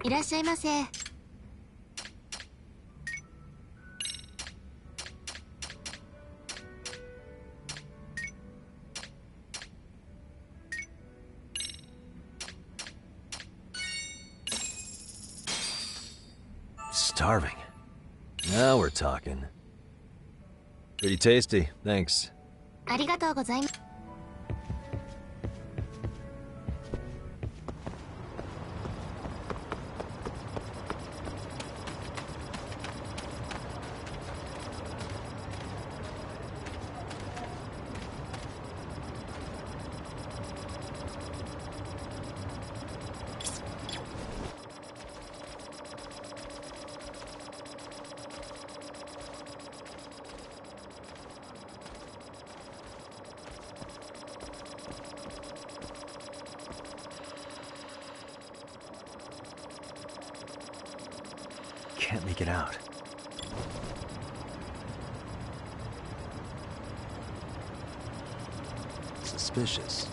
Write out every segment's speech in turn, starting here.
いらっしゃいませ。Starving. Now we're talking. Pretty tasty, thanks. ありがとうございます。Can't make it out. Suspicious.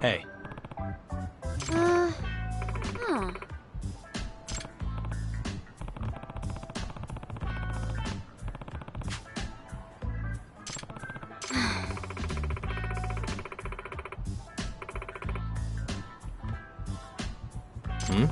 Hey. Huh. Hmm?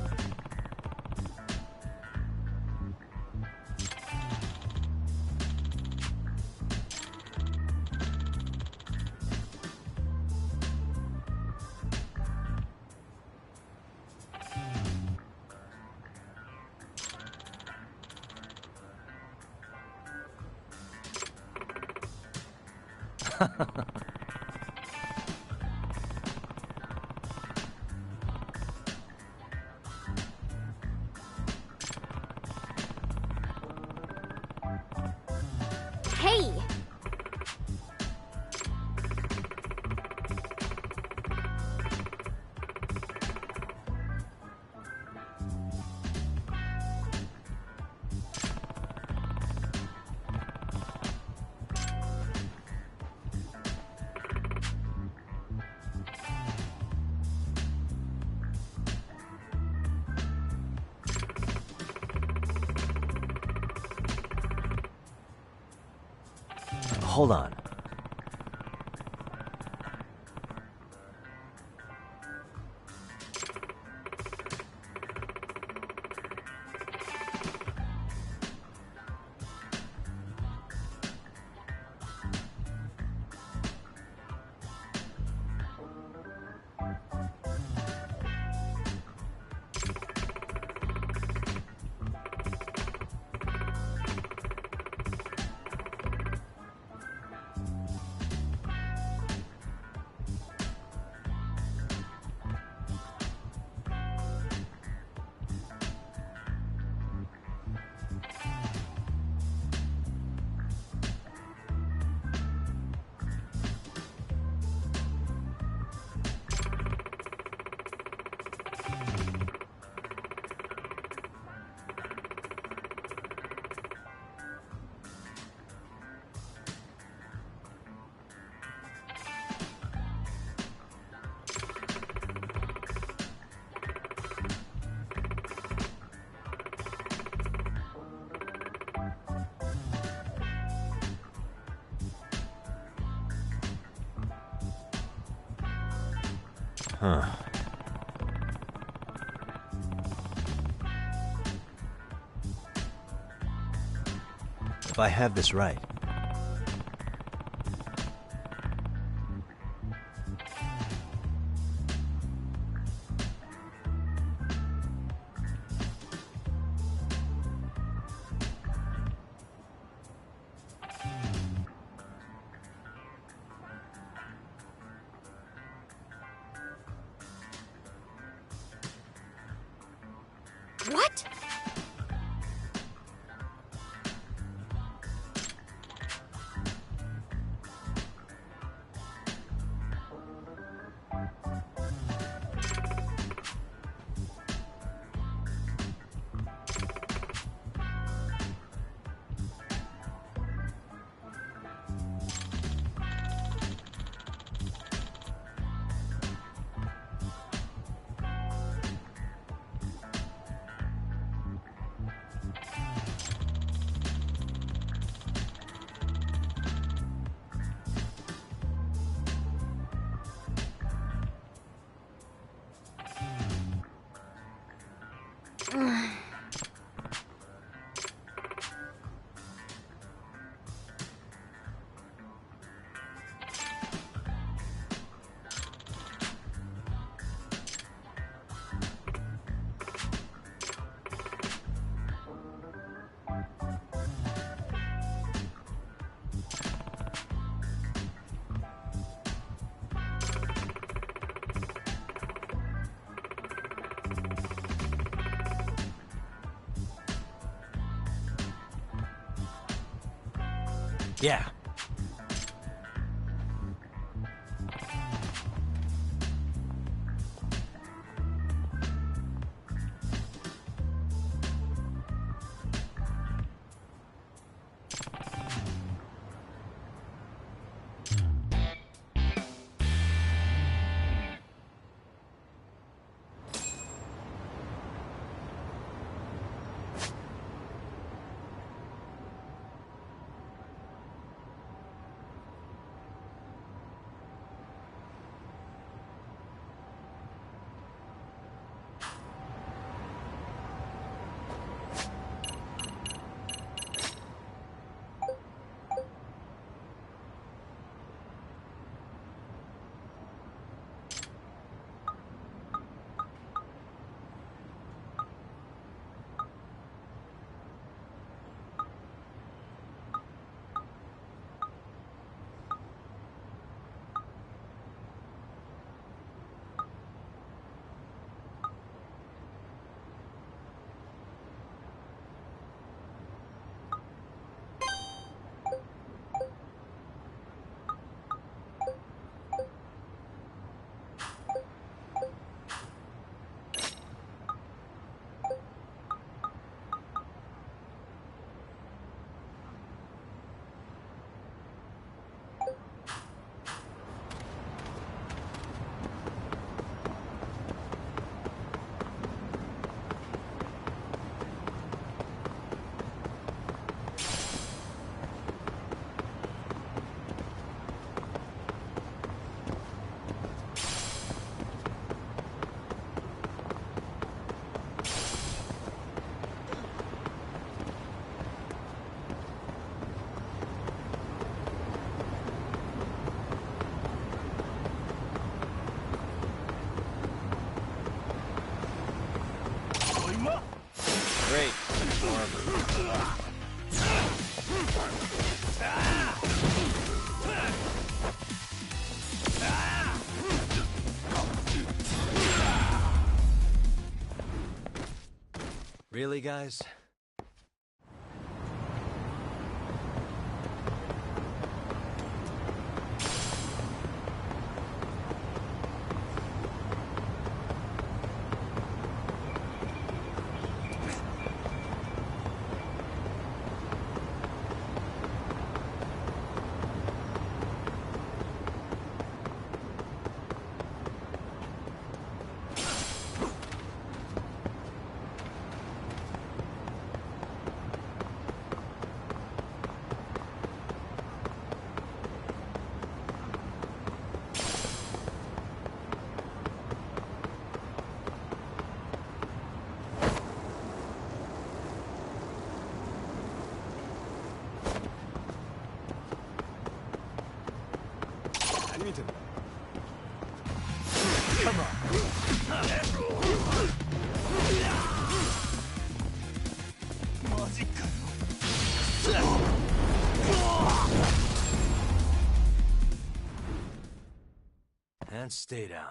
Hey! Hold on. Huh. If I have this right, What? yeah. Great. Armor. Really, guys? 아니든. And stay down.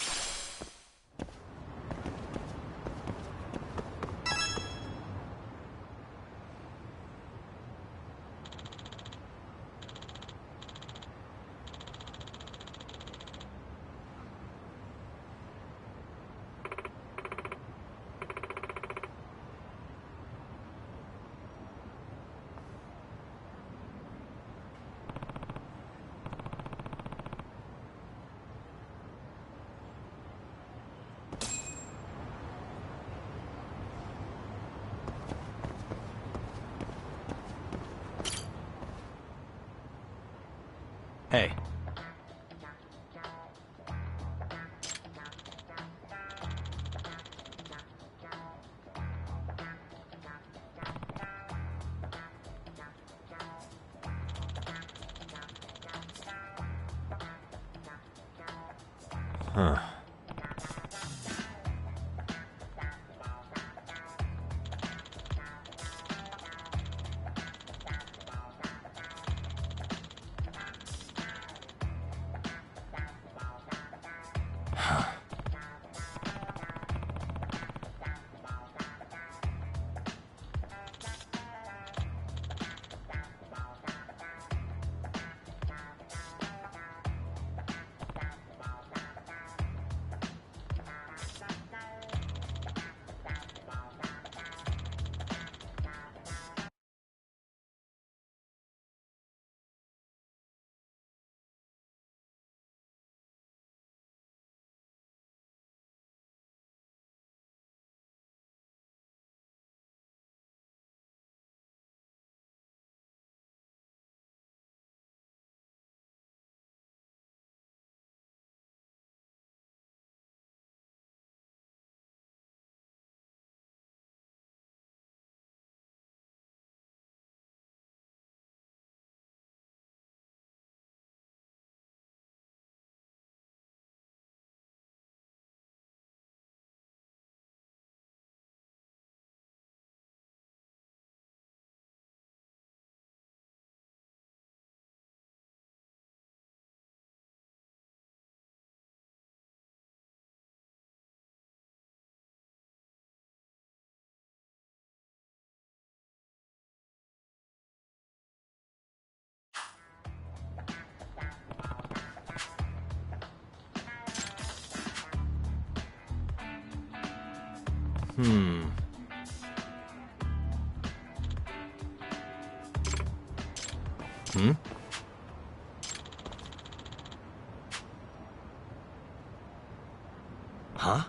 Hey. Huh. Hmm. Hmm? Huh?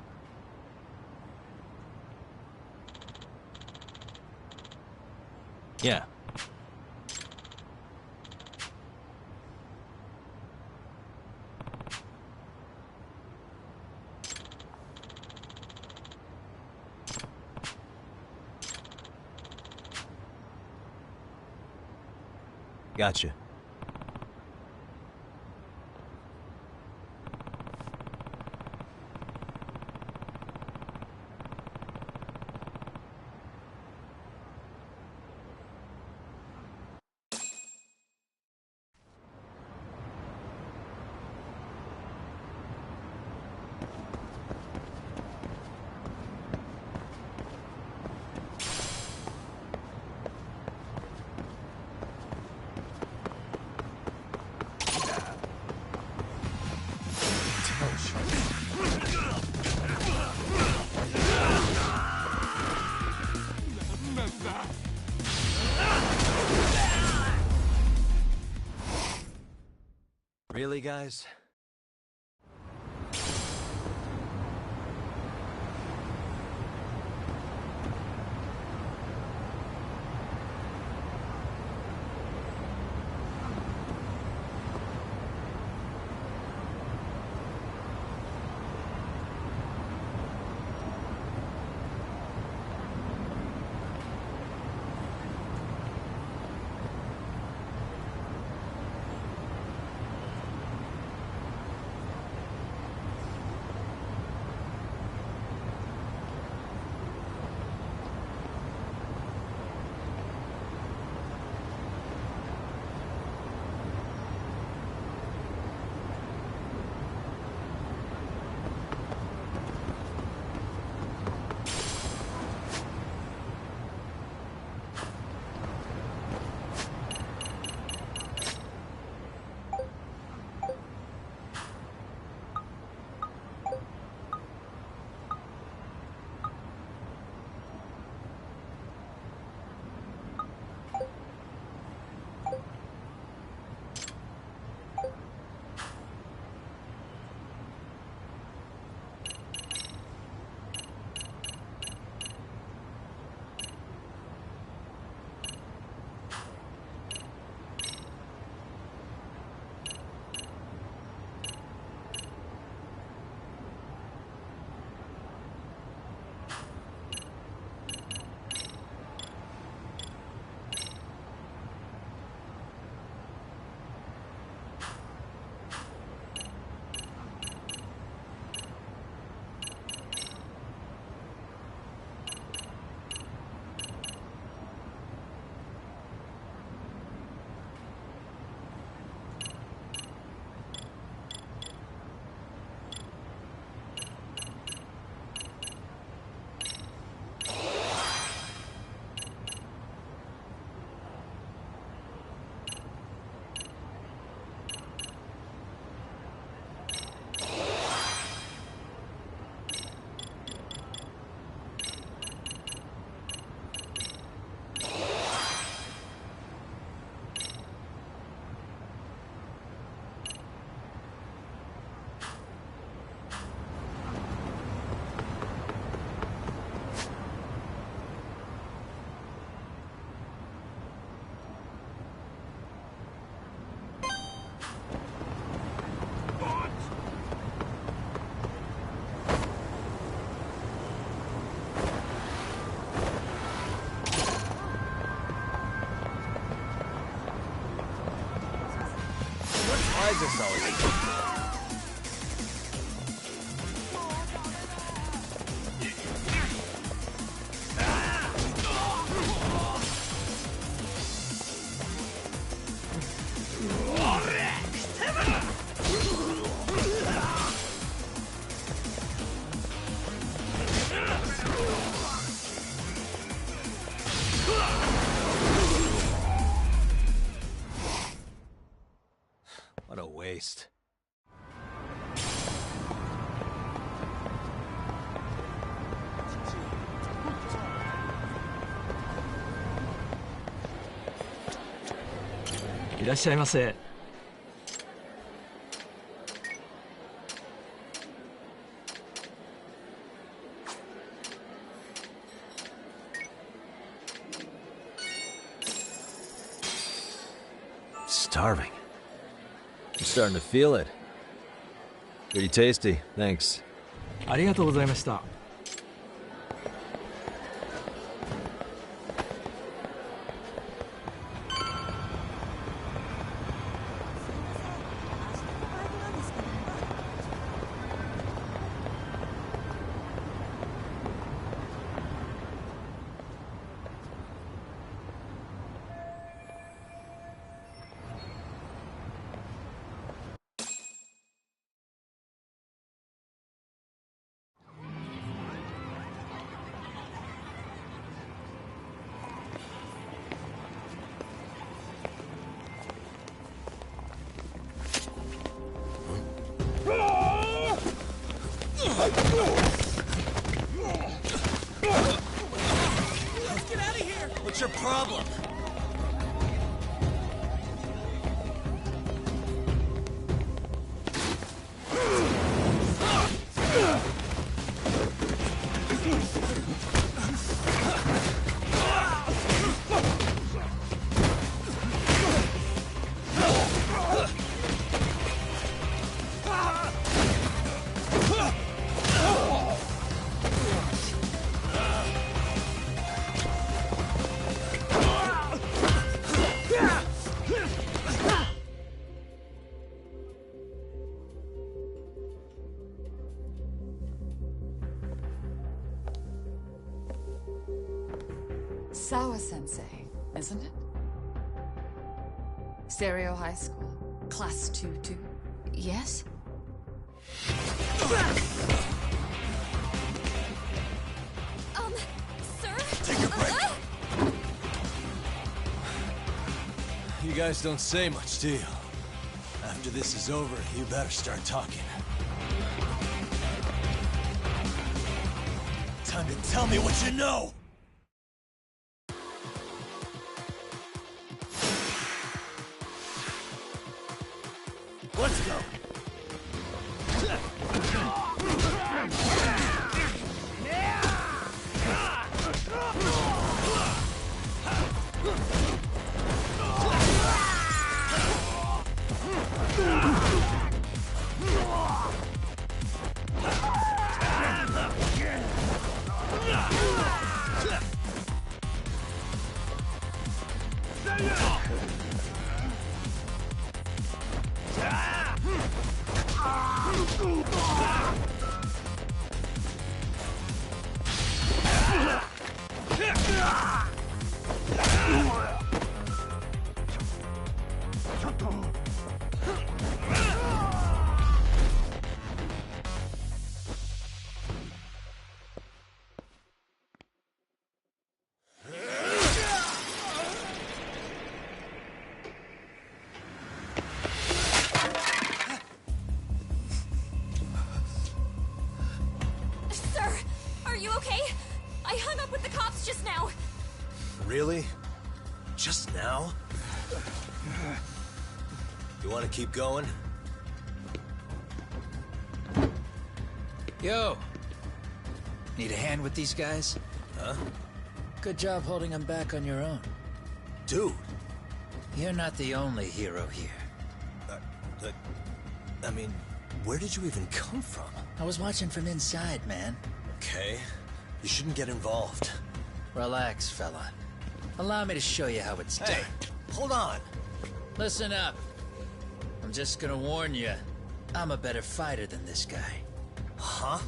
Yeah. Gotcha. Really, guys? just always... What a waste.いらっしゃいませ。Starving. I'm starting to feel it. Pretty tasty, thanks. ありがとうございました。Get out of here! What's your problem? Sawa-sensei, isn't it? Stereo High School, Class 2-2. Yes? Sir? Take a break. You guys don't say much, do you? After this is over, you better start talking. Time to tell me what you know! Let's go! Sir, are you okay? I hung up with the cops just now. Really? Just now? You want to keep going? Yo! Need a hand with these guys? Huh? Good job holding them back on your own. Dude! You're not the only hero here. I mean, where did you even come from? I was watching from inside, man. Okay. You shouldn't get involved. Relax, fella. Allow me to show you how it's Hey, done. hold on. Listen up. I'm just gonna warn you. I'm a better fighter than this guy. Huh?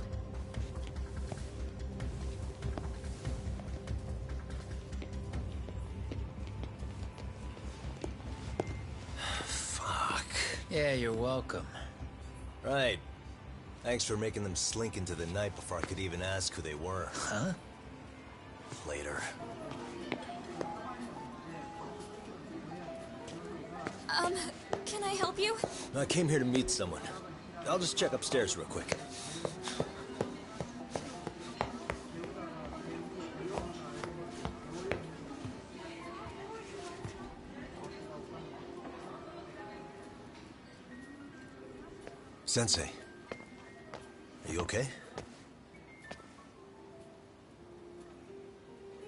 Fuck. Yeah, you're welcome. Right. Thanks for making them slink into the night before I could even ask who they were. Huh? Later. Can I help you? I came here to meet someone. I'll just check upstairs real quick. Sensei, are you okay?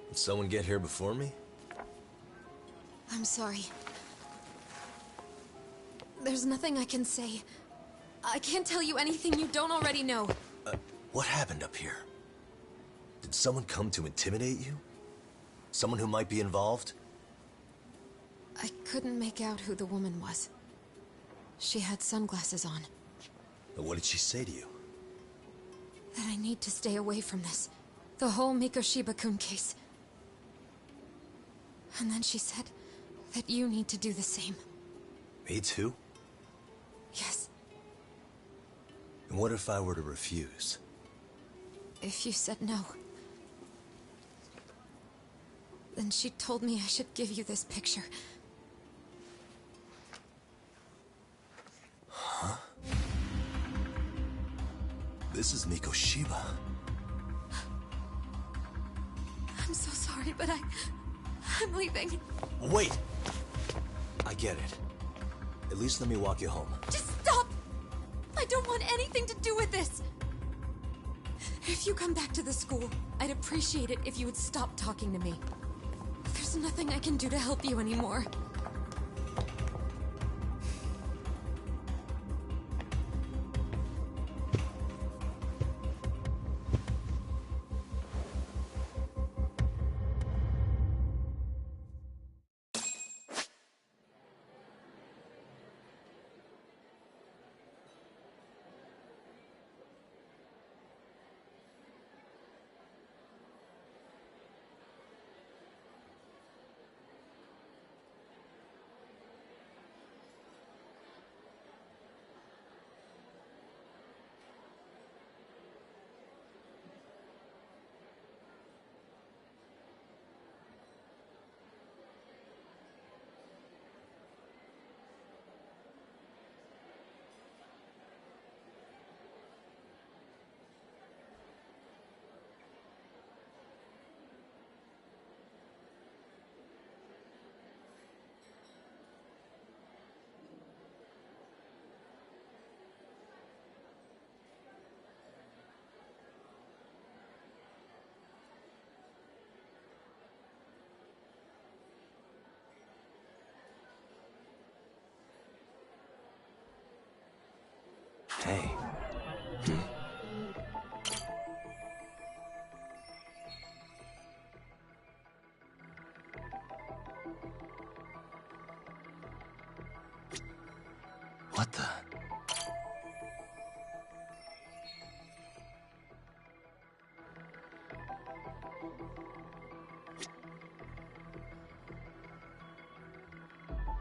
Did someone get here before me? I'm sorry. There's nothing I can say. I can't tell you anything you don't already know. What happened up here? Did someone come to intimidate you? Someone who might be involved? I couldn't make out who the woman was. She had sunglasses on. What did she say to you? That I need to stay away from this. The whole Mikoshiba-kun case. And then she said that you need to do the same. Me too? Yes. And what if I were to refuse? If you said no. Then she told me I should give you this picture. Huh? This is Mikoshiba. I'm so sorry, but I'm leaving. Wait! I get it. At least let me walk you home. Just stop! I don't want anything to do with this! If you come back to the school, I'd appreciate it if you would stop talking to me. There's nothing I can do to help you anymore. Hey. What the?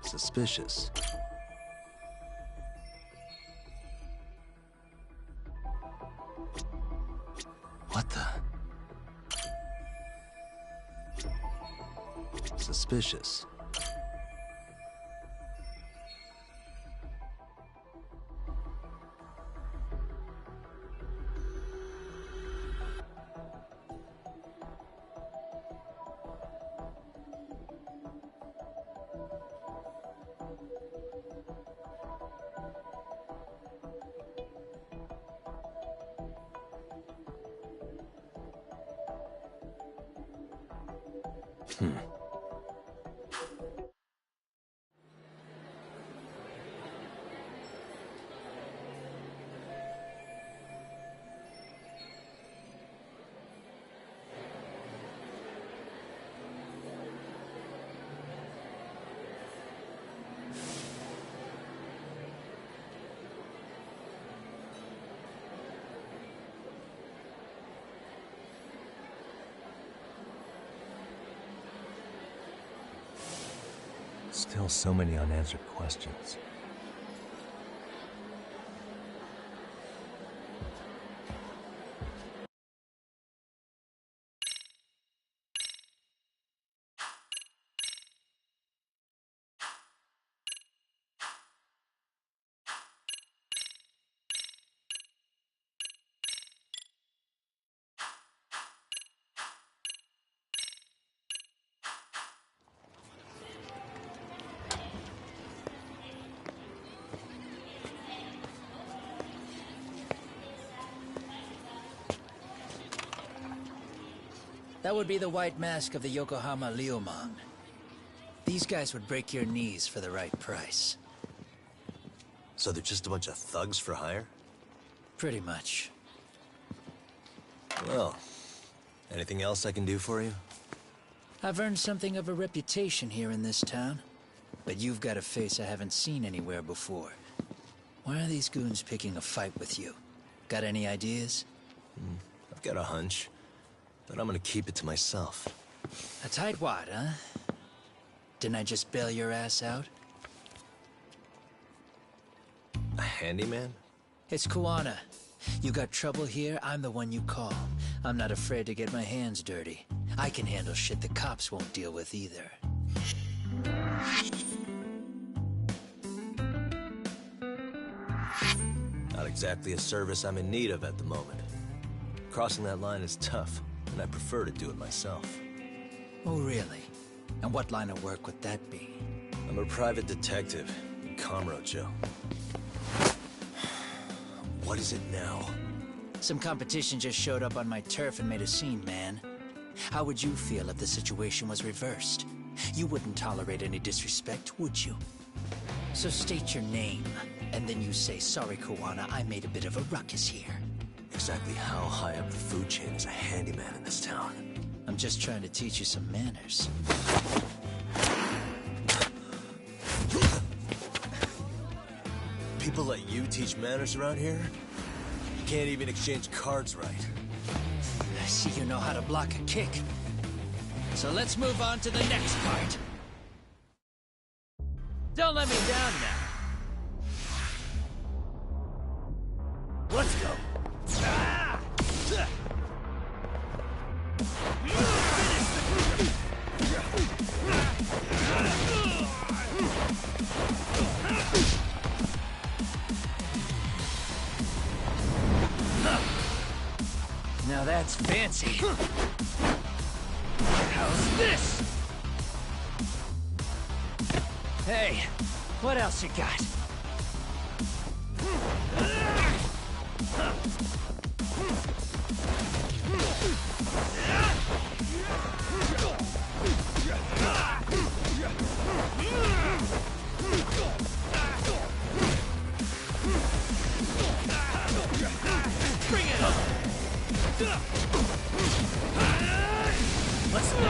Suspicious. What the? Suspicious. Still so many unanswered questions. That would be the white mask of the Yokohama Liumang. These guys would break your knees for the right price. So they're just a bunch of thugs for hire? Pretty much. Well, anything else I can do for you? I've earned something of a reputation here in this town. But you've got a face I haven't seen anywhere before. Why are these goons picking a fight with you? Got any ideas? I've got a hunch, but I'm gonna keep it to myself. A tightwad, huh? Didn't I just bail your ass out? A handyman? It's Kuwana. You got trouble here, I'm the one you call. I'm not afraid to get my hands dirty. I can handle shit the cops won't deal with either. Not exactly a service I'm in need of at the moment. Crossing that line is tough, and I prefer to do it myself. Oh, really? And what line of work would that be? I'm a private detective in Kamurocho. What is it now? Some competition just showed up on my turf and made a scene, man. How would you feel if the situation was reversed? You wouldn't tolerate any disrespect, would you? So state your name, and then you say, "Sorry, Kuwana, I made a bit of a ruckus here." Exactly how high up the food chain is a handyman in this town? I'm just trying to teach you some manners. People let you teach manners around here? You can't even exchange cards right. I see you know how to block a kick. So let's move on to the next part. Don't let me down now. Let's go. Now that's fancy. How's this? Hey, what else you got? Bring it on! Let's go!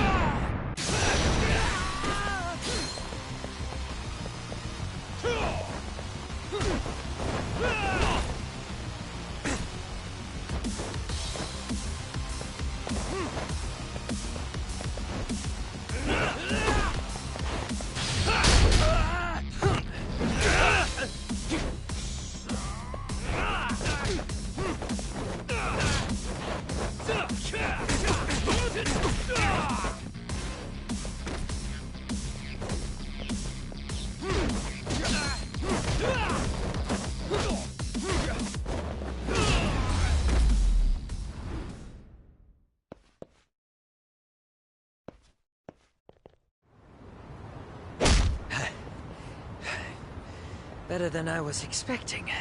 Better than I was expecting.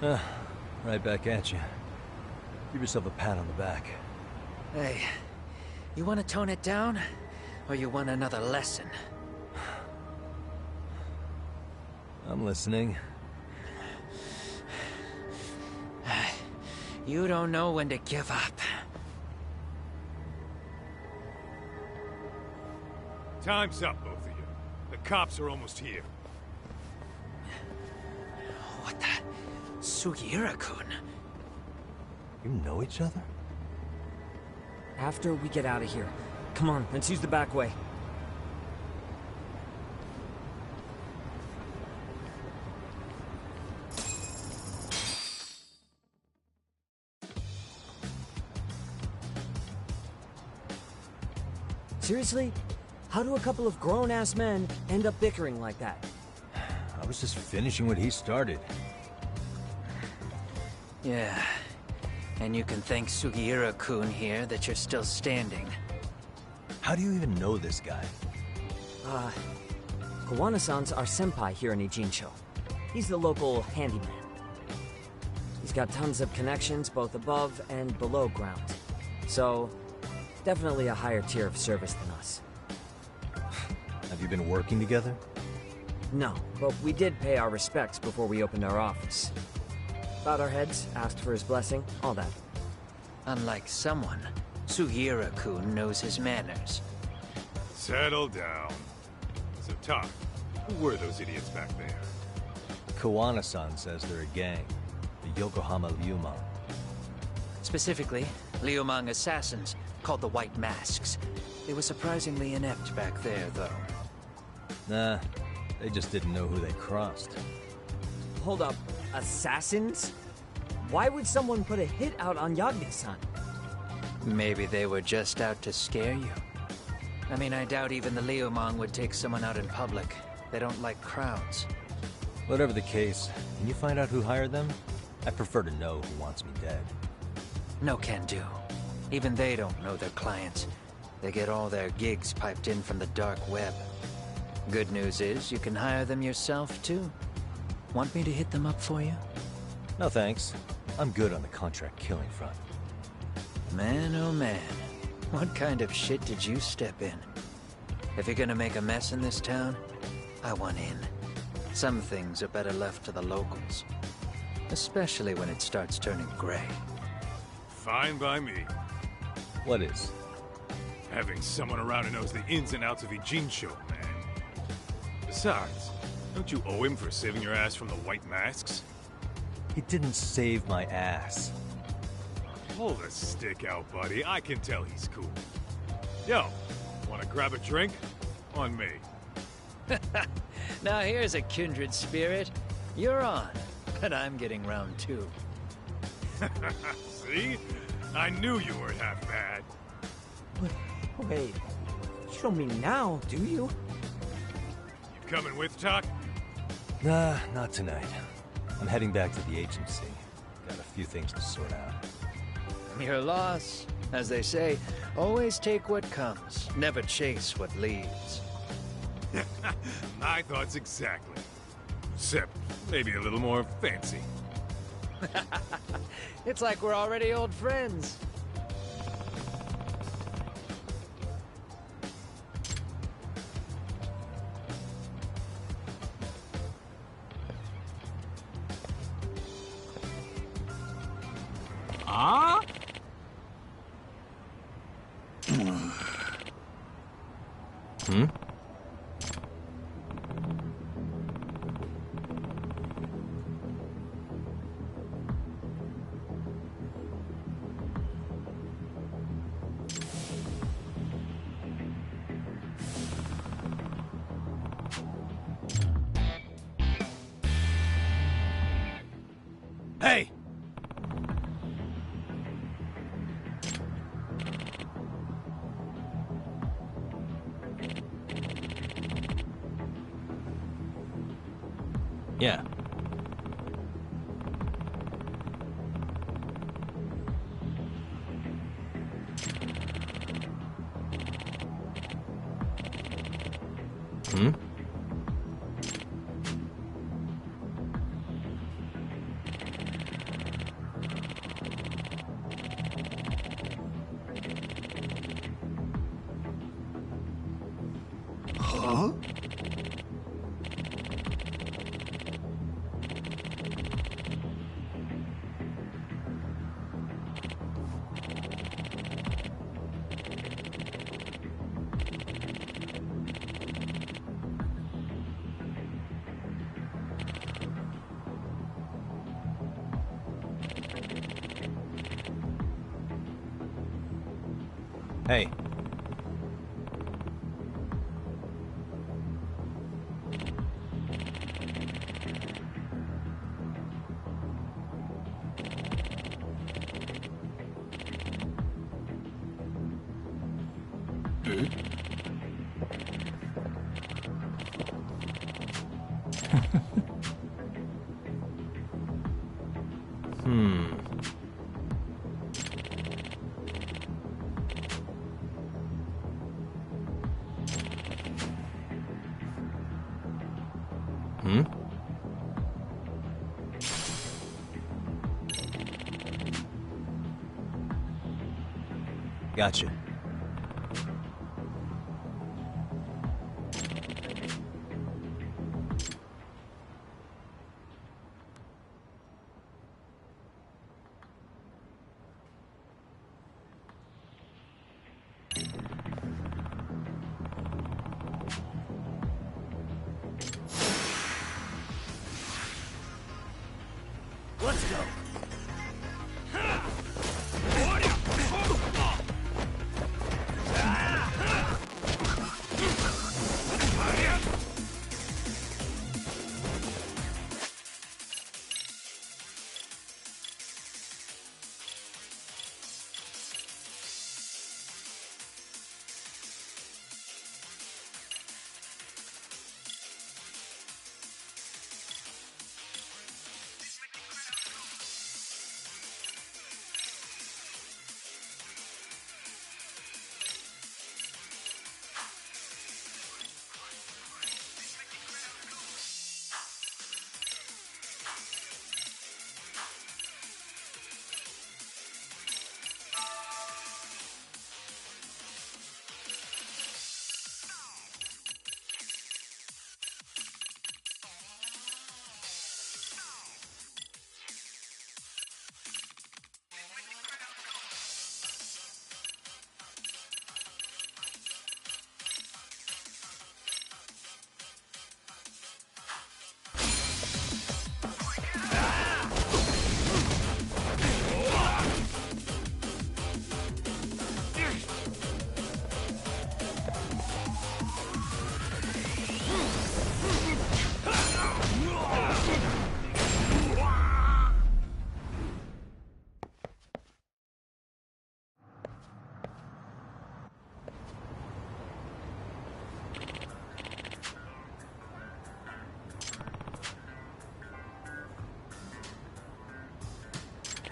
Right back at you. Give yourself a pat on the back. Hey, you want to tone it down? Or you want another lesson? I'm listening. You don't know when to give up. Time's up, both of you. The cops are almost here. What the? Sugiura-kun? You know each other? After we get out of here. Come on, let's use the back way. Seriously? How do a couple of grown-ass men end up bickering like that? I was just finishing what he started. Yeah. And you can thank Sugiura-kun here that you're still standing. How do you even know this guy? Kawana-san's our senpai here in Ijincho. He's the local handyman. He's got tons of connections both above and below ground. So, definitely a higher tier of service than us. Have you been working together? No, but we did pay our respects before we opened our office. Bowed our heads, asked for his blessing, all that. Unlike someone, Sugiura-kun knows his manners. Settle down. So, Talk, who were those idiots back there? Kawana-san says they're a gang. The Yokohama Ryumon. Specifically, Liumang assassins, called the White Masks. They were surprisingly inept back there, though. Nah, they just didn't know who they crossed. Hold up, assassins? Why would someone put a hit out on Yagne-san? Maybe they were just out to scare you. I mean, I doubt even the Liumang would take someone out in public. They don't like crowds. Whatever the case, can you find out who hired them? I prefer to know who wants me dead. No can do. Even they don't know their clients. They get all their gigs piped in from the dark web. Good news is, you can hire them yourself, too. Want me to hit them up for you? No thanks. I'm good on the contract killing front. Man, oh man. What kind of shit did you step in? If you're gonna make a mess in this town, I want in. Some things are better left to the locals. Especially when it starts turning gray. Fine by me. What is? Having someone around who knows the ins and outs of Ijincho, man. Besides, don't you owe him for saving your ass from the White Masks? He didn't save my ass. Pull the stick out, buddy. I can tell he's cool. Yo, wanna grab a drink? On me. Now here's a kindred spirit. You're on, but I'm getting round two. See? I knew you weren't half bad. Wait, you don't mean now, do you? You coming with, Talk? Nah, not tonight. I'm heading back to the agency. Got a few things to sort out. Your loss. As they say, always take what comes, never chase what leaves. My thoughts exactly. Except maybe a little more fancy. It's like we're already old friends. Ah? Hmm? Hey! Yeah. Hmm? Huh? Hey. Eh? Gotcha. Let's go.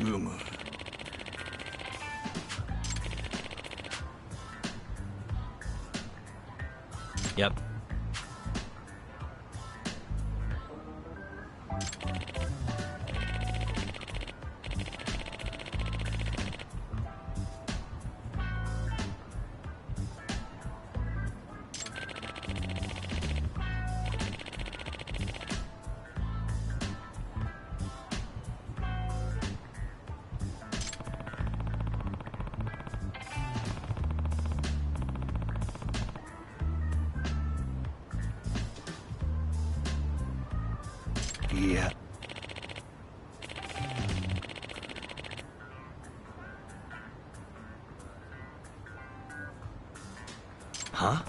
Uma. Yep. Yeah. Huh?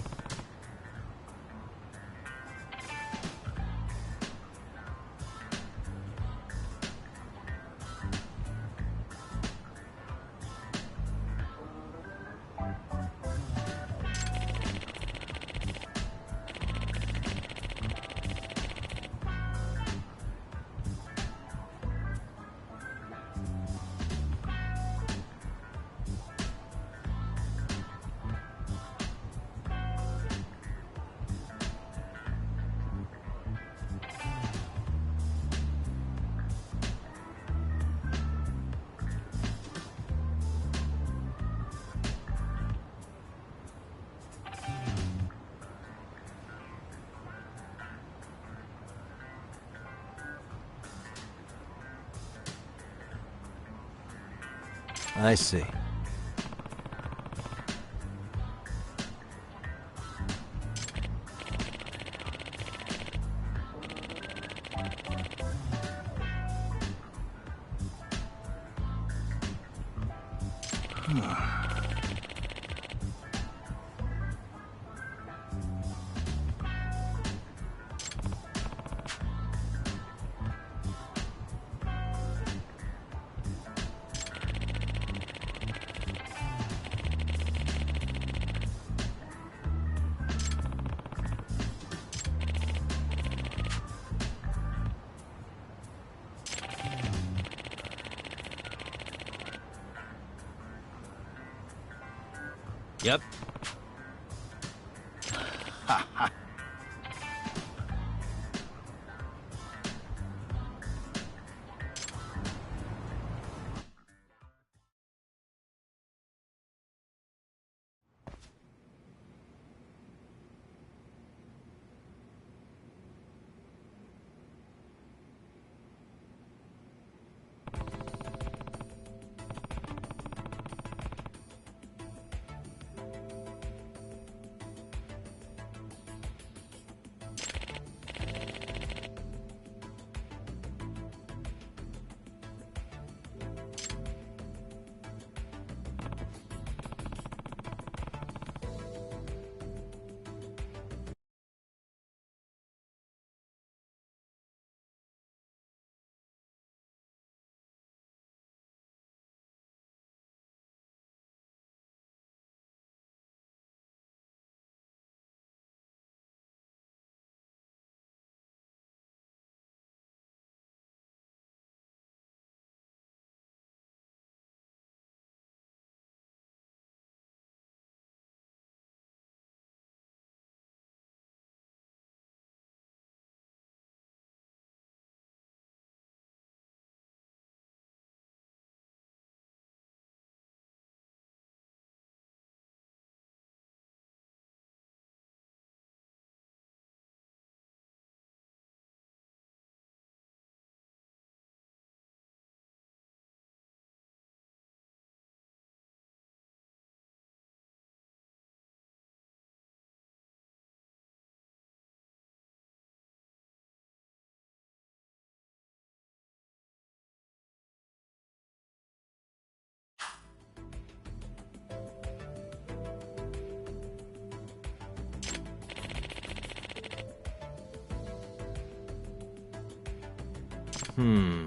I see. Yep. Huh.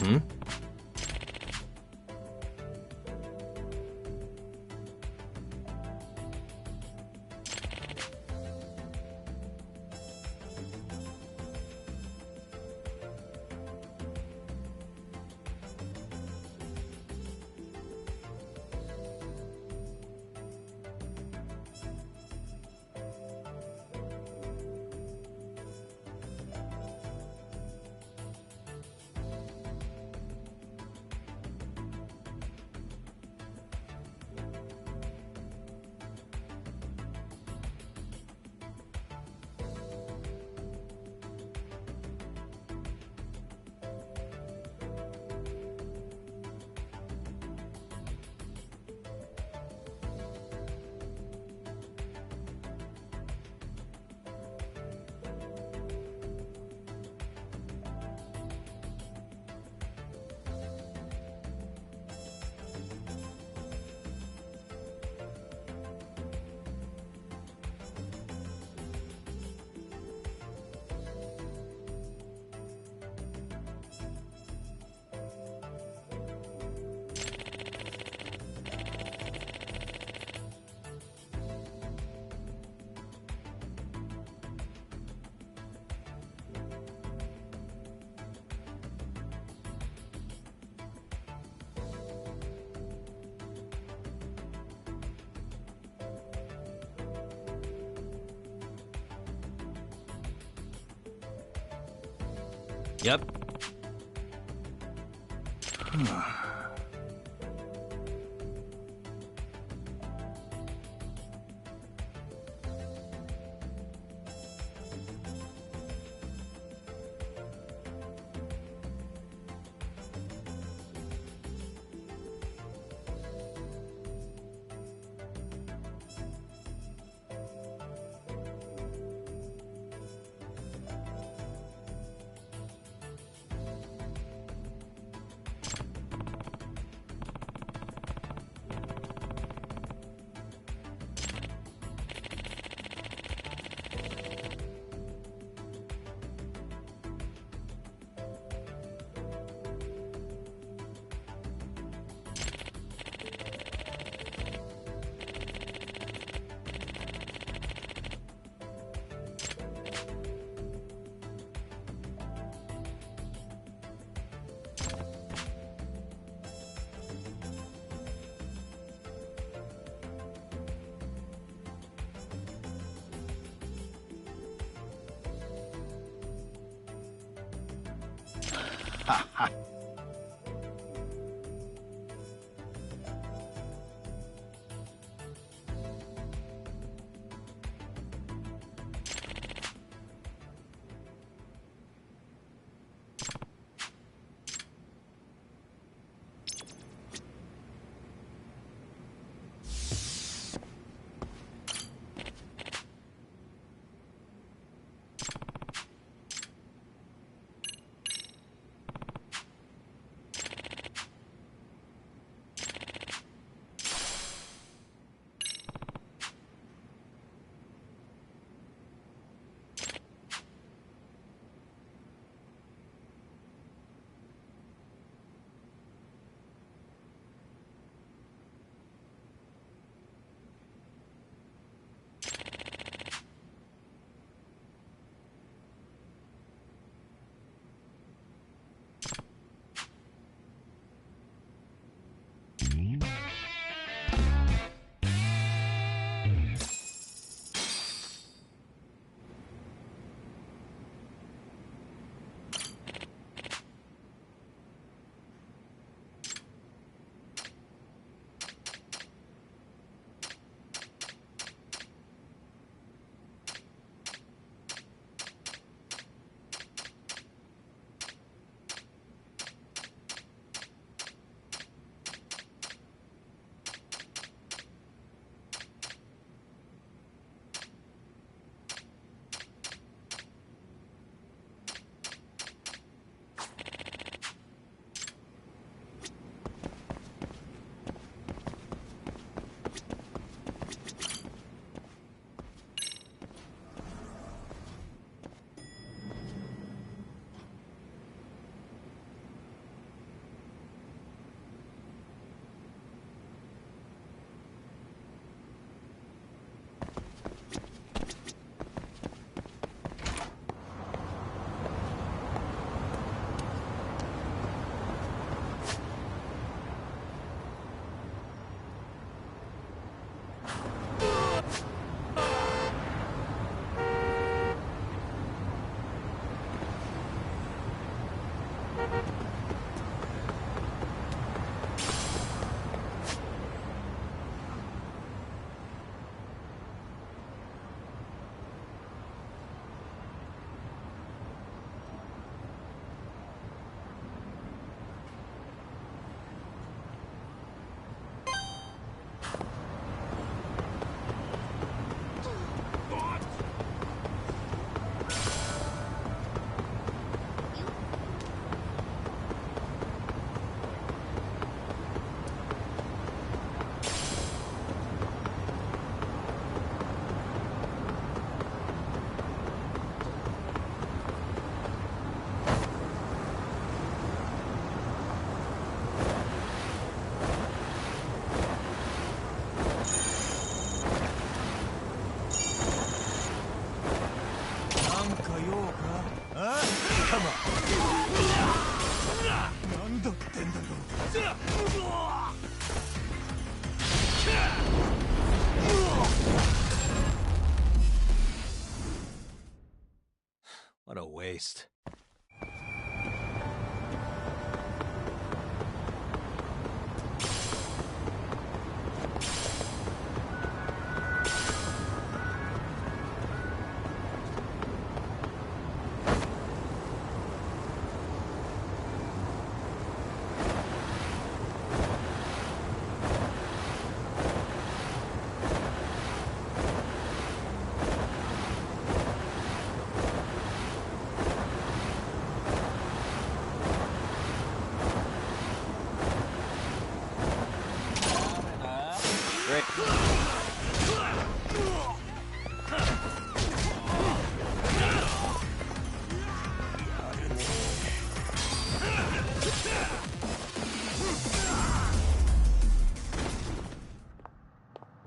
Hmm? Yep. What a waste.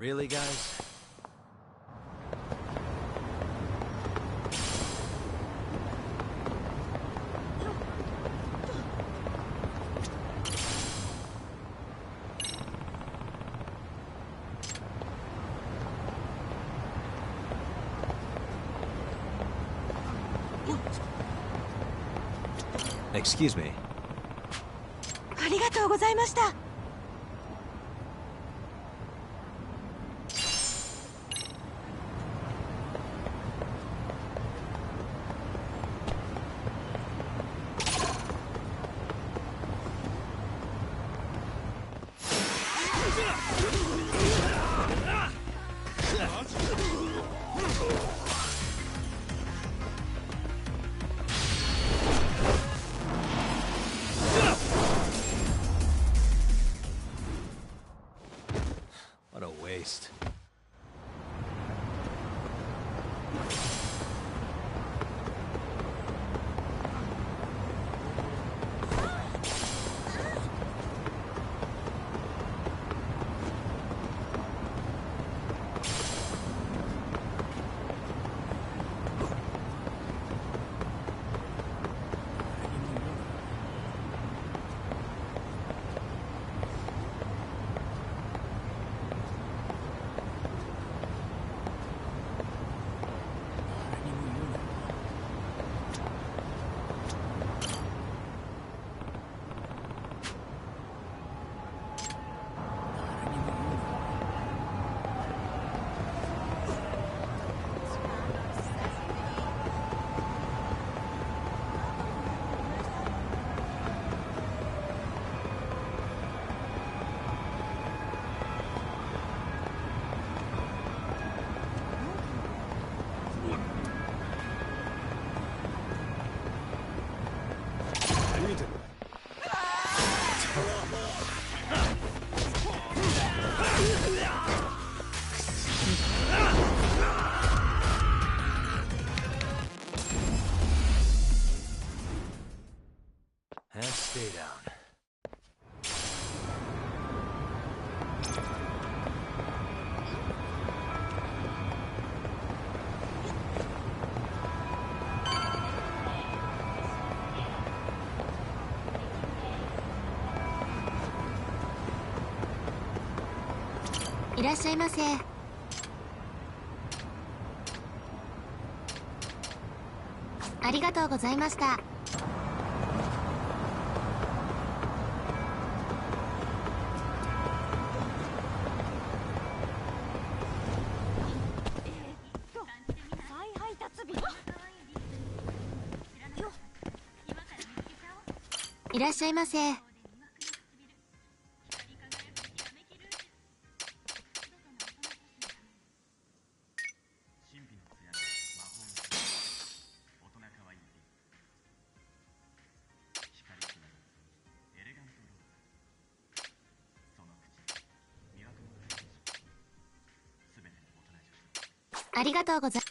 Really, guys? Excuse me. ありがとうございました。What a waste. And stay down.いらっしゃいませ。ありがとうございました。いらっしゃいませ。ありがとうございます。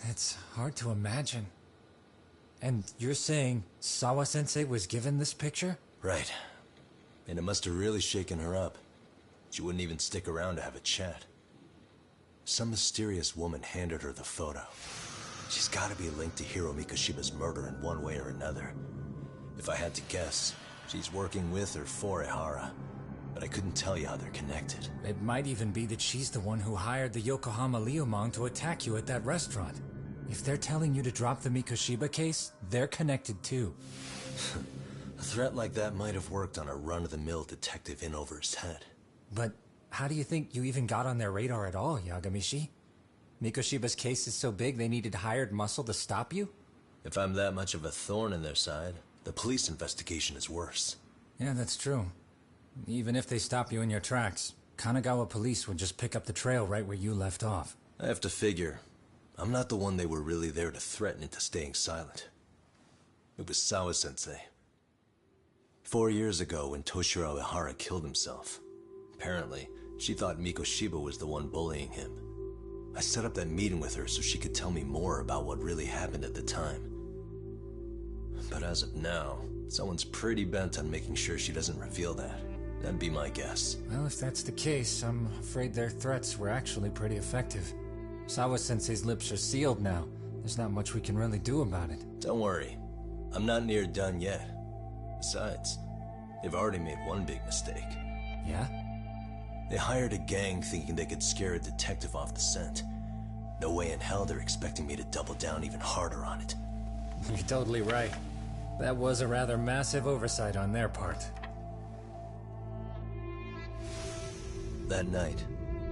It's hard to imagine. And you're saying Sawa-sensei was given this picture? Right. And it must have really shaken her up. She wouldn't even stick around to have a chat. Some mysterious woman handed her the photo. She's gotta be linked to Hiro Mikoshiba's murder in one way or another. If I had to guess, she's working with or for Ehara. But I couldn't tell you how they're connected. It might even be that she's the one who hired the Yokohama Liumang to attack you at that restaurant. If they're telling you to drop the Mikoshiba case, they're connected too. A threat like that might have worked on a run-of-the-mill detective in over his head. But how do you think you even got on their radar at all, Yagamishi? Mikoshiba's case is so big they needed hired muscle to stop you? If I'm that much of a thorn in their side, the police investigation is worse. Yeah, that's true. Even if they stop you in your tracks, Kanagawa police would just pick up the trail right where you left off. I have to figure, I'm not the one they were really there to threaten into staying silent. It was Sawa-sensei. 4 years ago when Toshiro Ihara killed himself, apparently, she thought Mikoshiba was the one bullying him. I set up that meeting with her so she could tell me more about what really happened at the time. But as of now, someone's pretty bent on making sure she doesn't reveal that. That'd be my guess. Well, if that's the case, I'm afraid their threats were actually pretty effective. Sawa-sensei's lips are sealed now. There's not much we can really do about it. Don't worry. I'm not near done yet. Besides, they've already made one big mistake. Yeah? They hired a gang thinking they could scare a detective off the scent. No way in hell they're expecting me to double down even harder on it. You're totally right. That was a rather massive oversight on their part. That night,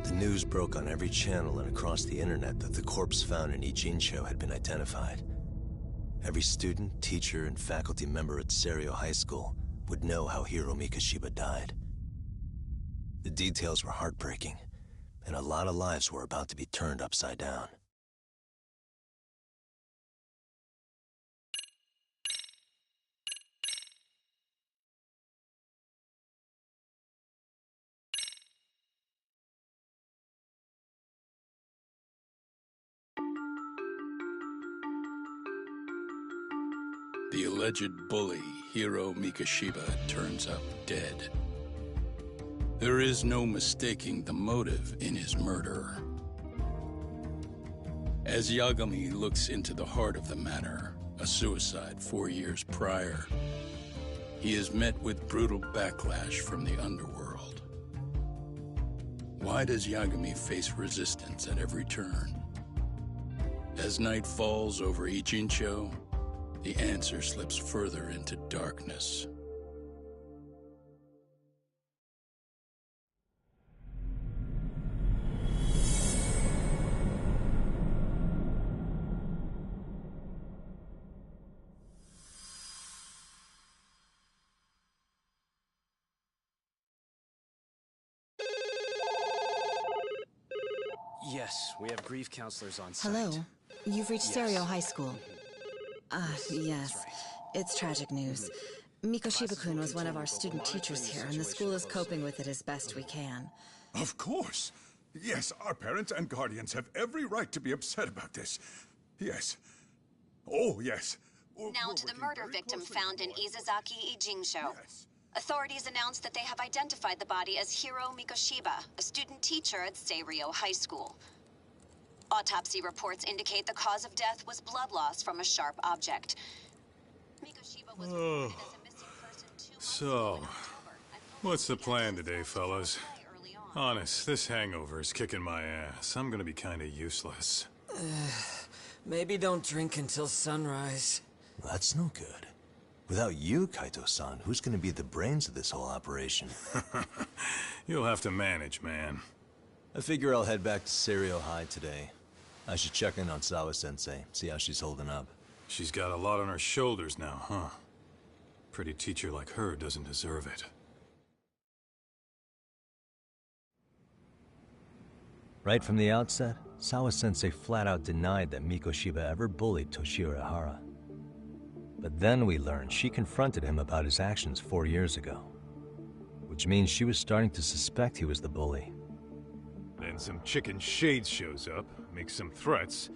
the news broke on every channel and across the internet that the corpse found in Ijincho had been identified. Every student, teacher, and faculty member at Seiryo High School would know how Hiro Mikoshiba died. The details were heartbreaking, and a lot of lives were about to be turned upside down. The alleged bully, Hiro Mikoshiba, turns up dead. There is no mistaking the motive in his murder. As Yagami looks into the heart of the matter, a suicide 4 years prior, he is met with brutal backlash from the underworld. Why does Yagami face resistance at every turn? As night falls over Ijincho, the answer slips further into darkness. Yes, we have grief counselors on site. Hello. You've reached Seiryo High School. Yes. Right. It's tragic news. Mikoshiba-kun was one of our student teachers here, and the school is coping with it as best we can. Of course. Yes, our parents and guardians have every right to be upset about this. Yes. Oh, yes. Now to the murder victim found in Izazaki Ijincho. Yes. Authorities announced that they have identified the body as Hiro Mikoshiba, a student teacher at Seiryo High School. Autopsy reports indicate the cause of death was blood loss from a sharp object. Mikoshiba was reported as a missing person 2 months ago in October. What's the plan today, fellas? Honest, this hangover is kicking my ass. I'm gonna be kinda useless. Maybe don't drink until sunrise. That's no good. Without you, Kaito-san, who's gonna be the brains of this whole operation? You'll have to manage, man. I figure I'll head back to Seiryo High today. I should check in on Sawa-sensei, see how she's holding up. She's got a lot on her shoulders now, huh? Pretty teacher like her doesn't deserve it. Right from the outset, Sawa-sensei flat out denied that Mikoshiba ever bullied Toshiro Ihara. But then we learned she confronted him about his actions 4 years ago. Which means she was starting to suspect he was the bully. Then some chicken shades shows up, makes some threats,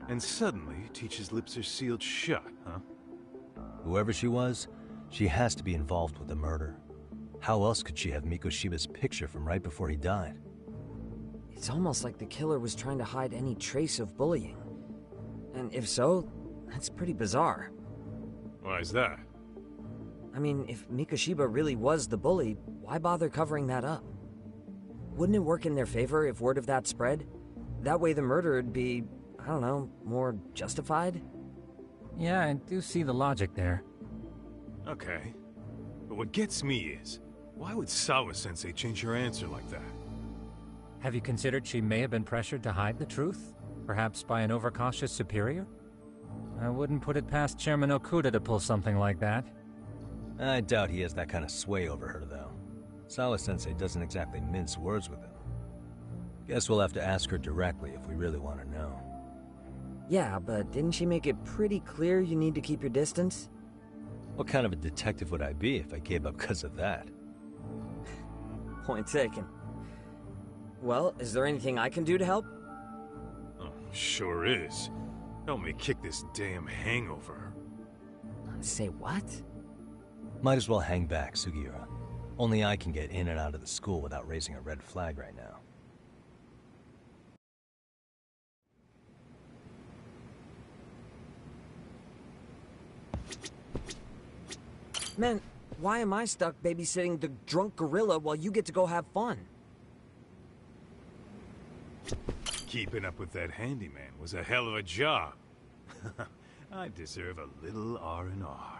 and suddenly Teach's lips are sealed shut, huh? Whoever she was, she has to be involved with the murder. How else could she have Mikoshiba's picture from right before he died? It's almost like the killer was trying to hide any trace of bullying. And if so, that's pretty bizarre. Why is that? I mean, if Mikoshiba really was the bully, why bother covering that up? Wouldn't it work in their favor if word of that spread? That way the murder would be, I don't know, more justified? Yeah, I do see the logic there. Okay. But what gets me is, Why would Sawa-sensei change her answer like that? Have you considered she may have been pressured to hide the truth? Perhaps by an overcautious superior? I wouldn't put it past Chairman Okuda to pull something like that. I doubt he has that kind of sway over her, though. Sawa-sensei doesn't exactly mince words with him. Guess we'll have to ask her directly if we really want to know. Yeah, but didn't she make it pretty clear you need to keep your distance? What kind of a detective would I be if I gave up because of that? Point taken. Well, is there anything I can do to help? Oh, sure is. Help me kick this damn hangover. Say what? Might as well hang back, Sugiura. Only I can get in and out of the school without raising a red flag right now. Man, why am I stuck babysitting the drunk gorilla while you get to go have fun? Keeping up with that handyman was a hell of a job. I deserve a little R&R.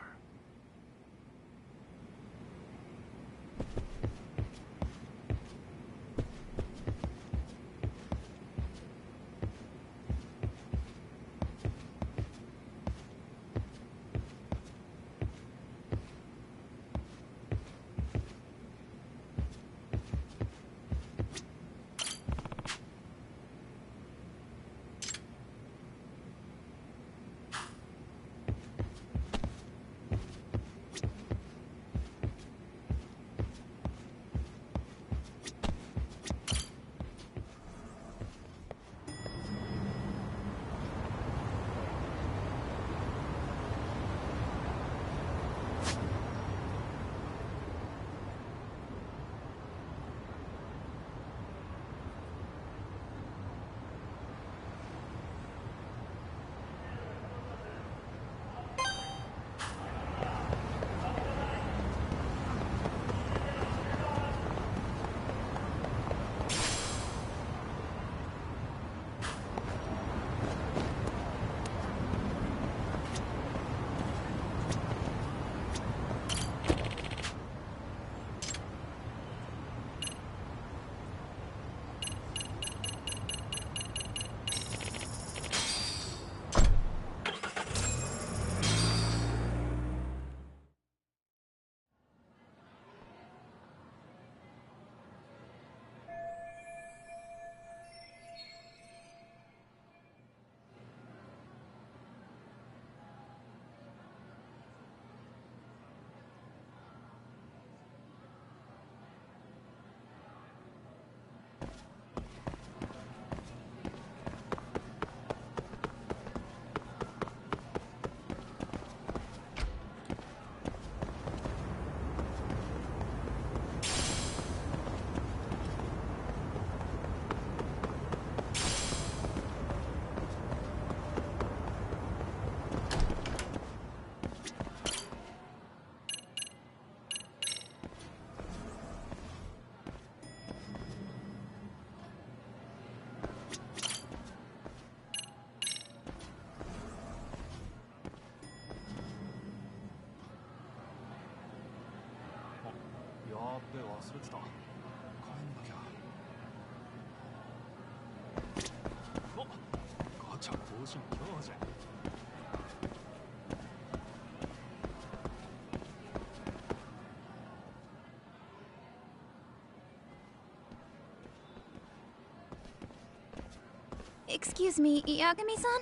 Excuse me, Yagami-san?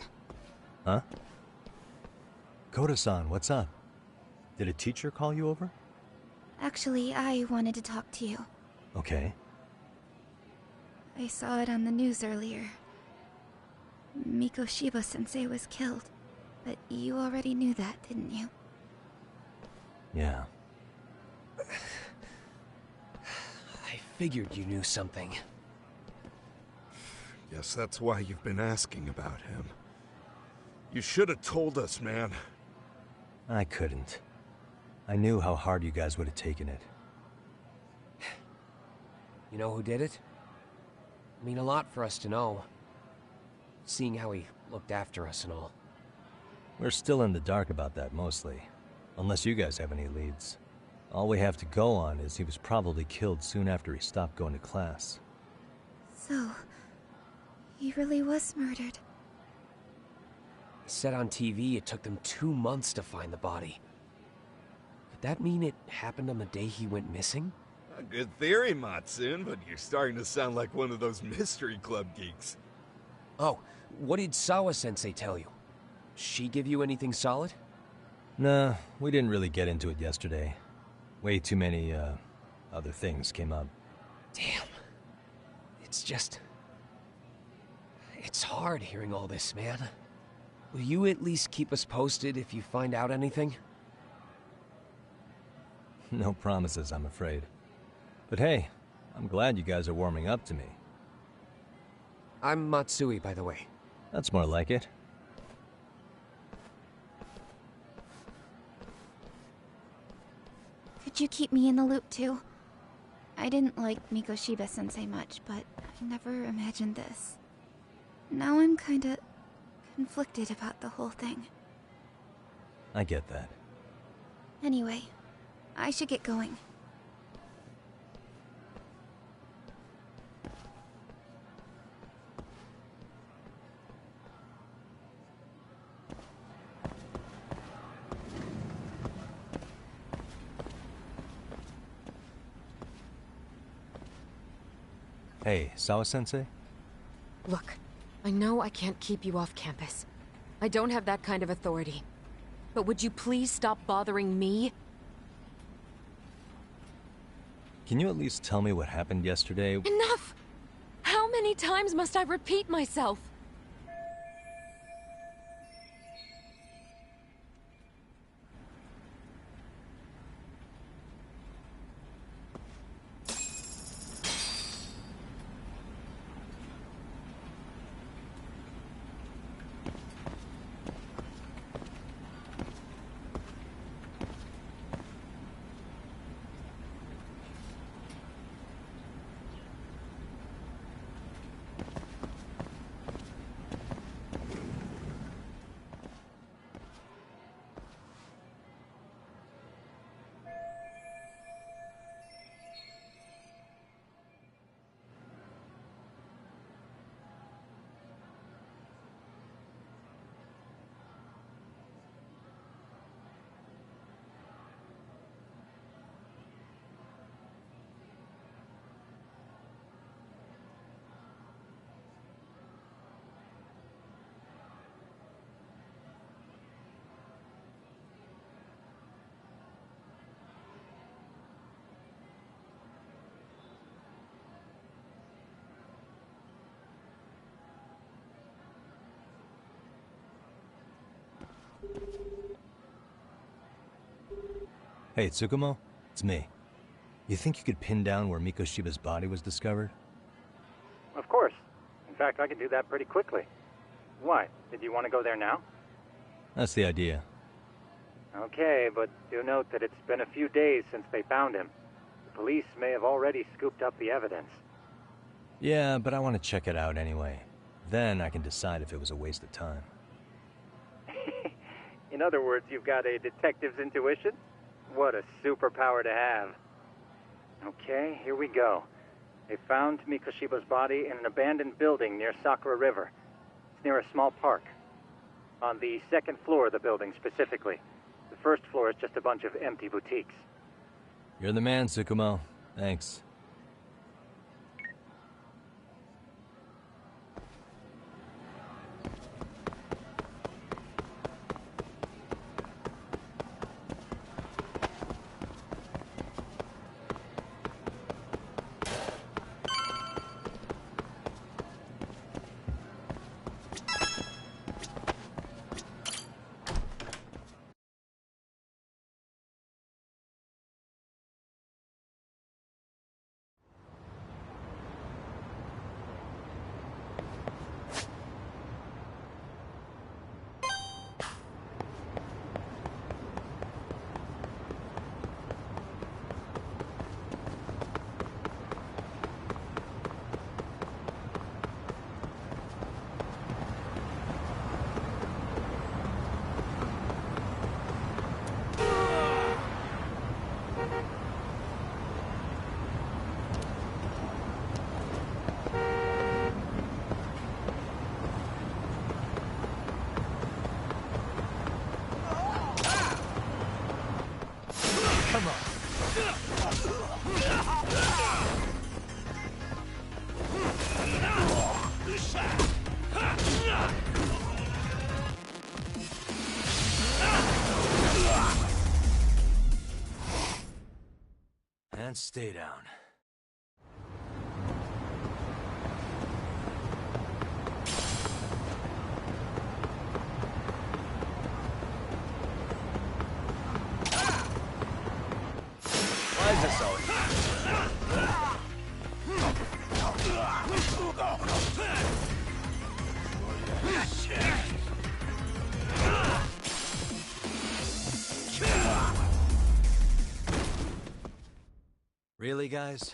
Huh? Koda-san, what's up? Did a teacher call you over? Actually, I wanted to talk to you. Okay. I saw it on the news earlier. Mikoshiba-sensei was killed. But you already knew that, didn't you? Yeah. I figured you knew something. Guess that's why you've been asking about him. You should have told us, man. I couldn't. I knew how hard you guys would have taken it. You know who did it? I mean a lot for us to know. Seeing how he looked after us and all. We're still in the dark about that, mostly. Unless you guys have any leads. All we have to go on is he was probably killed soon after he stopped going to class. So, he really was murdered. He said on TV it took them 2 months to find the body. Could that mean it happened on the day he went missing? A good theory, Matsune, but you're starting to sound like one of those mystery club geeks. Oh, what did Sawa-sensei tell you? She give you anything solid? Nah, we didn't really get into it yesterday. Way too many, other things came up. Damn. It's just... It's hard hearing all this, man. Will you at least keep us posted if you find out anything? No promises, I'm afraid. But hey, I'm glad you guys are warming up to me. I'm Matsui, by the way. That's more like it. Could you keep me in the loop too? I didn't like Mikoshiba-sensei much, but I never imagined this. Now I'm kinda conflicted about the whole thing. I get that. Anyway, I should get going. Hey, Sawa-sensei? Look, I know I can't keep you off campus. I don't have that kind of authority. But would you please stop bothering me? Can you at least tell me what happened yesterday? Enough! How many times must I repeat myself? Hey, Tsukumo? It's me. You think you could pin down where Mikoshiba's body was discovered? Of course. In fact, I can do that pretty quickly. Why? Did you want to go there now? That's the idea. Okay, but do note that it's been a few days since they found him. The police may have already scooped up the evidence. Yeah, but I want to check it out anyway. Then I can decide if it was a waste of time. In other words, you've got a detective's intuition? What a superpower to have. Okay, here we go. They found Mikoshiba's body in an abandoned building near Sakura River. It's near a small park. On the second floor of the building, specifically. The first floor is just a bunch of empty boutiques. You're the man, Tsukumo. Thanks. Come on. And stay down. Why is this so? Really, guys?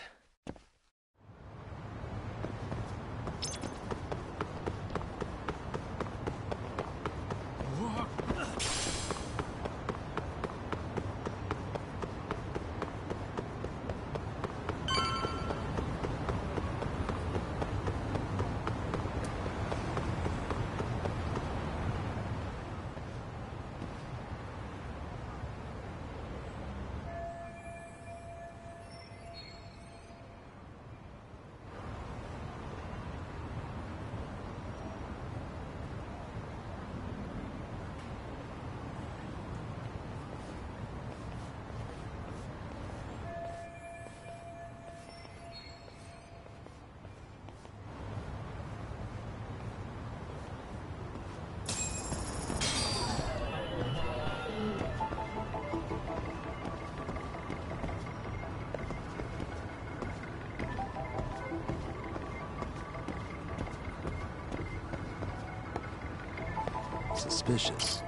Suspicious.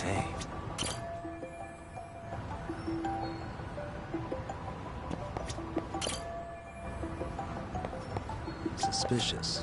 Hey. Suspicious.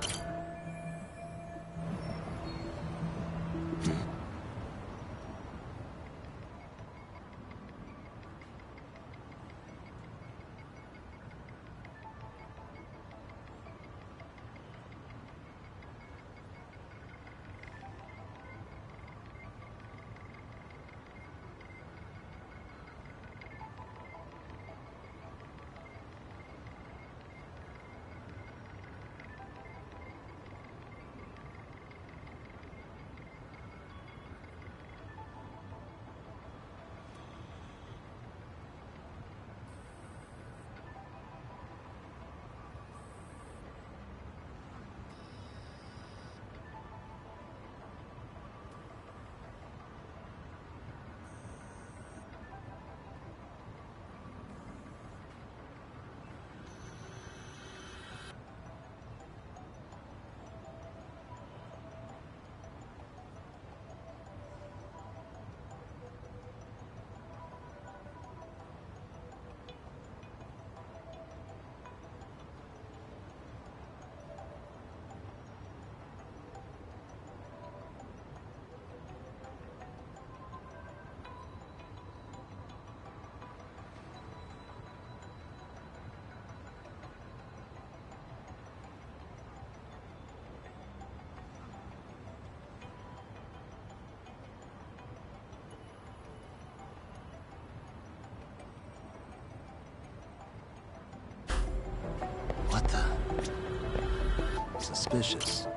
Suspicious.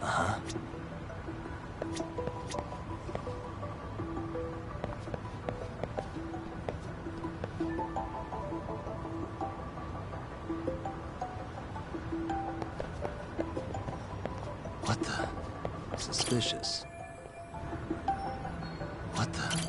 Uh-huh. What the? Suspicious. What the?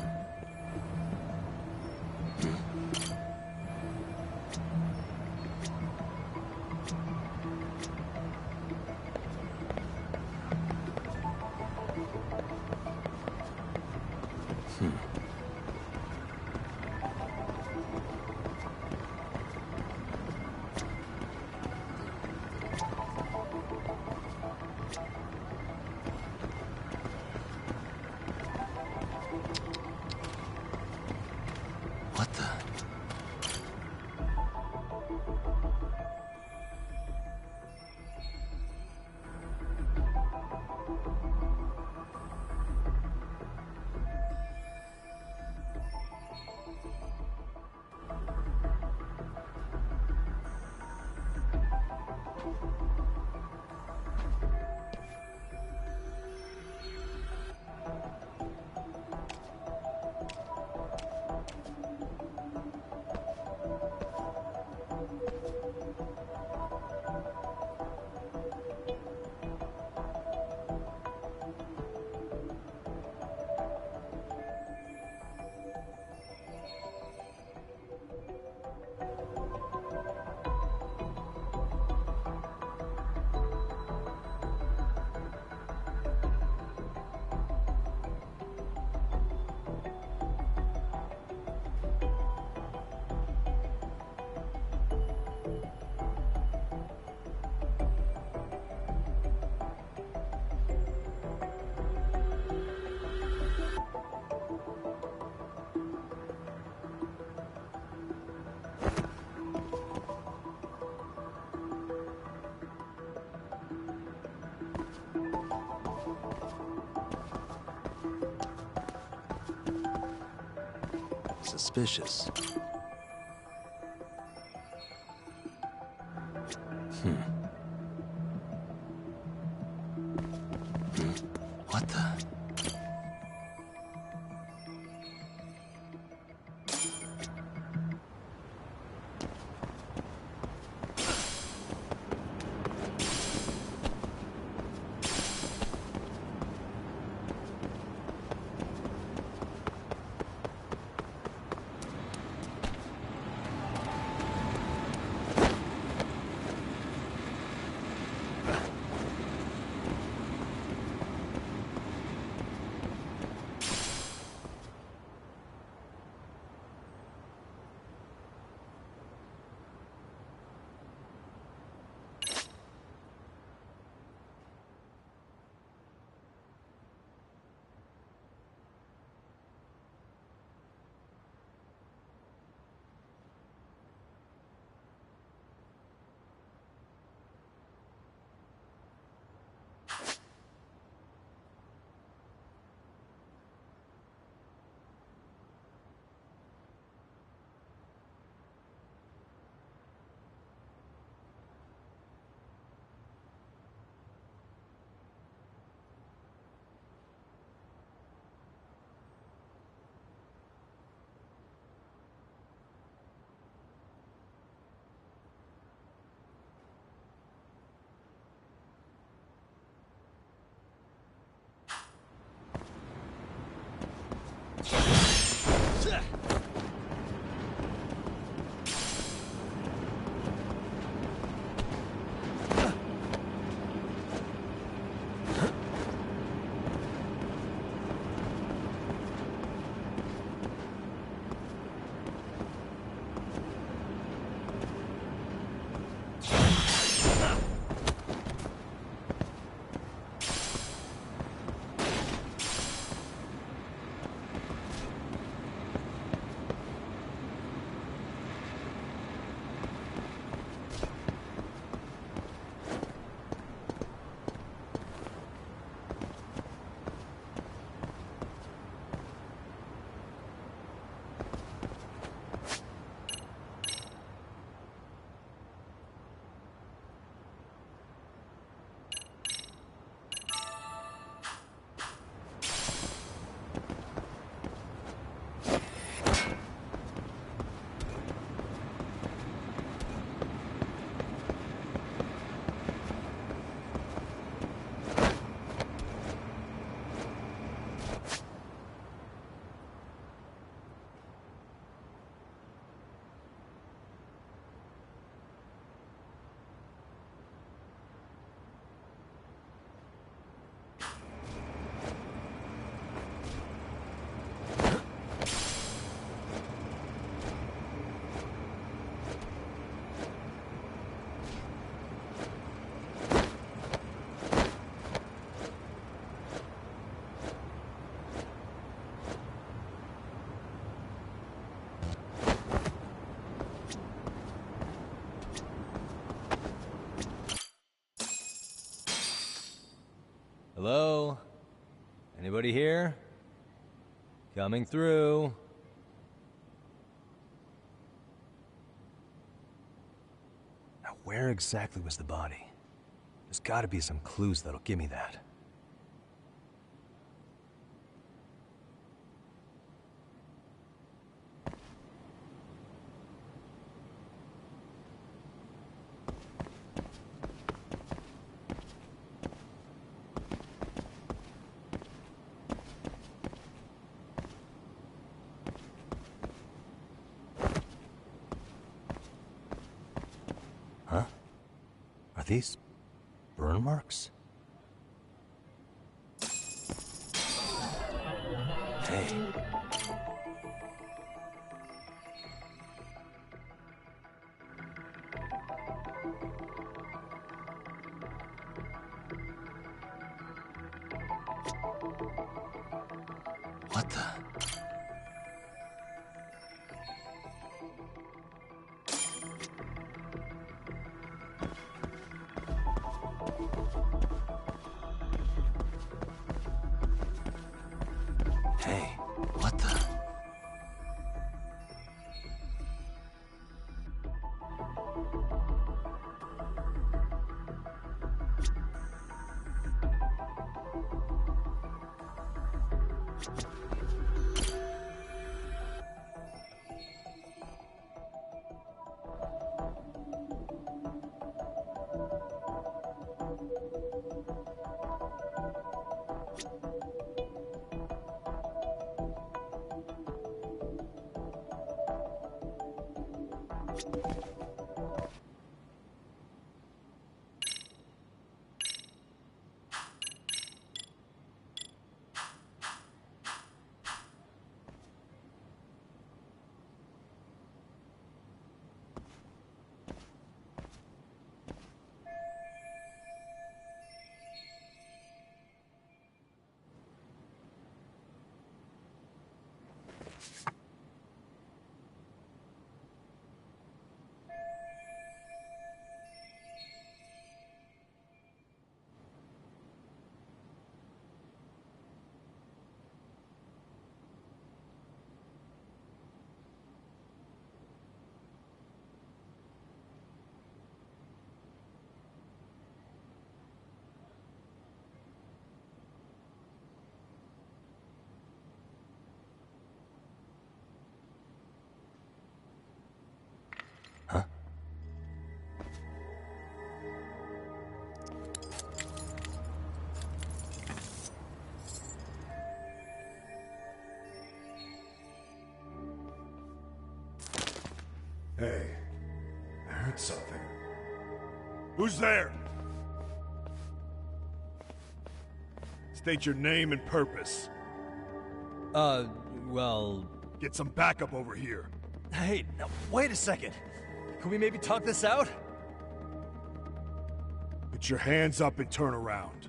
What the? Suspicious. What the? Hello? Anybody here? Coming through. Now, where exactly was the body? There's gotta be some clues that'll give me that. Huh? Are these burn marks? Hey. What the? Hey, what the? Hey, I heard something. Who's there? State your name and purpose. Well... Get some backup over here. Hey, now, wait a second. Can we maybe talk this out? Put your hands up and turn around.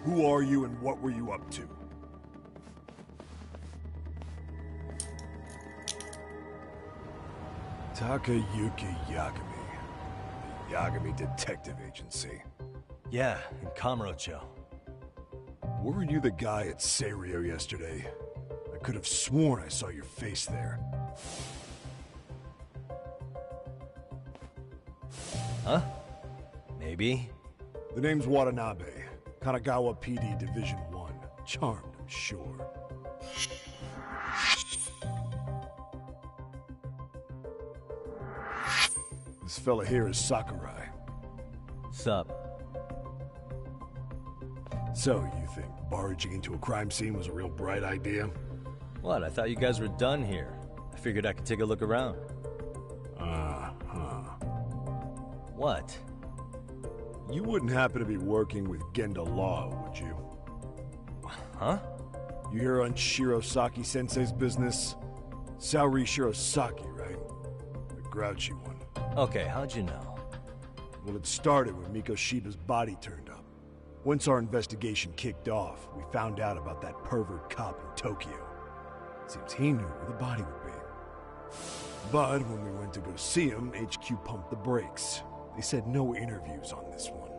Who are you and what were you up to? Takayuki Yagami. The Yagami Detective Agency. Yeah, in Kamurocho. Weren't you the guy at Seiryo yesterday? I could have sworn I saw your face there. Huh? Maybe. The name's Watanabe. Kanagawa PD Division 1. Charmed, I'm sure. This fella here is Sakurai. Sup? So, you think barging into a crime scene was a real bright idea? What? I thought you guys were done here. I figured I could take a look around. What? You wouldn't happen to be working with Genda Law, would you? Huh? You hear on Shirosaki-sensei's business? Saori Shirosaki, right? The grouchy one. Okay, how'd you know? Well, it started when Mikoshiba's body turned up. Once our investigation kicked off, we found out about that pervert cop in Tokyo. Seems he knew where the body would be. But when we went to go see him, HQ pumped the brakes. They said no interviews on this one.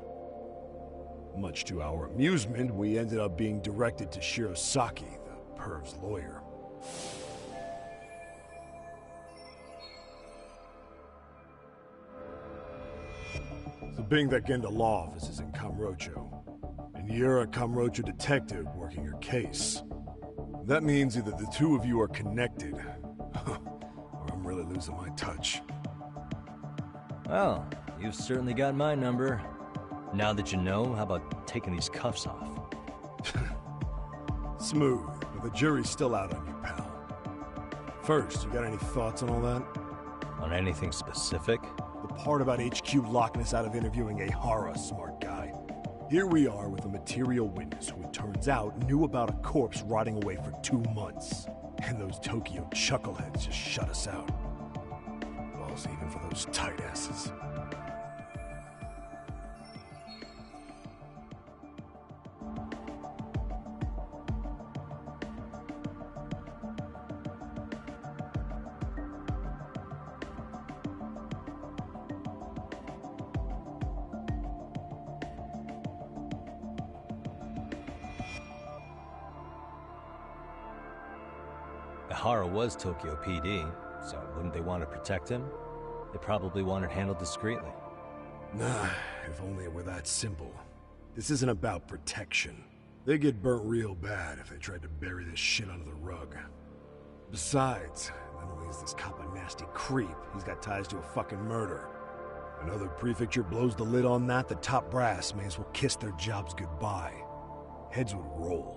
Much to our amusement, we ended up being directed to Shirosaki, the perv's lawyer. So being that Genda law office is in Kamurocho, and you're a Kamurocho detective working your case, that means either the two of you are connected, or I'm really losing my touch. Well, you've certainly got my number. Now that you know, how about taking these cuffs off? Smooth, but the jury's still out on you, pal. First, you got any thoughts on all that? On anything specific? The part about HQ locking us out of interviewing Ehara, smart guy. Here we are with a material witness who it turns out knew about a corpse rotting away for 2 months. And those Tokyo chuckleheads just shut us out. Balls even for those tight asses. Ehara was Tokyo PD, so wouldn't they want to protect him? They probably want it handled discreetly. Nah, if only it were that simple. This isn't about protection. They get burnt real bad if they tried to bury this shit under the rug. Besides, not only is this cop a nasty creep, he's got ties to a fucking murder. Another prefecture blows the lid on that, the top brass may as well kiss their jobs goodbye. Heads would roll.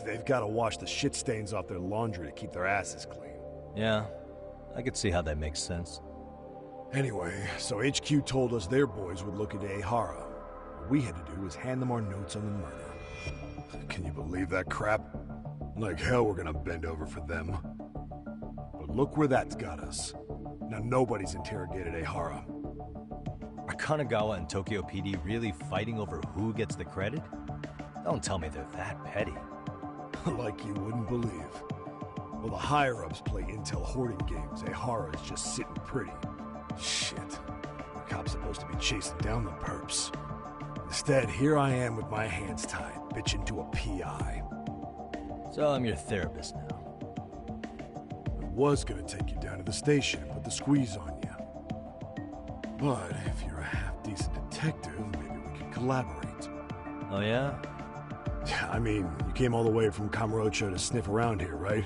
They've got to wash the shit stains off their laundry to keep their asses clean. Yeah, I could see how that makes sense. Anyway, so HQ told us their boys would look into Ehara. What we had to do was hand them our notes on the murder. Can you believe that crap? Like hell we're gonna bend over for them. But look where that's got us. Now nobody's interrogated Ehara. Are Kanagawa and Tokyo PD really fighting over who gets the credit? Don't tell me they're that petty. Like you wouldn't believe. Well, the higher-ups play intel hoarding games. Ehara is just sitting pretty. Shit. The cop's supposed to be chasing down the perps. Instead, here I am with my hands tied, bitching to a PI. So I'm your therapist now. I was gonna take you down to the station and put the squeeze on you. But if you're a half-decent detective, maybe we can collaborate. Oh yeah? I mean, you came all the way from Kamurocho to sniff around here, right?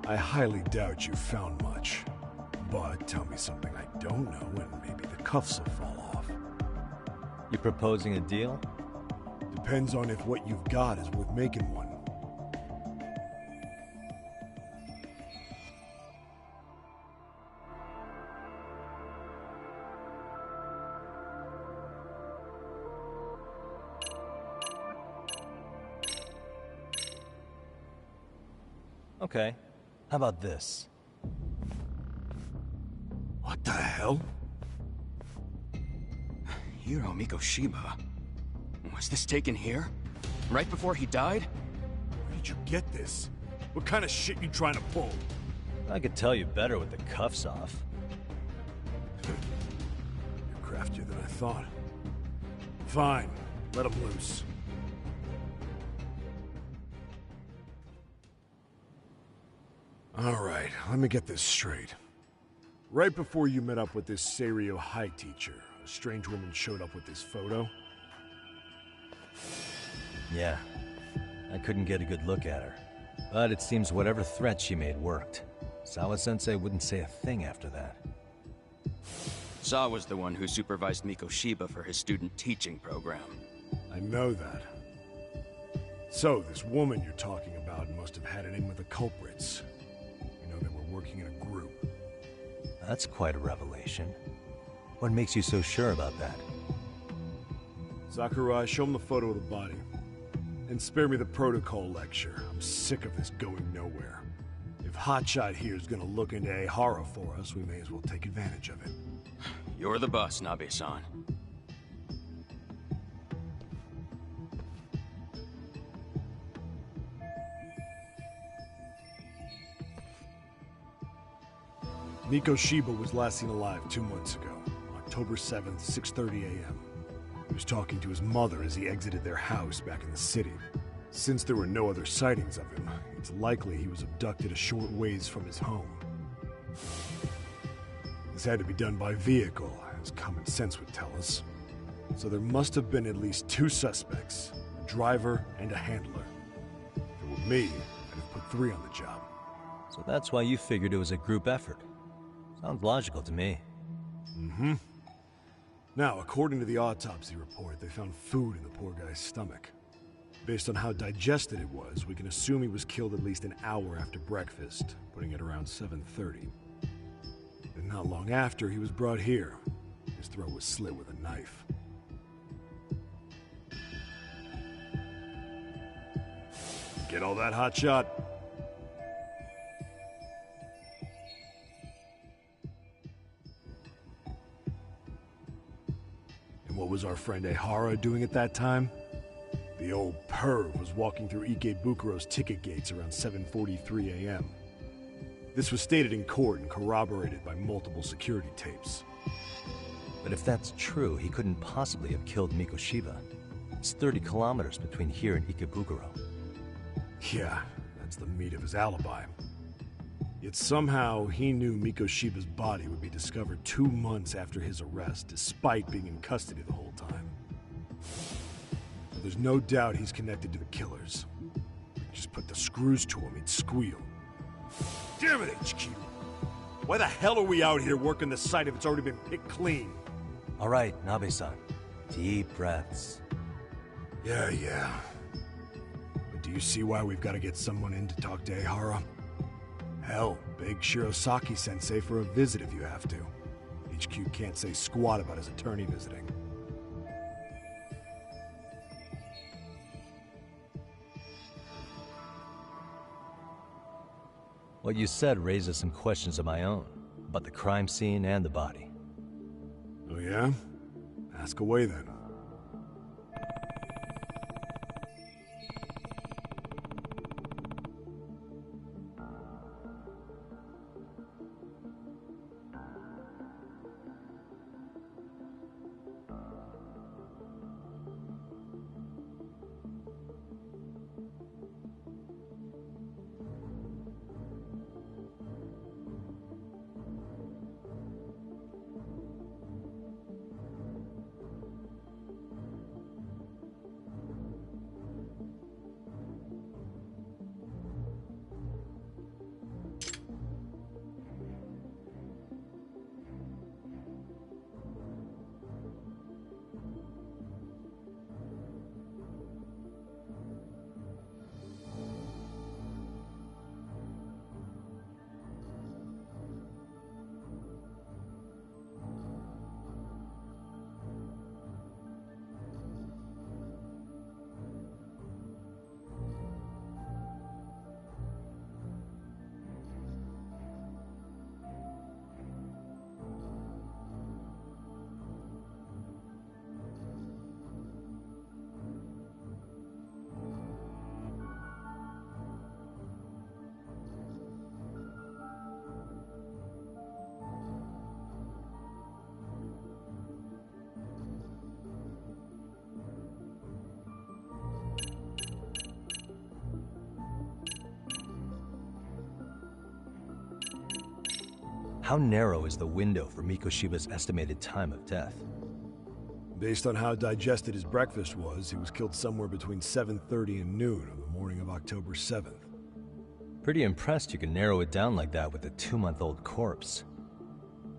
I highly doubt you found much. But tell me something I don't know and maybe the cuffs will fall off. You proposing a deal? Depends on if what you've got is worth making one. Okay. How about this? What the hell? Hiro Mikoshiba? Was this taken here? Right before he died? Where did you get this? What kind of shit you trying to pull? I could tell you better with the cuffs off. You're craftier than I thought. Fine. Let him loose. Alright, let me get this straight. Right before you met up with this Seiryo High teacher, a strange woman showed up with this photo? Yeah. I couldn't get a good look at her. But it seems whatever threat she made worked. Sawa-sensei wouldn't say a thing after that. Sawa's the one who supervised Mikoshiba for his student teaching program. I know that. So, this woman you're talking about must have had it in with the culprits. They were working in a group. That's quite a revelation. What makes you so sure about that? Sakurai, show him the photo of the body. And spare me the protocol lecture. I'm sick of this going nowhere. If Hotshot here's gonna look into Ehara for us, we may as well take advantage of it. You're the boss, Nabe-san. Mikoshiba was last seen alive 2 months ago, October 7th, 6:30 a.m. was talking to his mother as he exited their house back in the city. Since there were no other sightings of him, it's likely he was abducted a short ways from his home. This had to be done by vehicle, as common sense would tell us. So there must have been at least 2 suspects, a driver and a handler. If it were me, I'd have put 3 on the job. So that's why you figured it was a group effort. Sounds logical to me. Mm-hmm. Now, according to the autopsy report, they found food in the poor guy's stomach. Based on how digested it was, we can assume he was killed at least an hour after breakfast, putting it around 7:30. And not long after, he was brought here. His throat was slit with a knife. Get all that, hotshot? And what was our friend Ehara doing at that time? The old perv was walking through Ikebukuro's ticket gates around 7:43 a.m. This was stated in court and corroborated by multiple security tapes. But if that's true, he couldn't possibly have killed Mikoshiba. It's 30 kilometers between here and Ikebukuro. Yeah, that's the meat of his alibi. Yet somehow he knew Mikoshiba's body would be discovered 2 months after his arrest, despite being in custody the whole time. There's no doubt he's connected to the killers. Just put the screws to him, he'd squeal. Damn it, HQ! Why the hell are we out here working the site if it's already been picked clean? All right, Nabe-san. Deep breaths. Yeah. But do you see why we've got to get someone in to talk to Ehara? Hell, beg Shirosaki-sensei for a visit if you have to. HQ can't say squat about his attorney visiting. What you said raises some questions of my own, about the crime scene and the body. Oh yeah? Ask away then. How narrow is the window for Mikoshiba's estimated time of death? Based on how digested his breakfast was, he was killed somewhere between 7:30 and noon on the morning of October 7th. Pretty impressed you can narrow it down like that with a 2-month-old corpse.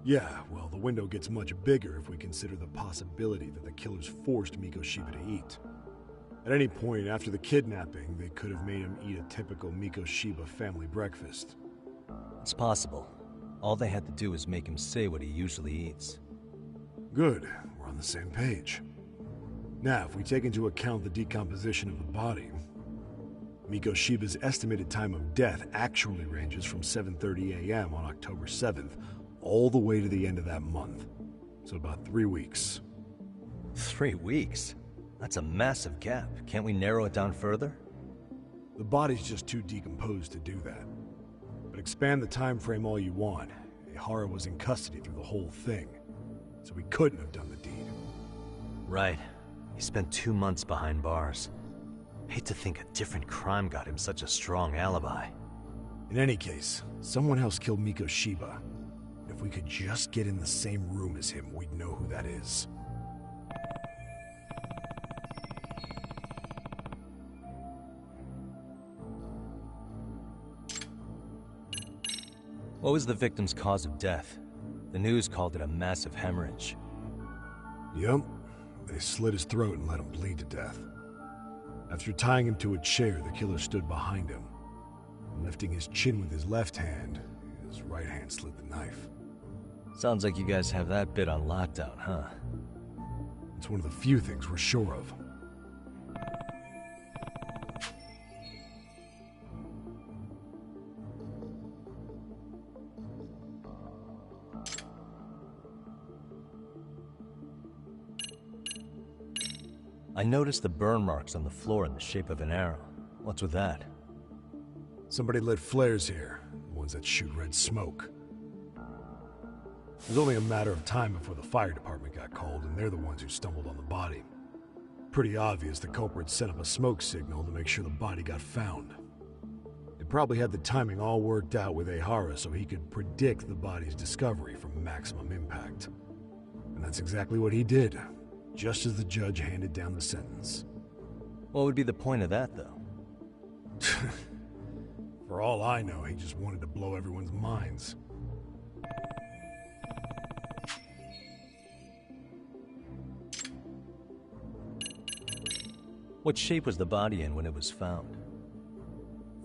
Yeah, well, the window gets much bigger if we consider the possibility that the killers forced Mikoshiba to eat. At any point after the kidnapping, they could have made him eat a typical Mikoshiba family breakfast. It's possible. All they had to do is make him say what he usually eats. Good. We're on the same page. Now, if we take into account the decomposition of the body, Mikoshiba's estimated time of death actually ranges from 7:30 a.m. on October 7th all the way to the end of that month. So about 3 weeks. 3 weeks? That's a massive gap. Can't we narrow it down further? The body's just too decomposed to do that. But expand the time frame all you want. Ehara was in custody through the whole thing, so he couldn't have done the deed. Right. He spent 2 months behind bars. Hate to think a different crime got him such a strong alibi. In any case, someone else killed Mikoshiba. If we could just get in the same room as him, we'd know who that is. What was the victim's cause of death? The news called it a massive hemorrhage. Yup. They slit his throat and let him bleed to death. After tying him to a chair, the killer stood behind him. Lifting his chin with his left hand, his right hand slid the knife. Sounds like you guys have that bit on lockdown, huh? It's one of the few things we're sure of. I noticed the burn marks on the floor in the shape of an arrow. What's with that? Somebody lit flares here, the ones that shoot red smoke. It was only a matter of time before the fire department got called, and they're the ones who stumbled on the body. Pretty obvious the culprit set up a smoke signal to make sure the body got found. They probably had the timing all worked out with Ehara so he could predict the body's discovery from maximum impact. And that's exactly what he did, just as the judge handed down the sentence. What would be the point of that, though? For all I know, he just wanted to blow everyone's minds. What shape was the body in when it was found?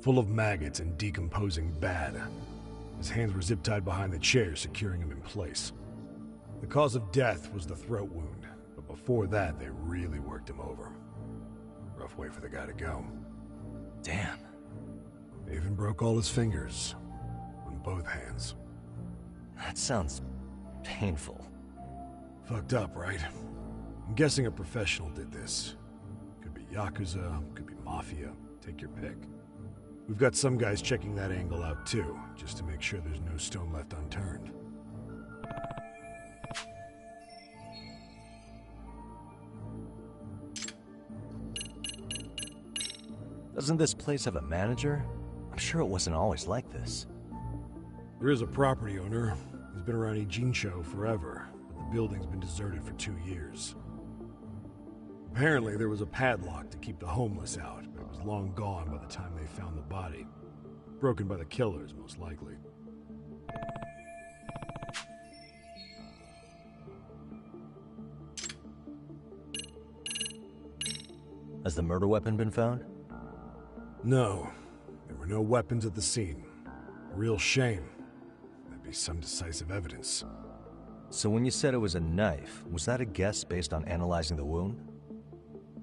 Full of maggots and decomposing bad. His hands were zip-tied behind the chair, securing him in place. The cause of death was the throat wound, but before that, they really worked him over. Rough way for the guy to go. Damn. They even broke all his fingers. On both hands. That sounds painful. Fucked up, right? I'm guessing a professional did this. Could be Yakuza, could be Mafia. Take your pick. We've got some guys checking that angle out too, just to make sure there's no stone left unturned. Doesn't this place have a manager? I'm sure it wasn't always like this. There is a property owner. He's been around Ijincho forever, but the building's been deserted for 2 years. Apparently, there was a padlock to keep the homeless out, but it was long gone by the time they found the body. Broken by the killers, most likely. Has the murder weapon been found? No. There were no weapons at the scene. A real shame. That'd be some decisive evidence. So when you said it was a knife, was that a guess based on analyzing the wound?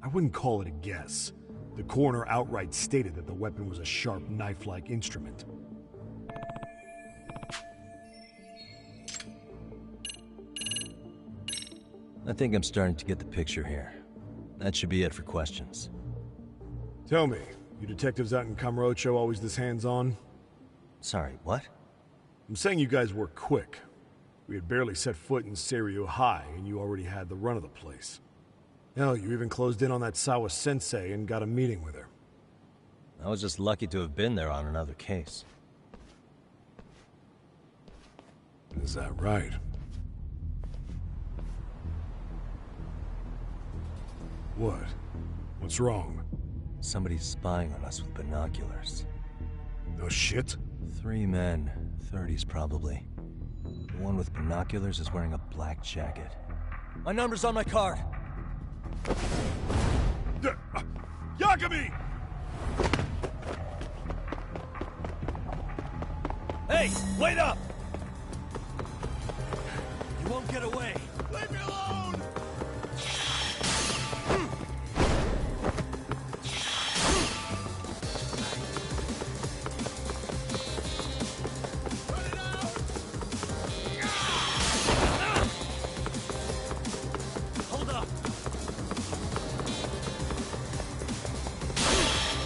I wouldn't call it a guess. The coroner outright stated that the weapon was a sharp knife-like instrument. I think I'm starting to get the picture here. That should be it for questions. Tell me, you detectives out in Kamurocho always this hands-on? Sorry, what? I'm saying you guys work quick. We had barely set foot in Seiryo High, and you already had the run of the place. Hell, you even closed in on that Sawa-sensei and got a meeting with her. I was just lucky to have been there on another case. Is that right? What? What's wrong? Somebody's spying on us with binoculars. No shit? 3 men, 30s probably. The one with binoculars is wearing a black jacket. My number's on my card! Yagami! Hey, wait up! You won't get away! Leave me alone! Hold up!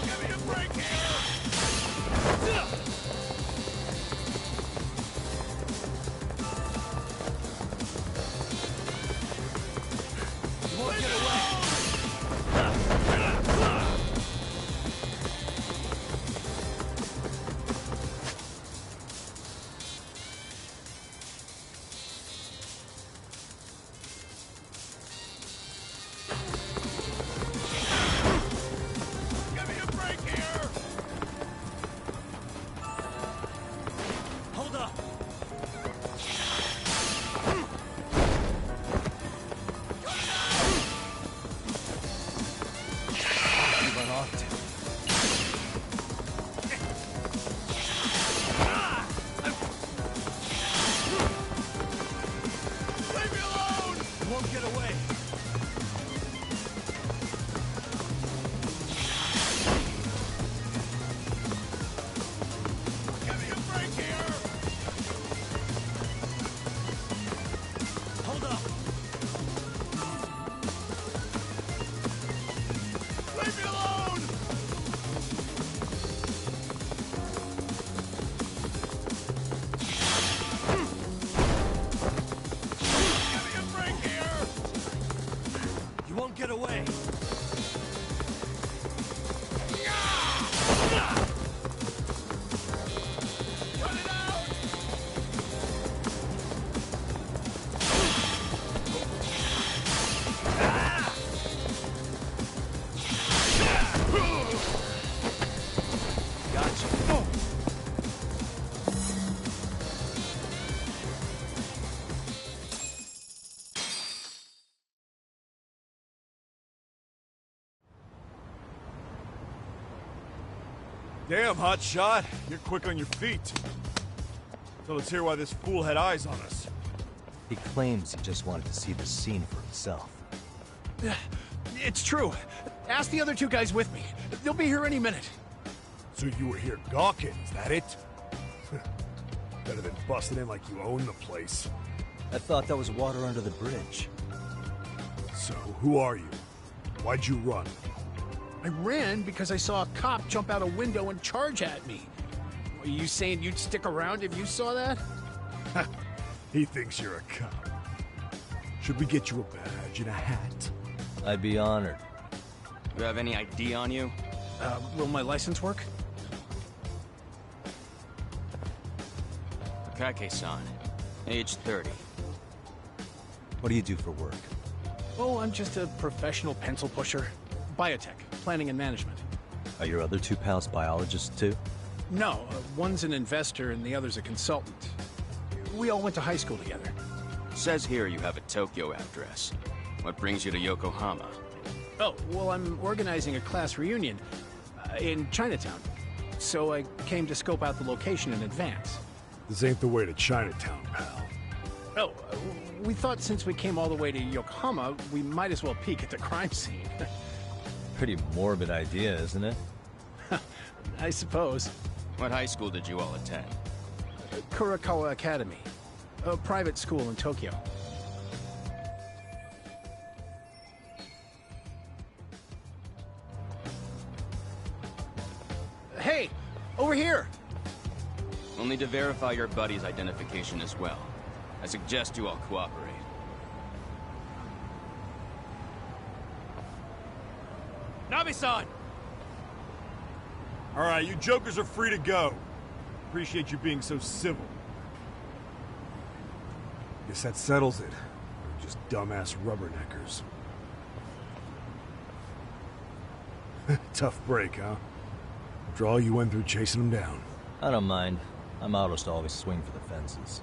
Give me a break here! Damn, hotshot. You're quick on your feet. So let's hear why this fool had eyes on us. He claims he just wanted to see the scene for himself. It's true. Ask the other two guys with me. They'll be here any minute. So you were here gawking, is that it? Better than busting in like you own the place. I thought that was water under the bridge. So, who are you? Why'd you run? I ran because I saw a cop jump out a window and charge at me. Are you saying you'd stick around if you saw that? He thinks you're a cop. Should we get you a badge and a hat? I'd be honored. You have any ID on you? Will my license work? Akake-san, age 30. What do you do for work? Oh, I'm just a professional pencil pusher. Biotech, planning and management. Are your other two pals biologists too? No, one's an investor and the other's a consultant. We all went to high school together. Says here you have a Tokyo address. What brings you to Yokohama? Oh, well, I'm organizing a class reunion in Chinatown. So I came to scope out the location in advance. This ain't the way to Chinatown, pal. Oh, we thought since we came all the way to Yokohama, we might as well peek at the crime scene. Pretty morbid idea, isn't it? I suppose. What high school did you all attend? Kurakawa Academy, a private school in Tokyo. Hey, over here! We'll need to verify your buddy's identification as well. I suggest you all cooperate. Nabe-san! Alright, you jokers are free to go. Appreciate you being so civil. Guess that settles it. We're just dumbass rubberneckers. Tough break, huh? After all you went through chasing them down. I don't mind. I'm almost always swing for the fences.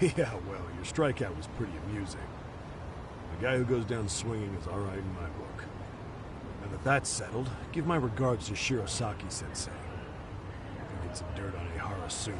Yeah, well, your strikeout was pretty amusing. The guy who goes down swinging is alright in my book. Now that that's settled, give my regards to Shirosaki-sensei. Get some dirt on Ihara soon.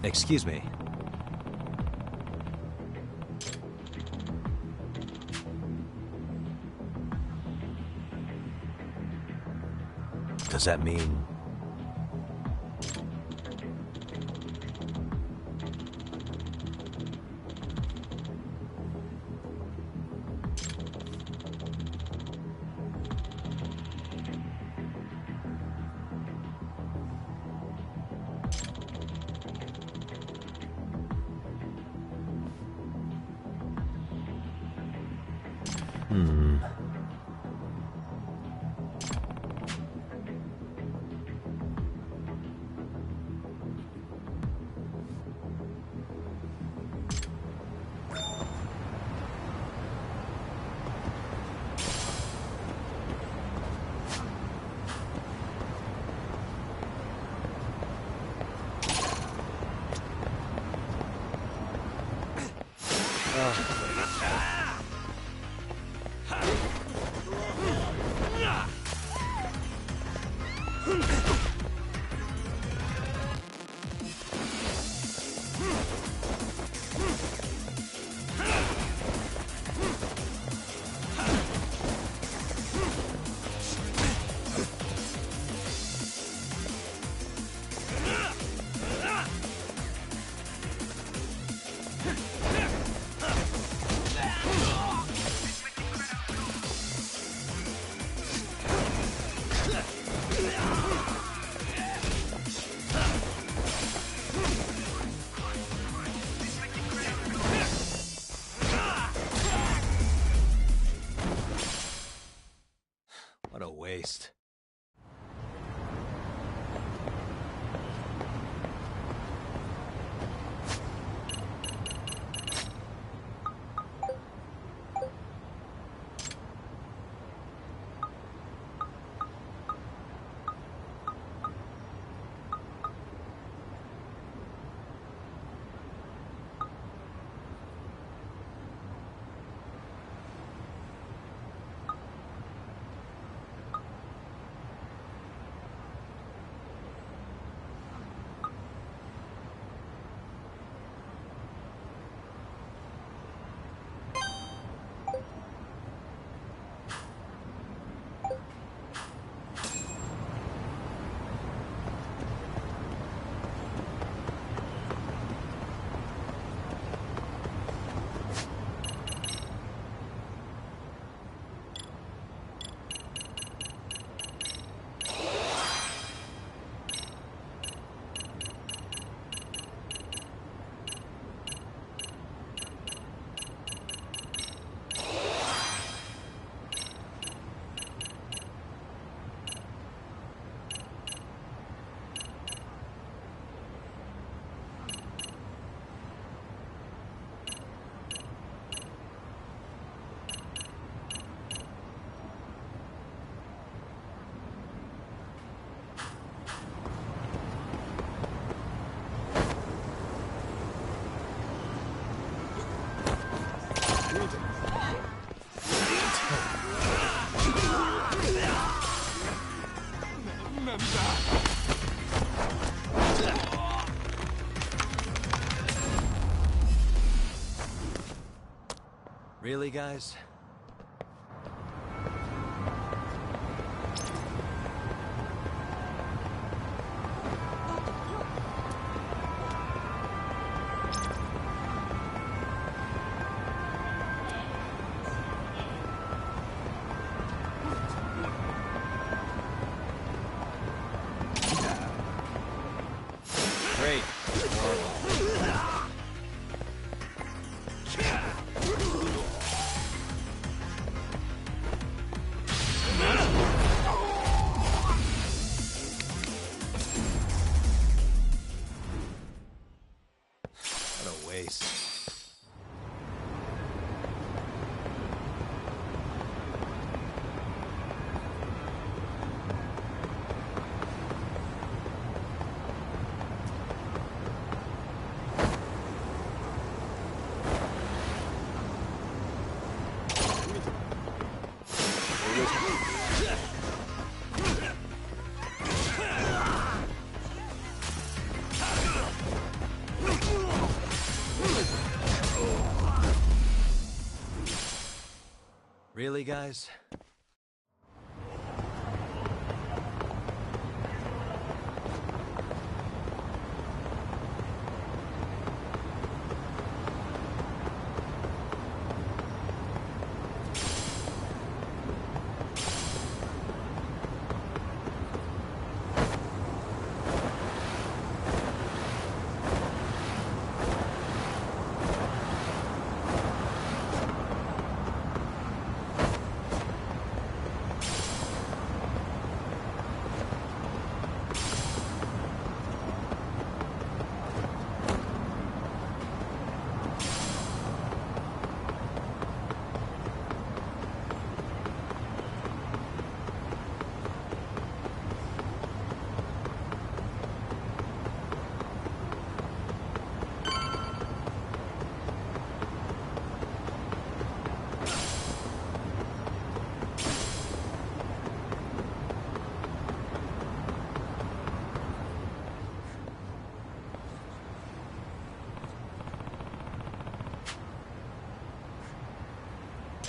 Excuse me. Does that mean... What a waste. Really, guys? Great. What a waste. Really, guys?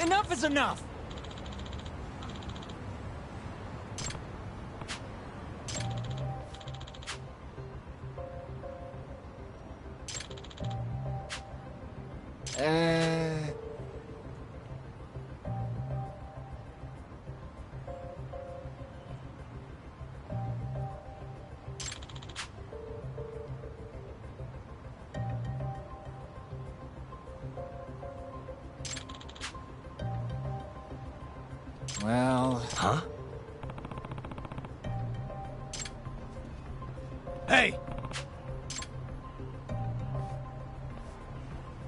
Enough is enough! Well... Huh? Hey!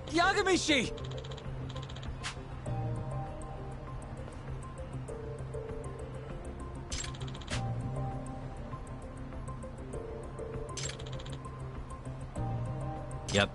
Yagamishi! Yep.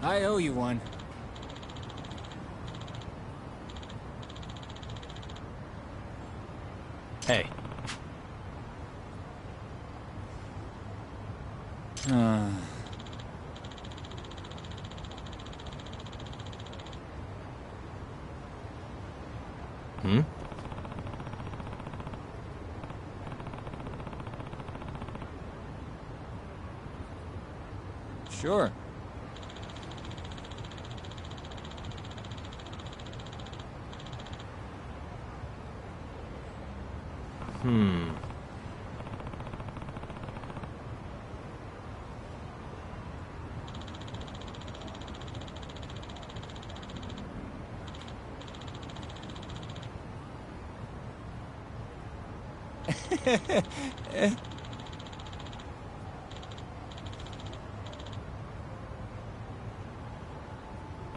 I owe you one. Hey. Hmm? Sure.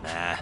Nah.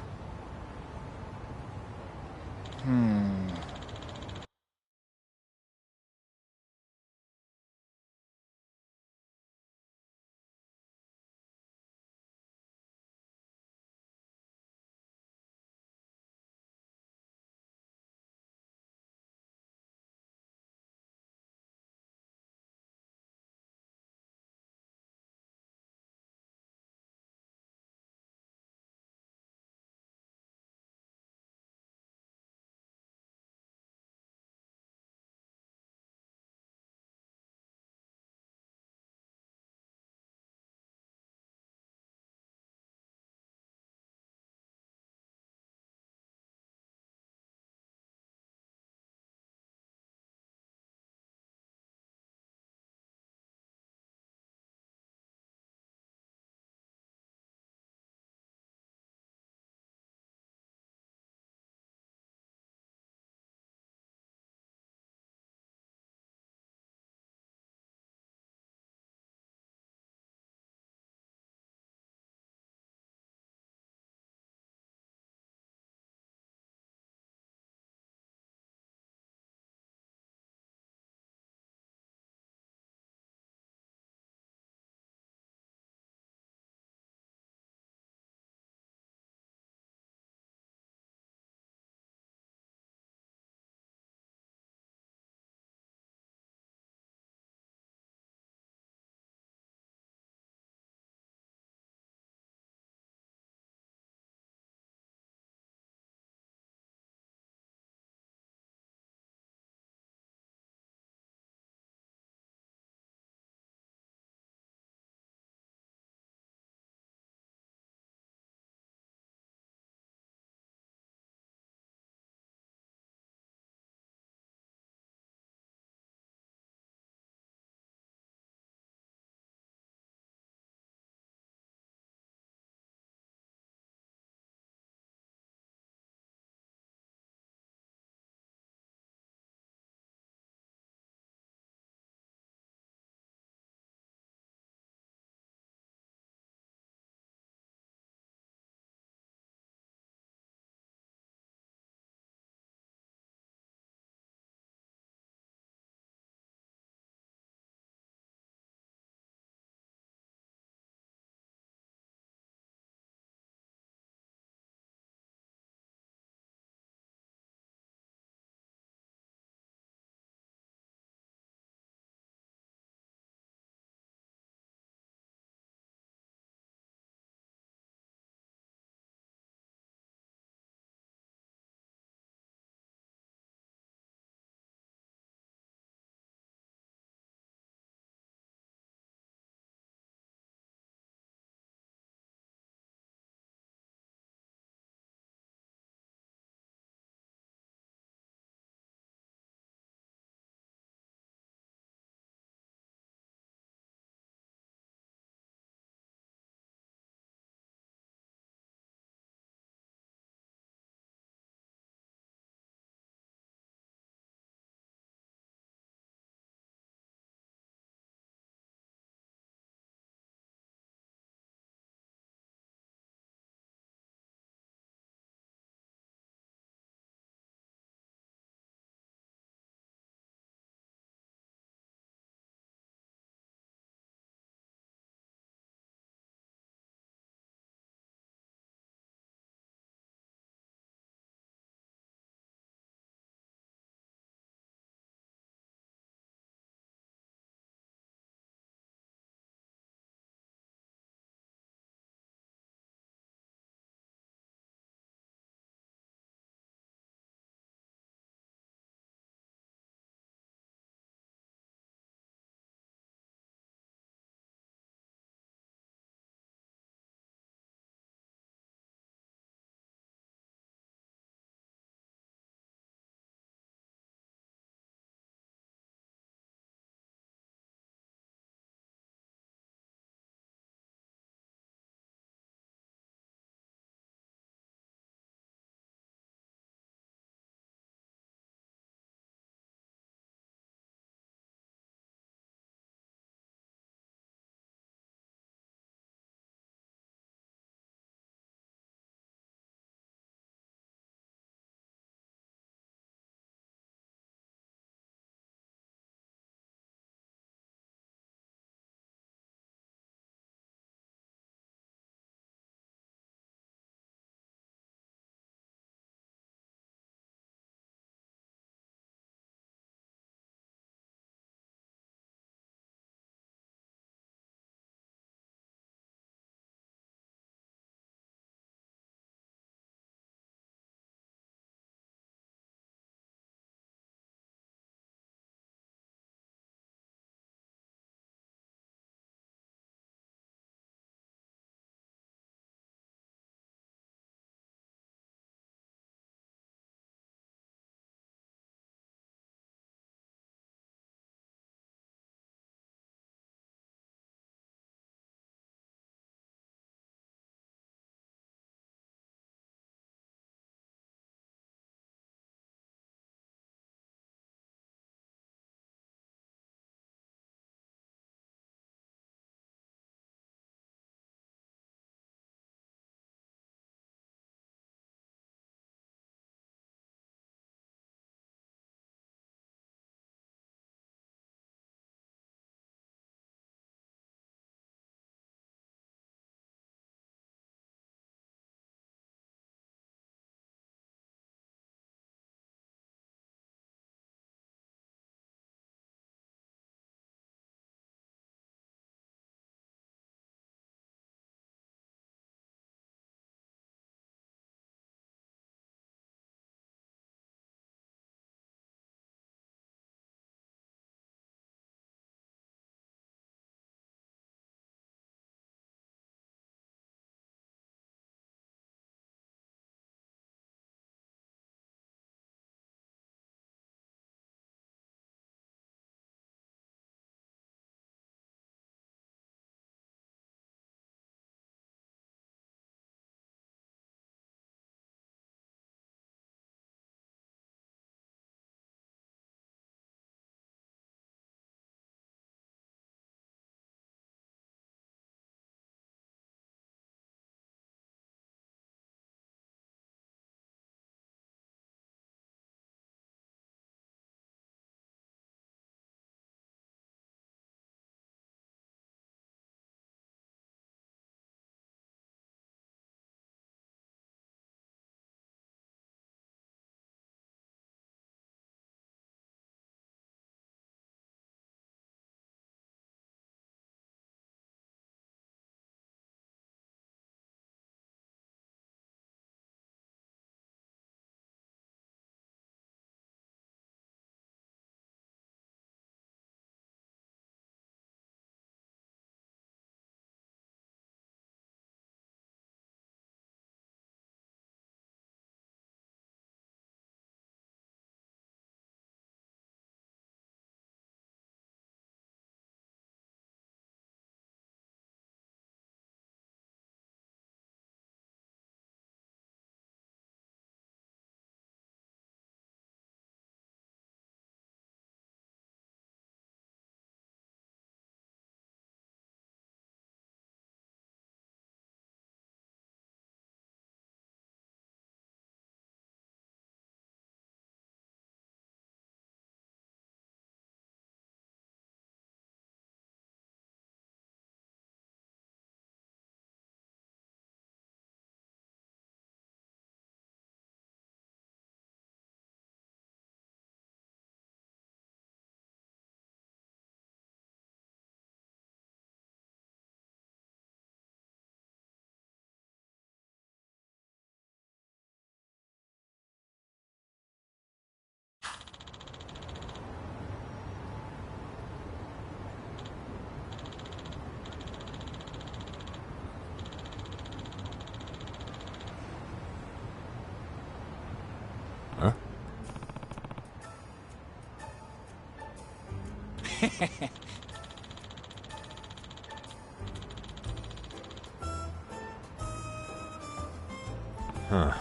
Huh.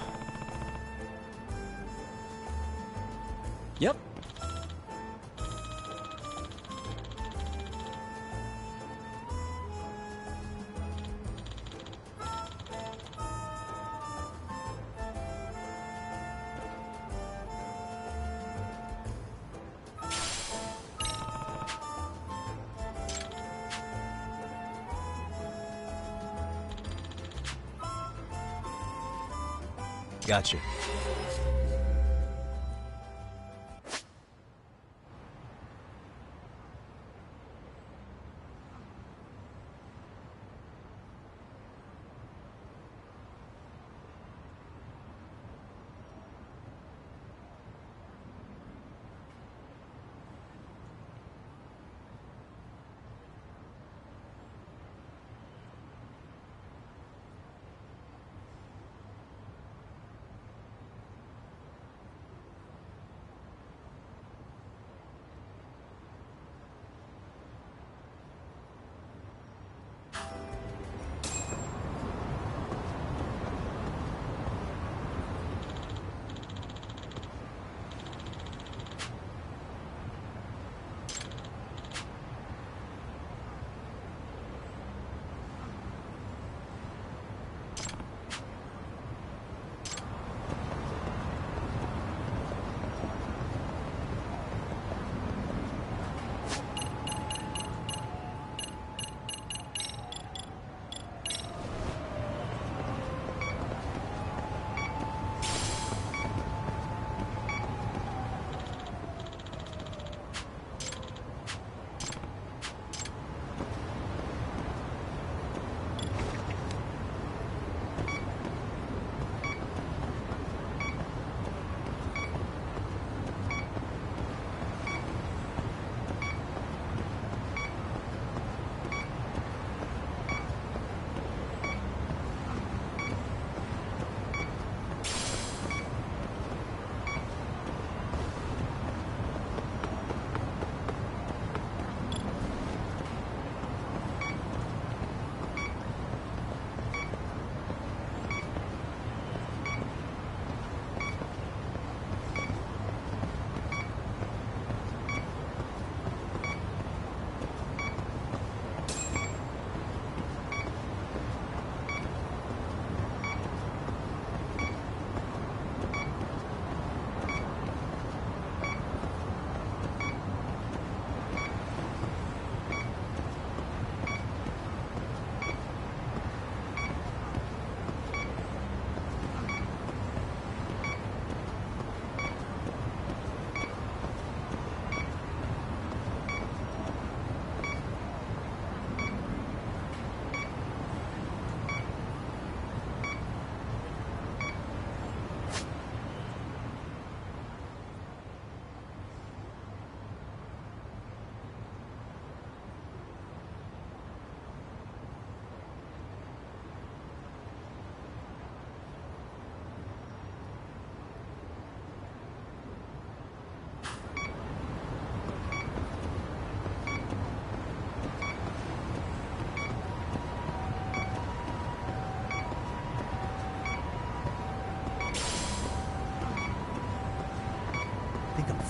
Yep. Gotcha.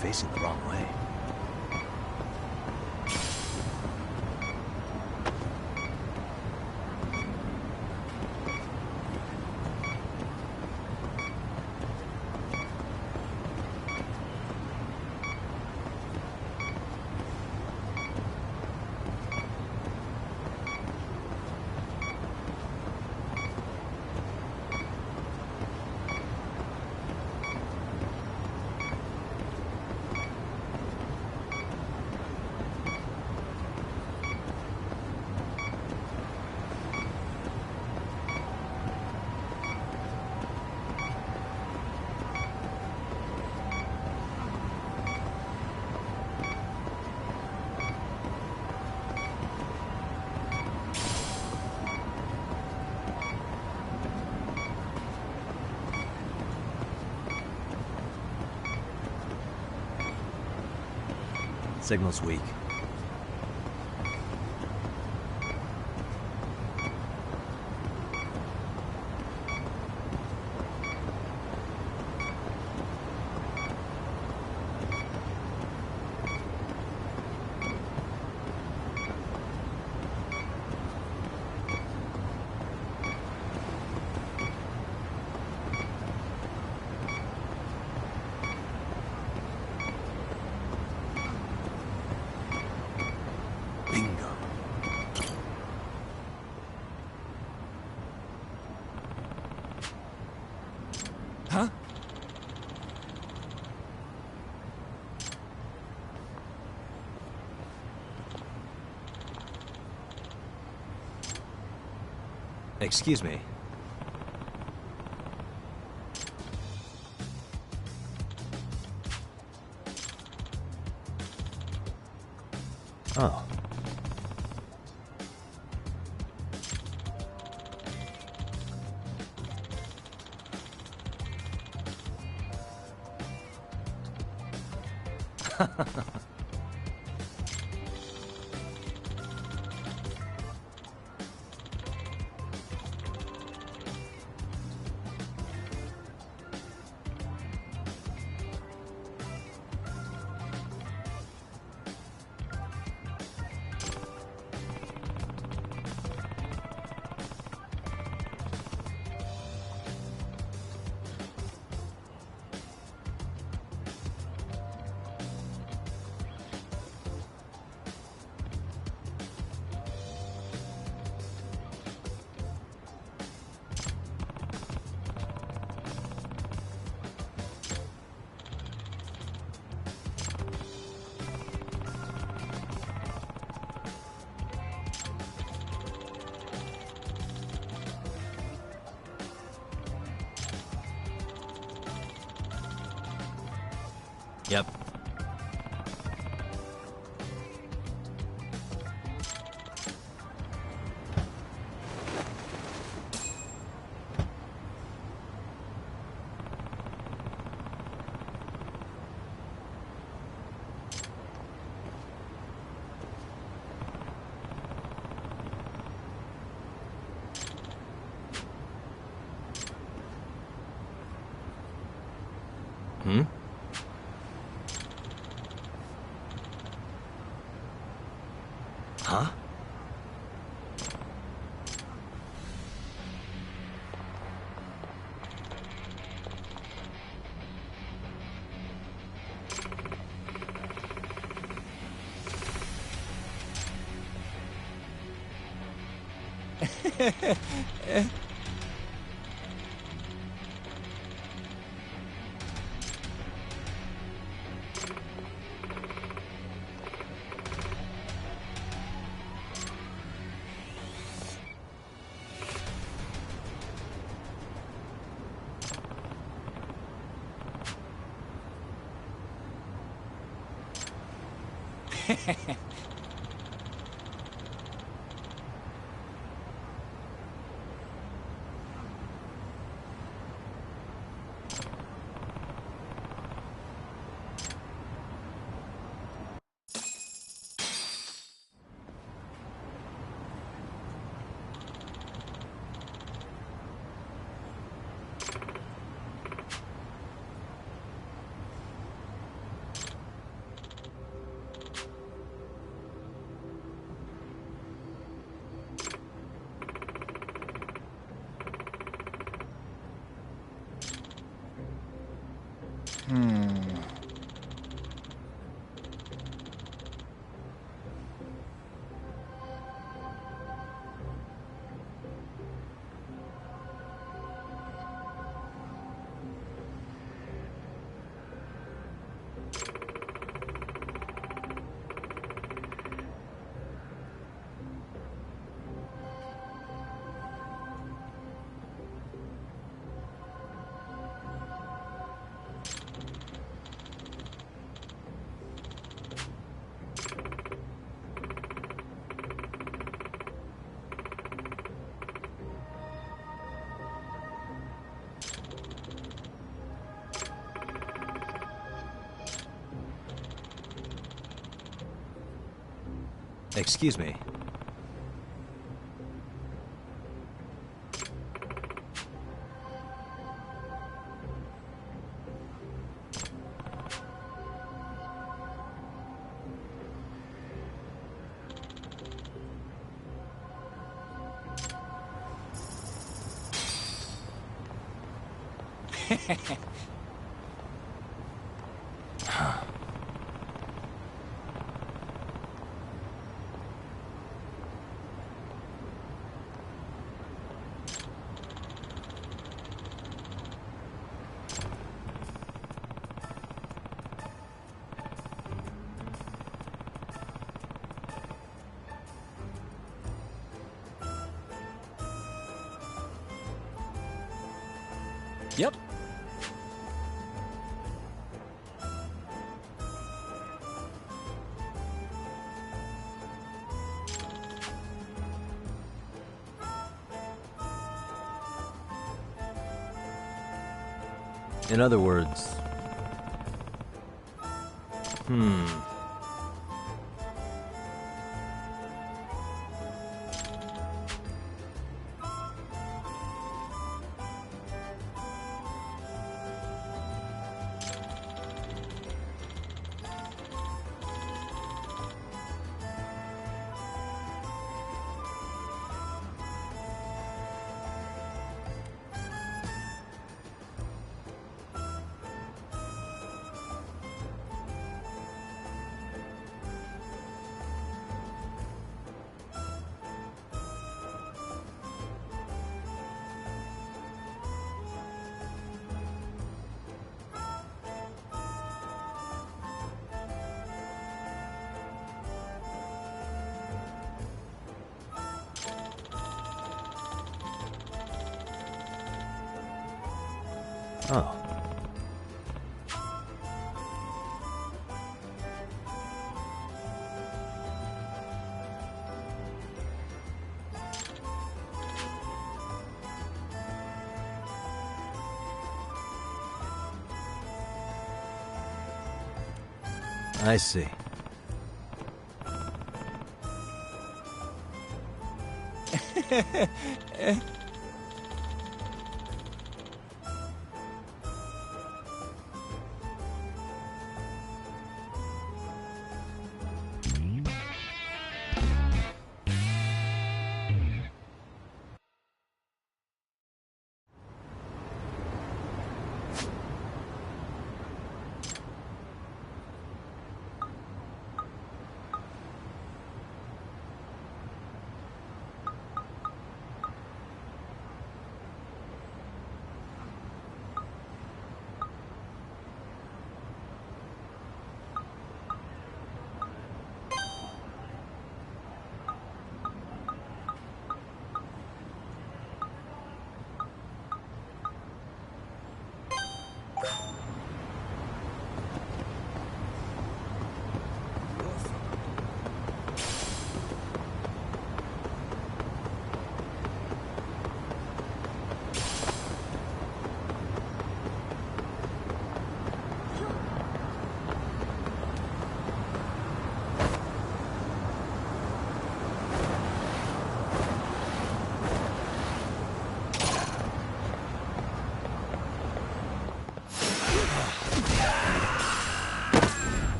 Facing the wrong way. Signal's weak. Huh? Excuse me. Oh. Yep. Hmm? Huh? Excuse me. Yep. In other words... Oh. I see.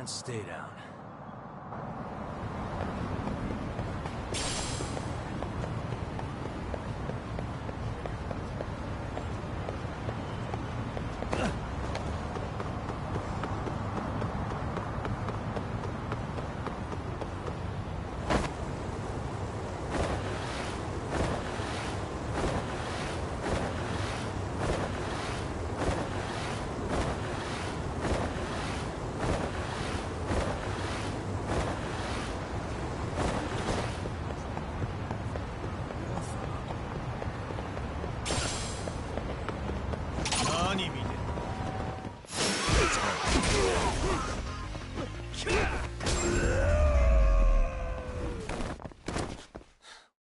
And stay down.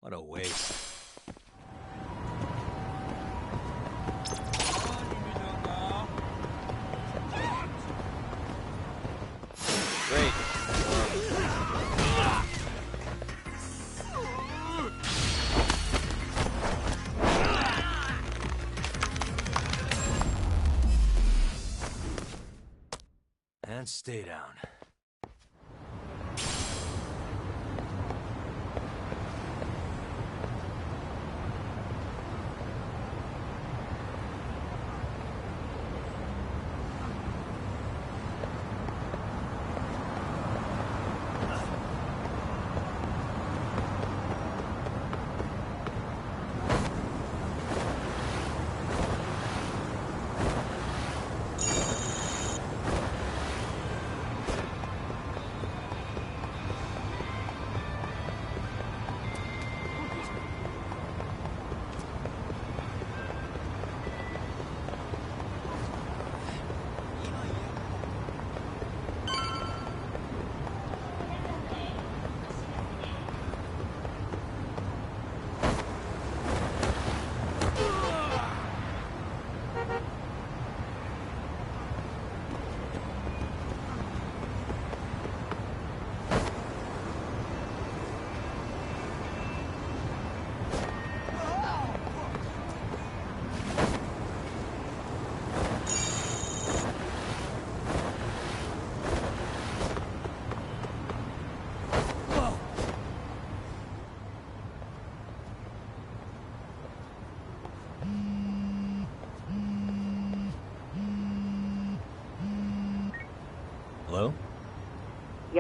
What a waste. Great. And stay down.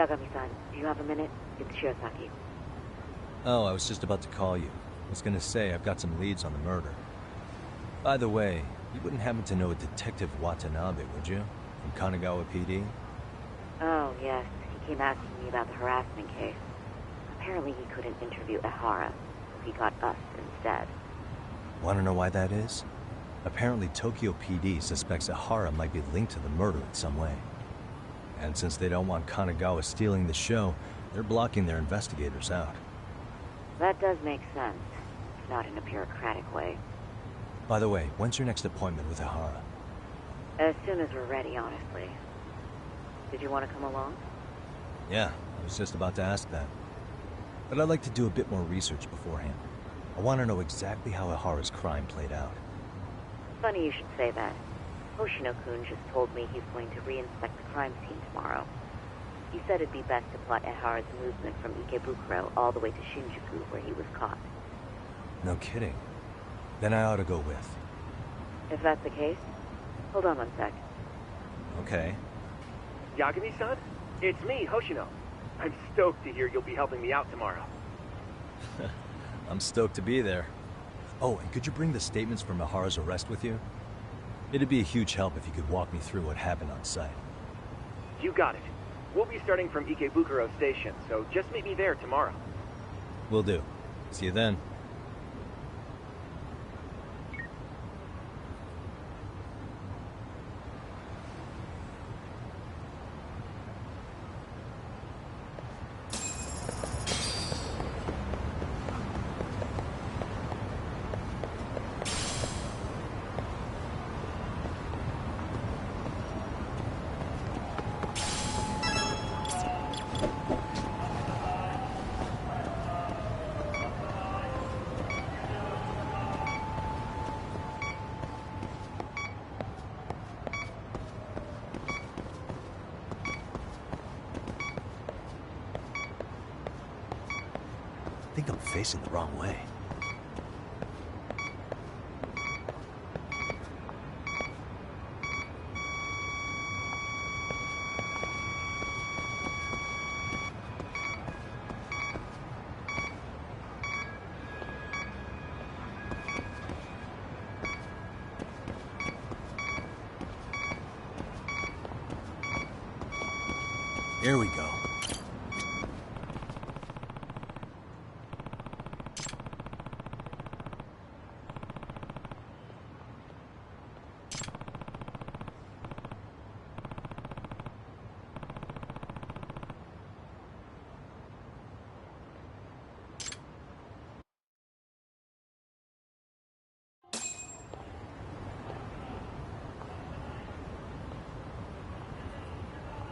Yagami-san, do you have a minute? It's Shirosaki. Oh, I was just about to call you. I was gonna say I've got some leads on the murder. By the way, you wouldn't happen to know a Detective Watanabe, would you? From Kanagawa PD? Oh, yes. He came asking me about the harassment case. Apparently he couldn't interview Ehara, so he got us instead. Wanna know why that is? Apparently Tokyo PD suspects Ehara might be linked to the murder in some way. And since they don't want Kanagawa stealing the show, they're blocking their investigators out. That does make sense. Not in a bureaucratic way. By the way, when's your next appointment with Ehara? As soon as we're ready, honestly. Did you want to come along? Yeah, I was just about to ask that. But I'd like to do a bit more research beforehand. I want to know exactly how Ehara's crime played out. Funny you should say that. Hoshino-kun just told me he's going to reinspect the crime scene tomorrow. He said it'd be best to plot Ehara's movement from Ikebukuro all the way to Shinjuku, where he was caught. No kidding. Then I ought to go with. If that's the case, hold on one sec. Okay. Yagami-san? It's me, Hoshino. I'm stoked to hear you'll be helping me out tomorrow. I'm stoked to be there. Oh, and could you bring the statements from Ehara's arrest with you? It'd be a huge help if you could walk me through what happened on site. You got it. We'll be starting from Ikebukuro Station, so just meet me there tomorrow. Will do. See you then. I think I'm facing the wrong way. Here we go.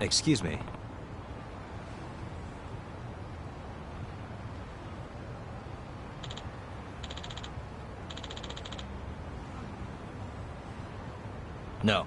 Excuse me. No.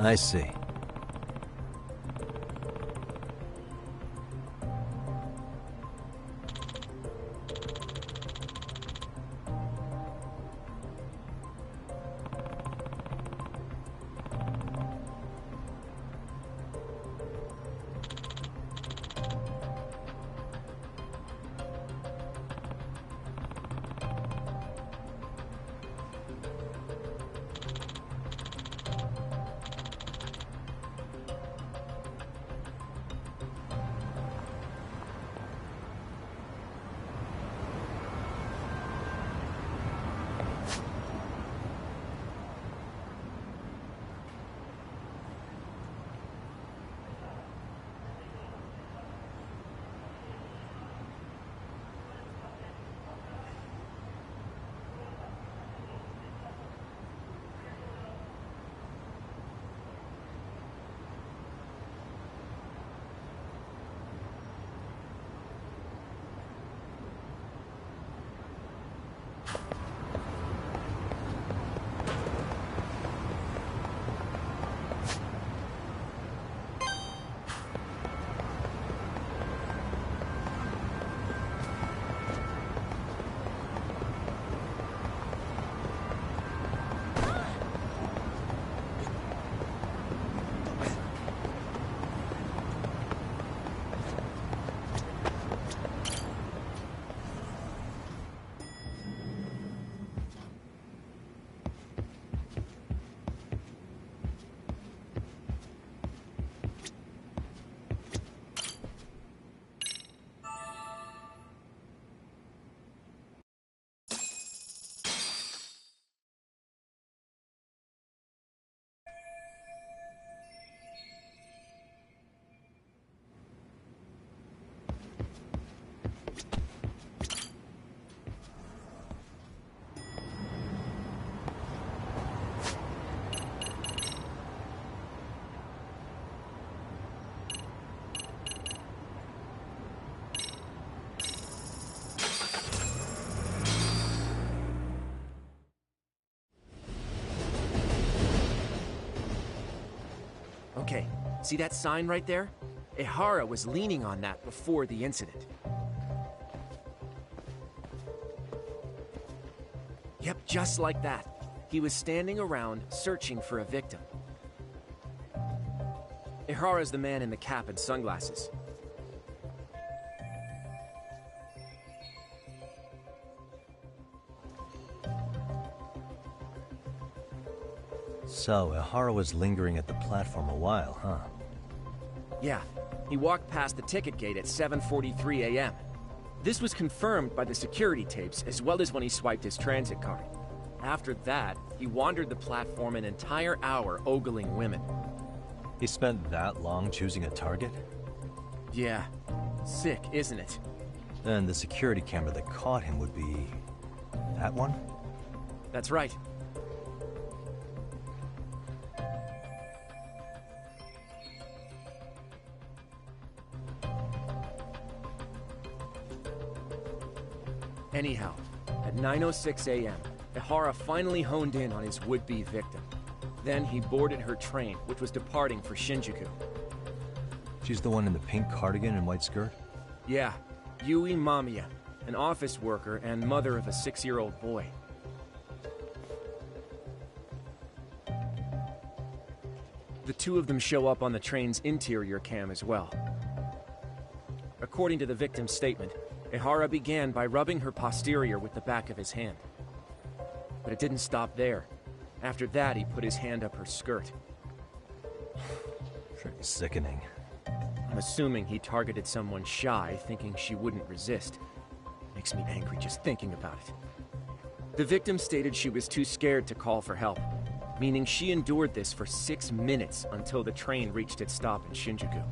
I see. Okay, see that sign right there? Ehara was leaning on that before the incident. Yep, just like that. He was standing around searching for a victim. Ehara's the man in the cap and sunglasses. So, Ehara was lingering at the platform a while, huh? Yeah, he walked past the ticket gate at 7:43 a.m. This was confirmed by the security tapes, as well as when he swiped his transit card. After that, he wandered the platform an entire hour ogling women. He spent that long choosing a target? Yeah. Sick, isn't it? And the security camera that caught him would be... that one? That's right. Anyhow, at 9:06 a.m., Ehara finally honed in on his would-be victim. Then he boarded her train, which was departing for Shinjuku. She's the one in the pink cardigan and white skirt? Yeah, Yui Mamiya, an office worker and mother of a 6-year-old boy. The two of them show up on the train's interior cam as well. According to the victim's statement, Ehara began by rubbing her posterior with the back of his hand. But it didn't stop there. After that, he put his hand up her skirt. Pretty sickening. I'm assuming he targeted someone shy, thinking she wouldn't resist. Makes me angry just thinking about it. The victim stated she was too scared to call for help, meaning she endured this for 6 minutes until the train reached its stop in Shinjuku.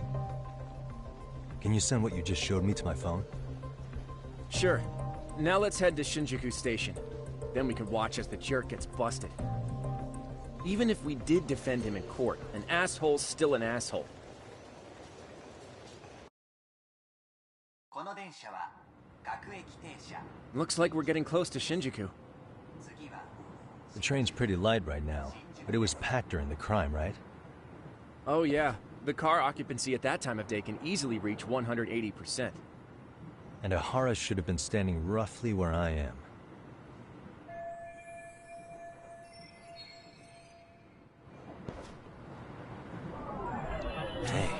Can you send what you just showed me to my phone? Sure. Now let's head to Shinjuku Station. Then we can watch as the jerk gets busted. Even if we did defend him in court, an asshole's still an asshole. Looks like we're getting close to Shinjuku. The train's pretty light right now, but it was packed during the crime, right? Oh yeah. The car occupancy at that time of day can easily reach 180%. And Ehara should have been standing roughly where I am. Hey.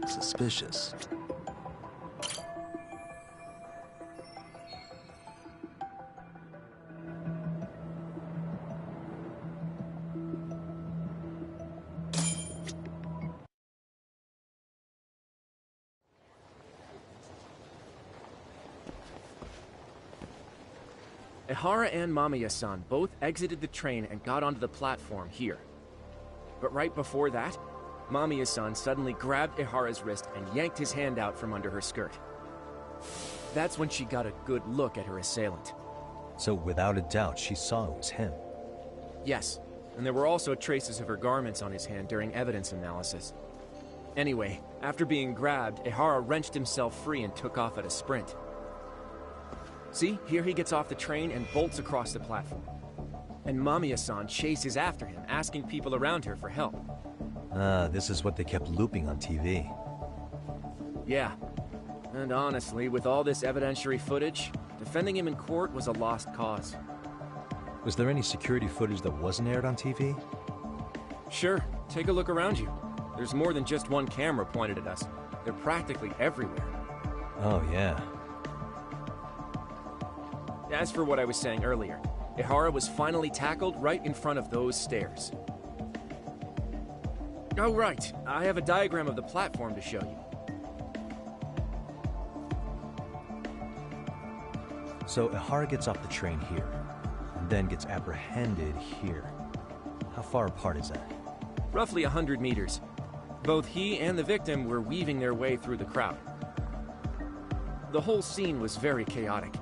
Suspicious. Ehara and Mamiya-san both exited the train and got onto the platform here. But right before that, Mamiya-san suddenly grabbed Ehara's wrist and yanked his hand out from under her skirt. That's when she got a good look at her assailant. So without a doubt, she saw it was him. Yes, and there were also traces of her garments on his hand during evidence analysis. Anyway, after being grabbed, Ehara wrenched himself free and took off at a sprint. See, here he gets off the train and bolts across the platform. And Mamiya-san chases after him, asking people around her for help. This is what they kept looping on TV. Yeah. And honestly, with all this evidentiary footage, defending him in court was a lost cause. Was there any security footage that wasn't aired on TV? Sure. Take a look around you. There's more than just one camera pointed at us. They're practically everywhere. Oh, yeah. As for what I was saying earlier, Ehara was finally tackled right in front of those stairs. Oh, right. I have a diagram of the platform to show you. So Ehara gets off the train here, and then gets apprehended here. How far apart is that? Roughly 100 meters. Both he and the victim were weaving their way through the crowd. The whole scene was very chaotic.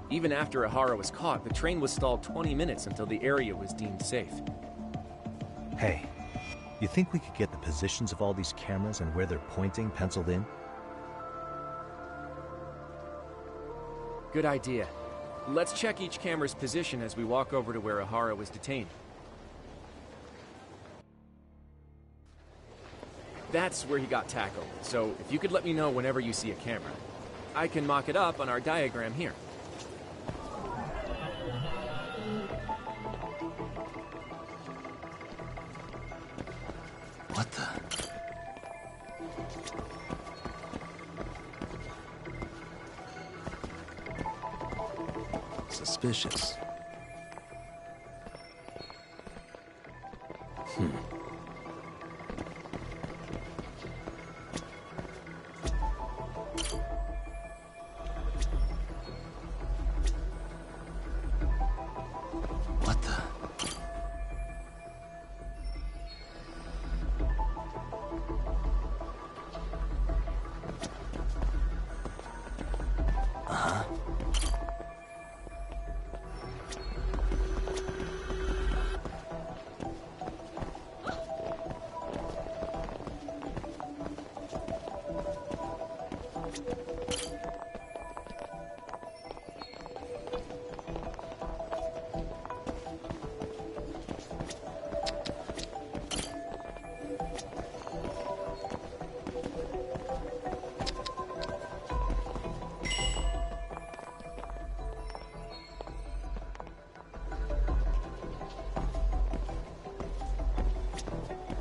Even after Ehara was caught, the train was stalled 20 minutes until the area was deemed safe. Hey, you think we could get the positions of all these cameras and where they're pointing penciled in? Good idea. Let's check each camera's position as we walk over to where Ehara was detained. That's where he got tackled, so if you could let me know whenever you see a camera. I can mock it up on our diagram here. What the? Suspicious. What the?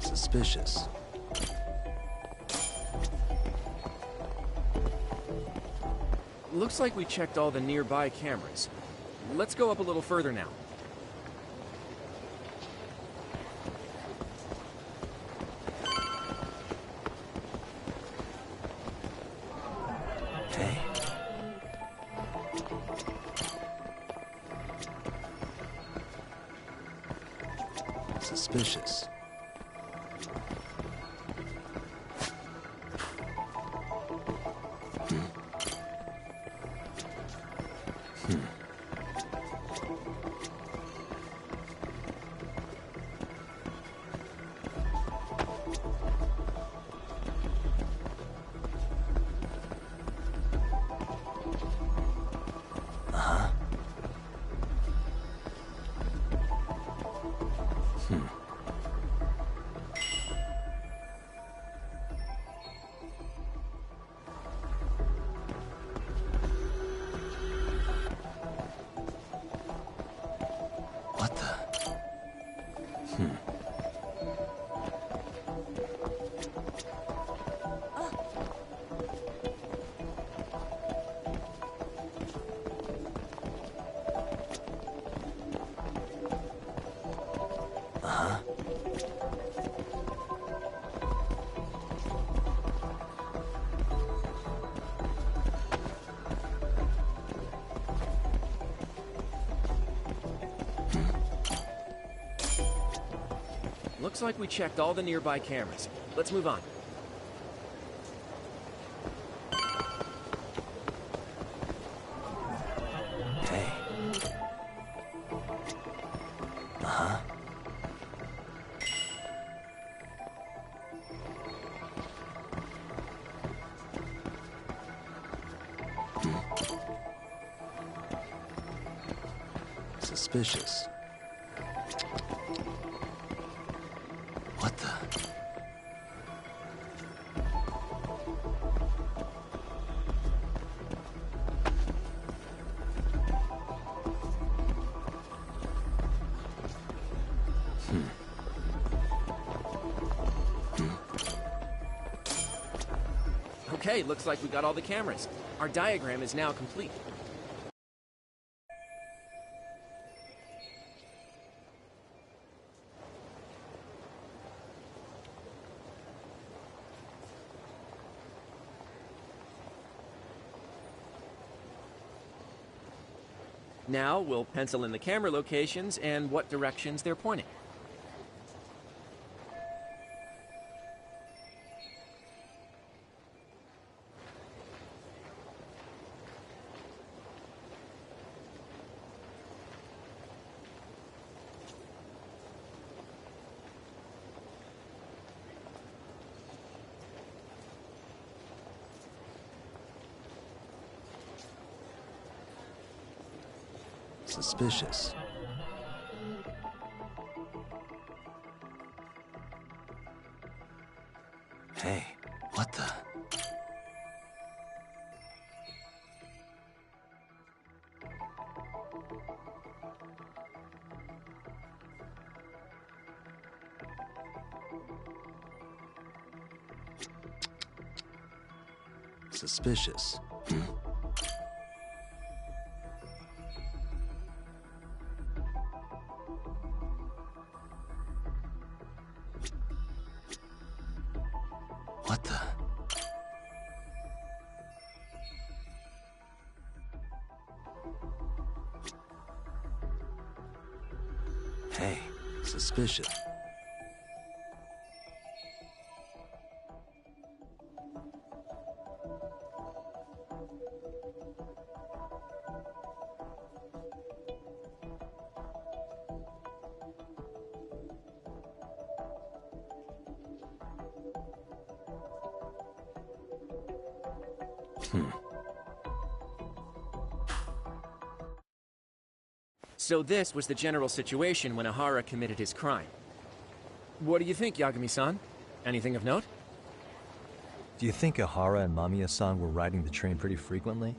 Suspicious. Looks like we checked all the nearby cameras. Let's go up a little further now. Hey. Suspicious. Looks like we checked all the nearby cameras. Let's move on. Hey. Uh-huh. Suspicious. What the? Okay, looks like we got all the cameras. Our diagram is now complete. Now we'll pencil in the camera locations and what directions they're pointing. Suspicious. Hey, what the? Suspicious. What the? Hey, suspicious. So this was the general situation when Ihara committed his crime. What do you think, Yagami-san? Anything of note? Do you think Ihara and Mamiya-san were riding the train pretty frequently?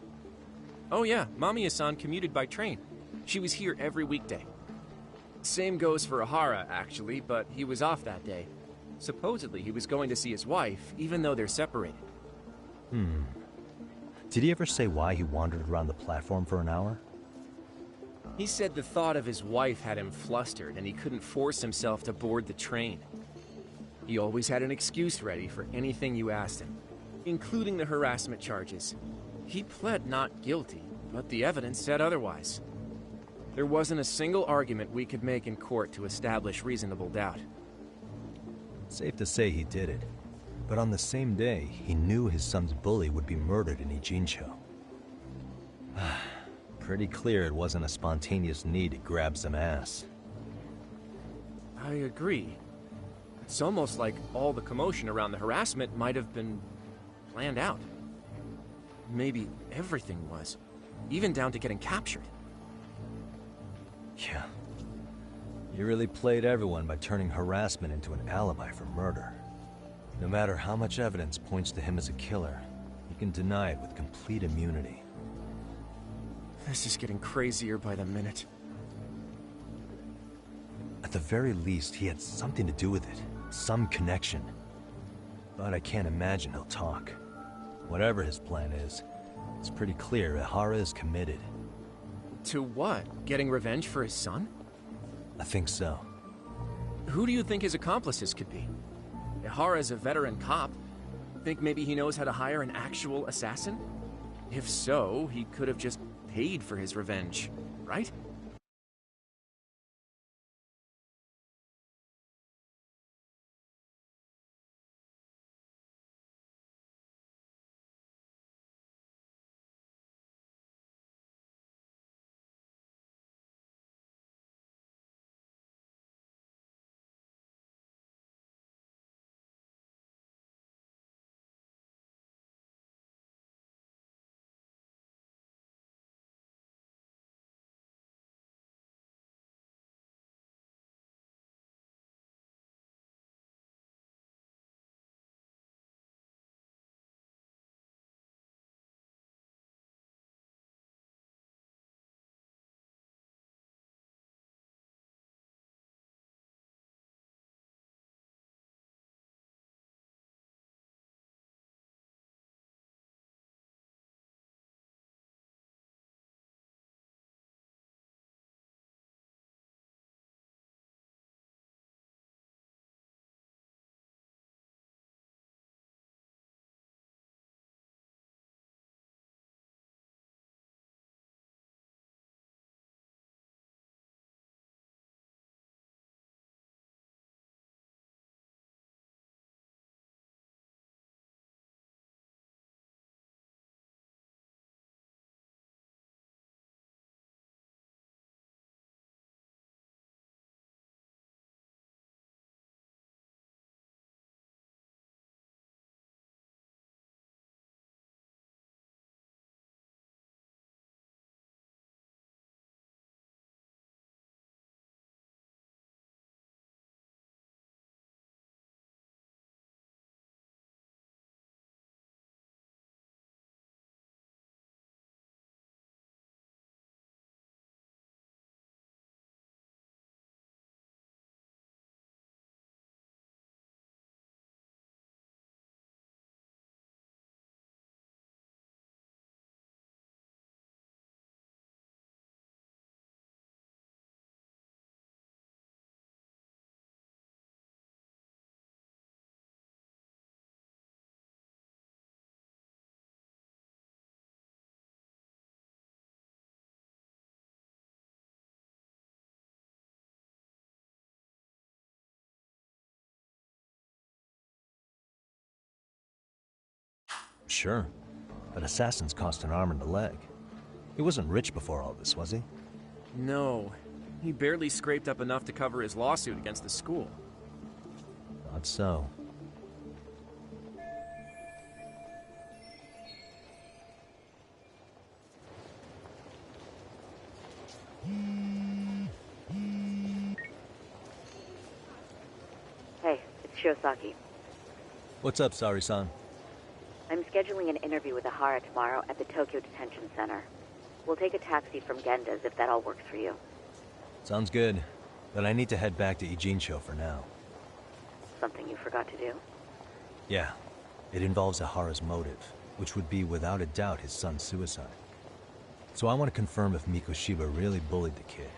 Oh yeah, Mamiya-san commuted by train. She was here every weekday. Same goes for Ihara, actually, but he was off that day. Supposedly he was going to see his wife, even though they're separated. Did he ever say why he wandered around the platform for an hour? He said the thought of his wife had him flustered and he couldn't force himself to board the train. He always had an excuse ready for anything you asked him, including the harassment charges. He pled not guilty, but the evidence said otherwise. There wasn't a single argument we could make in court to establish reasonable doubt. Safe to say he did it. But on the same day, he knew his son's bully would be murdered in Ijincho. Pretty clear it wasn't a spontaneous need to grab some ass. I agree. It's almost like all the commotion around the harassment might have been planned out. Maybe everything was, even down to getting captured. Yeah. You really played everyone by turning harassment into an alibi for murder. No matter how much evidence points to him as a killer, you can deny it with complete immunity. This is getting crazier by the minute. At the very least, he had something to do with it. Some connection. But I can't imagine he'll talk. Whatever his plan is, it's pretty clear Ihara is committed. To what? Getting revenge for his son? I think so. Who do you think his accomplices could be? Ihara's a veteran cop. Think maybe he knows how to hire an actual assassin? If so, he could have just paid for his revenge, right? Sure, but assassins cost an arm and a leg. He wasn't rich before all this, was he? No. He barely scraped up enough to cover his lawsuit against the school. Thought so. Hey, it's Shiosaki. What's up, Sari-san? I'm scheduling an interview with Ahara tomorrow at the Tokyo Detention Center. We'll take a taxi from Genda's if that all works for you. Sounds good, but I need to head back to Ijincho for now. Something you forgot to do? Yeah, it involves Ahara's motive, which would be without a doubt his son's suicide. So I want to confirm if Mikoshiba really bullied the kid,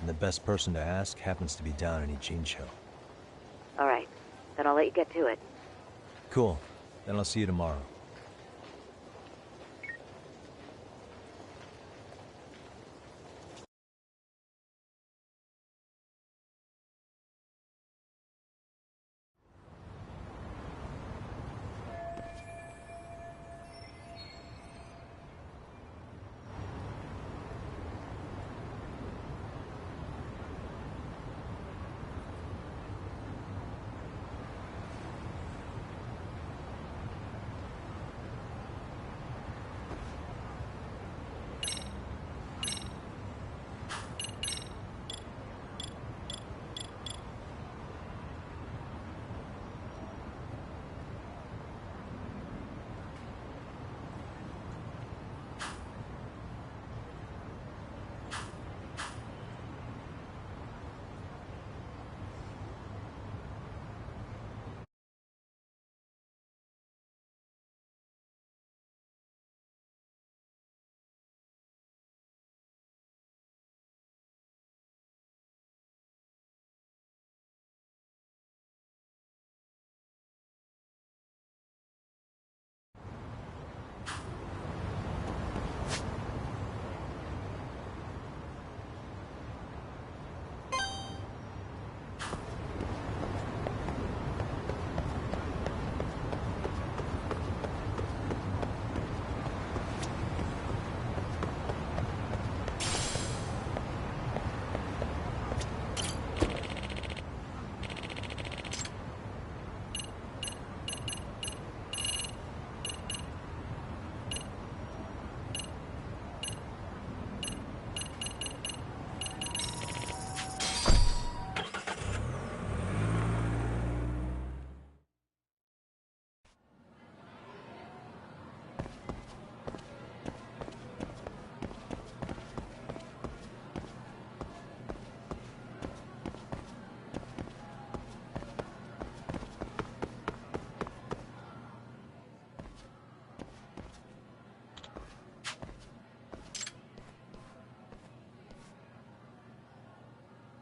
and the best person to ask happens to be down in Ijincho. All right, then I'll let you get to it. Cool, then I'll see you tomorrow.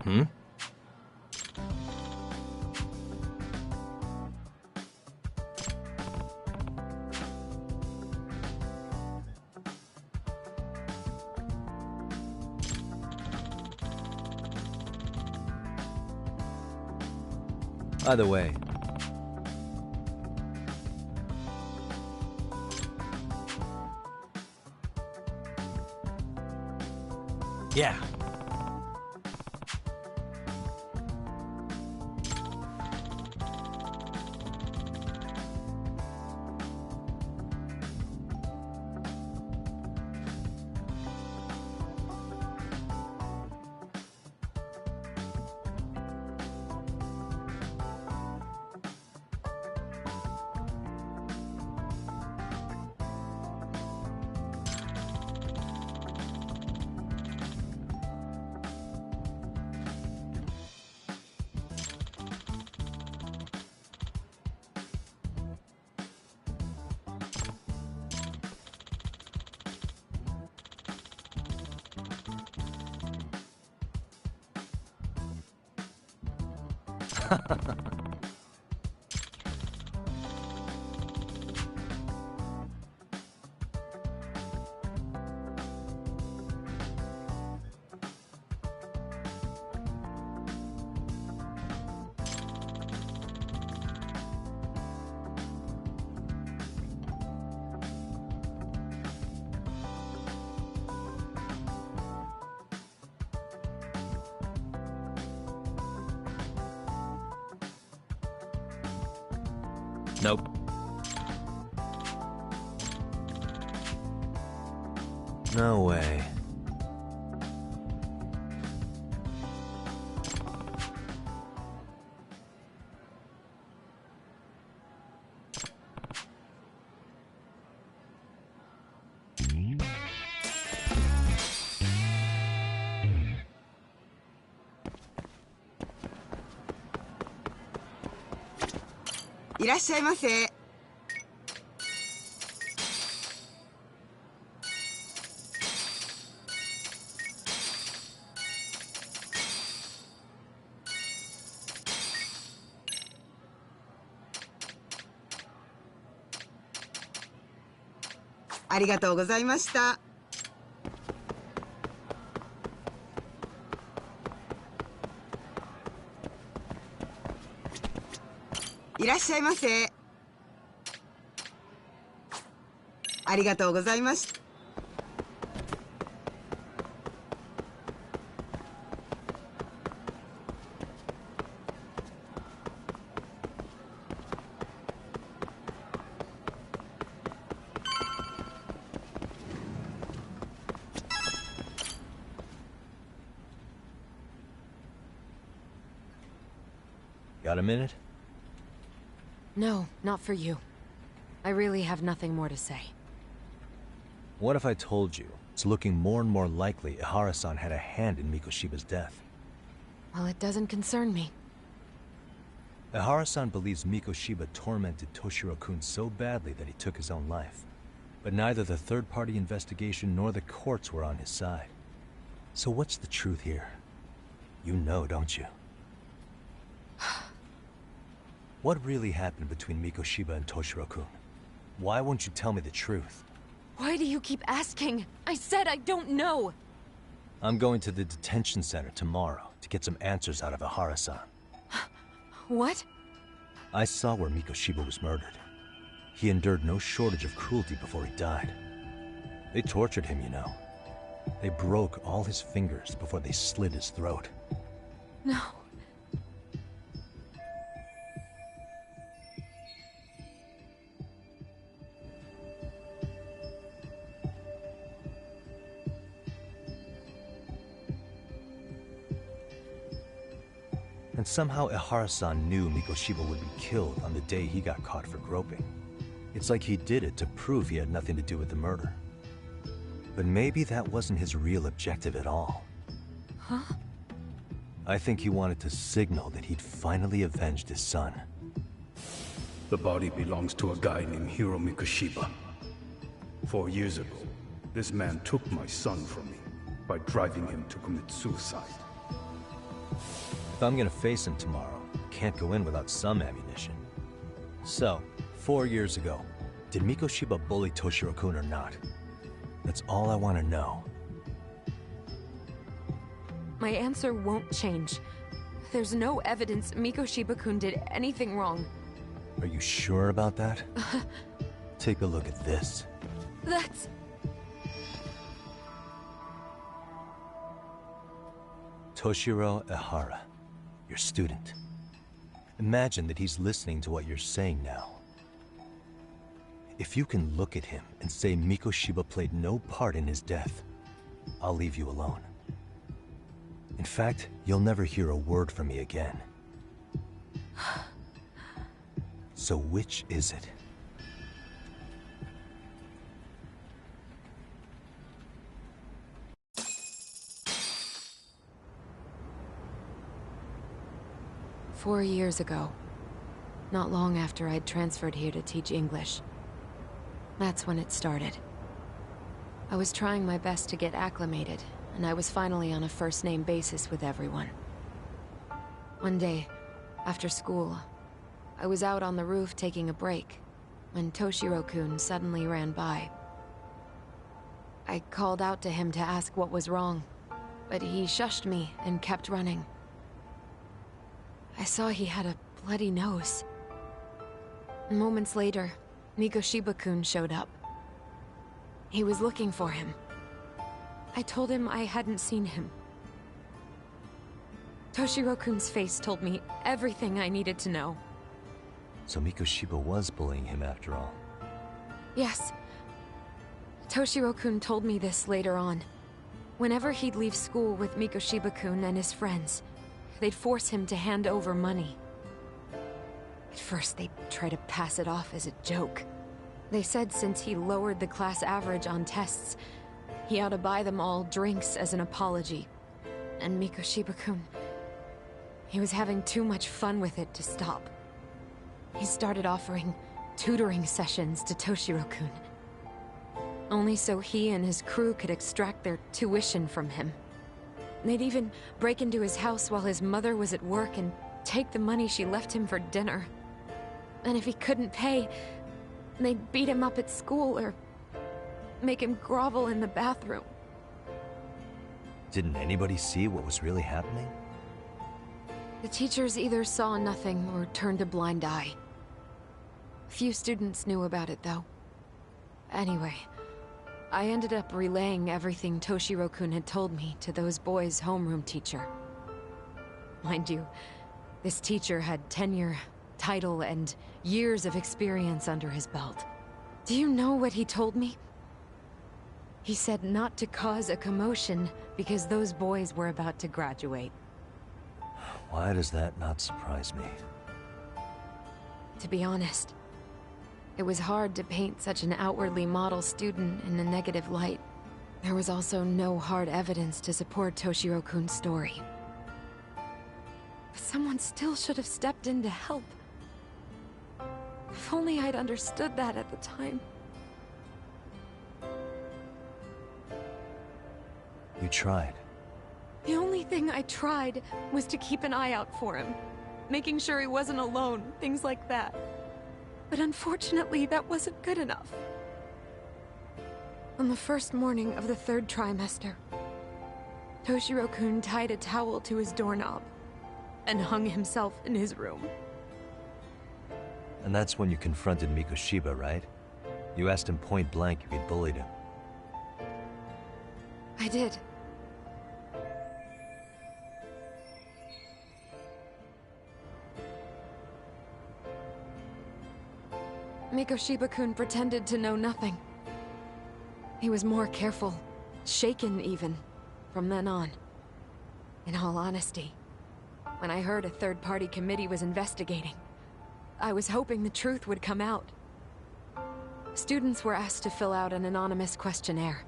Hmm? Either way. Yeah. Nope. No way.いらっしゃいませ。ありがとうございました。いらっしゃいませ。ありがとうございました。Got a minute? No, not for you. I really have nothing more to say. What if I told you it's looking more and more likely Ihara-san had a hand in Mikoshiba's death? Well, it doesn't concern me. Ihara-san believes Mikoshiba tormented Toshiro-kun so badly that he took his own life. But neither the third-party investigation nor the courts were on his side. So what's the truth here? You know, don't you? What really happened between Mikoshiba and Toshiro-kun? Why won't you tell me the truth? Why do you keep asking? I said I don't know! I'm going to the detention center tomorrow to get some answers out of Ihara-san. What? I saw where Mikoshiba was murdered. He endured no shortage of cruelty before he died. They tortured him, you know. They broke all his fingers before they slit his throat. No. And somehow Ihara-san knew Mikoshiba would be killed on the day he got caught for groping. It's like he did it to prove he had nothing to do with the murder. But maybe that wasn't his real objective at all. Huh? I think he wanted to signal that he'd finally avenged his son. The body belongs to a guy named Hiro Mikoshiba. 4 years ago, this man took my son from me by driving him to commit suicide. If I'm gonna face him tomorrow, I can't go in without some ammunition. So, 4 years ago, did Mikoshiba bully Toshiro-kun or not? That's all I want to know. My answer won't change. There's no evidence Mikoshiba-kun did anything wrong. Are you sure about that? Take a look at this. That's... Toshiro Ihara, your student. Imagine that he's listening to what you're saying now. If you can look at him and say Mikoshiba played no part in his death, I'll leave you alone. In fact, you'll never hear a word from me again. So which is it? "4 years ago, not long after I'd transferred here to teach English. That's when it started. I was trying my best to get acclimated, and I was finally on a first-name basis with everyone. One day, after school, I was out on the roof taking a break, when Toshiro-kun suddenly ran by. I called out to him to ask what was wrong, but he shushed me and kept running. I saw he had a bloody nose. Moments later, Mikoshiba-kun showed up. He was looking for him. I told him I hadn't seen him. Toshiro-kun's face told me everything I needed to know. So Mikoshiba was bullying him after all. Yes. Toshiro-kun told me this later on. Whenever he'd leave school with Mikoshiba-kun and his friends, they'd force him to hand over money. At first, they'd try to pass it off as a joke. They said since he lowered the class average on tests, he ought to buy them all drinks as an apology. And Mikoshiba-kun, he was having too much fun with it to stop. He started offering tutoring sessions to Toshiro-kun. Only so he and his crew could extract their tuition from him. They'd even break into his house while his mother was at work and take the money she left him for dinner. And if he couldn't pay, they'd beat him up at school or make him grovel in the bathroom. Didn't anybody see what was really happening? The teachers either saw nothing or turned a blind eye. Few students knew about it, though. Anyway, I ended up relaying everything Toshiro-kun had told me to those boys' homeroom teacher. Mind you, this teacher had tenure, title, and years of experience under his belt. Do you know what he told me? He said not to cause a commotion because those boys were about to graduate. Why does that not surprise me? To be honest, it was hard to paint such an outwardly model student in a negative light. There was also no hard evidence to support Toshiro-kun's story. But someone still should have stepped in to help. If only I'd understood that at the time. You tried. The only thing I tried was to keep an eye out for him. Making sure he wasn't alone, things like that. But unfortunately, that wasn't good enough. On the first morning of the 3rd trimester, Toshiro-kun tied a towel to his doorknob and hung himself in his room. And that's when you confronted Mikoshiba, right? You asked him point blank if he'd bullied him. I did. Mikoshiba-kun pretended to know nothing. He was more careful, shaken even, from then on. In all honesty, when I heard a third-party committee was investigating, I was hoping the truth would come out. Students were asked to fill out an anonymous questionnaire,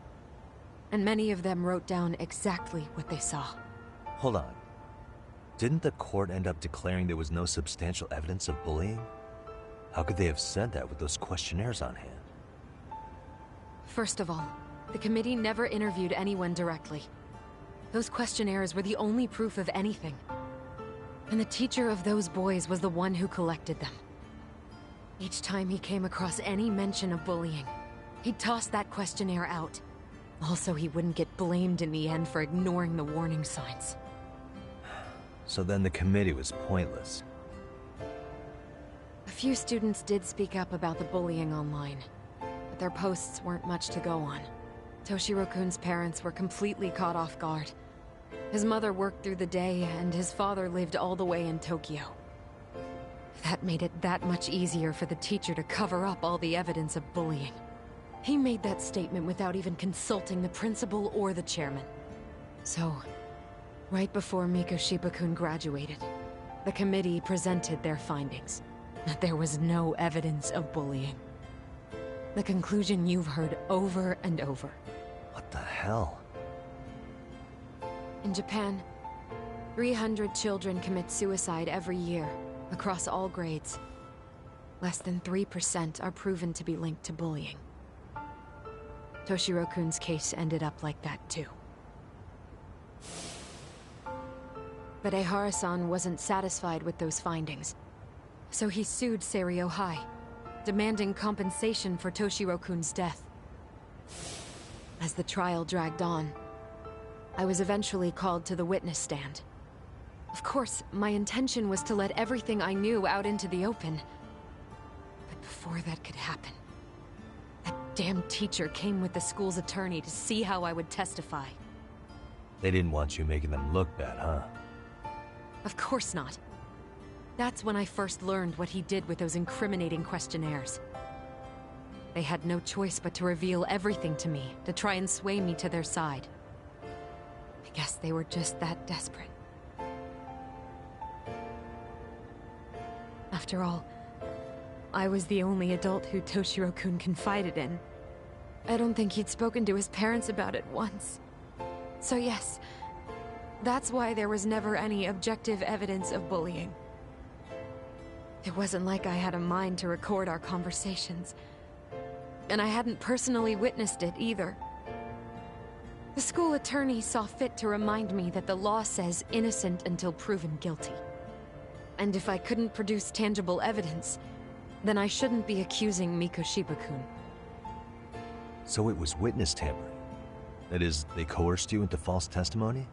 and many of them wrote down exactly what they saw. Hold on. Didn't the court end up declaring there was no substantial evidence of bullying? How could they have said that with those questionnaires on hand? First of all, the committee never interviewed anyone directly. Those questionnaires were the only proof of anything. And the teacher of those boys was the one who collected them. Each time he came across any mention of bullying, he'd toss that questionnaire out. Also, he wouldn't get blamed in the end for ignoring the warning signs. So then the committee was pointless. A few students did speak up about the bullying online, but their posts weren't much to go on. Toshiro-kun's parents were completely caught off guard. His mother worked through the day, and his father lived all the way in Tokyo. That made it that much easier for the teacher to cover up all the evidence of bullying. He made that statement without even consulting the principal or the chairman. So, right before Mikoshiba-kun graduated, the committee presented their findings. That there was no evidence of bullying. The conclusion you've heard over and over. What the hell? In Japan, 300 children commit suicide every year, across all grades. Less than 3% are proven to be linked to bullying. Toshiro-kun's case ended up like that too. But Ehara-san wasn't satisfied with those findings. So he sued Seiryo High, demanding compensation for Toshiro-kun's death. As the trial dragged on, I was eventually called to the witness stand. Of course, my intention was to let everything I knew out into the open. But before that could happen, that damn teacher came with the school's attorney to see how I would testify. They didn't want you making them look bad, huh? Of course not. That's when I first learned what he did with those incriminating questionnaires. They had no choice but to reveal everything to me, to try and sway me to their side. I guess they were just that desperate. After all, I was the only adult who Toshiro-kun confided in. I don't think he'd spoken to his parents about it once. So yes, that's why there was never any objective evidence of bullying. It wasn't like I had a mind to record our conversations. And I hadn't personally witnessed it either. The school attorney saw fit to remind me that the law says innocent until proven guilty. And if I couldn't produce tangible evidence, then I shouldn't be accusing Mikoshiba-kun. So it was witness tampering? That is, they coerced you into false testimony?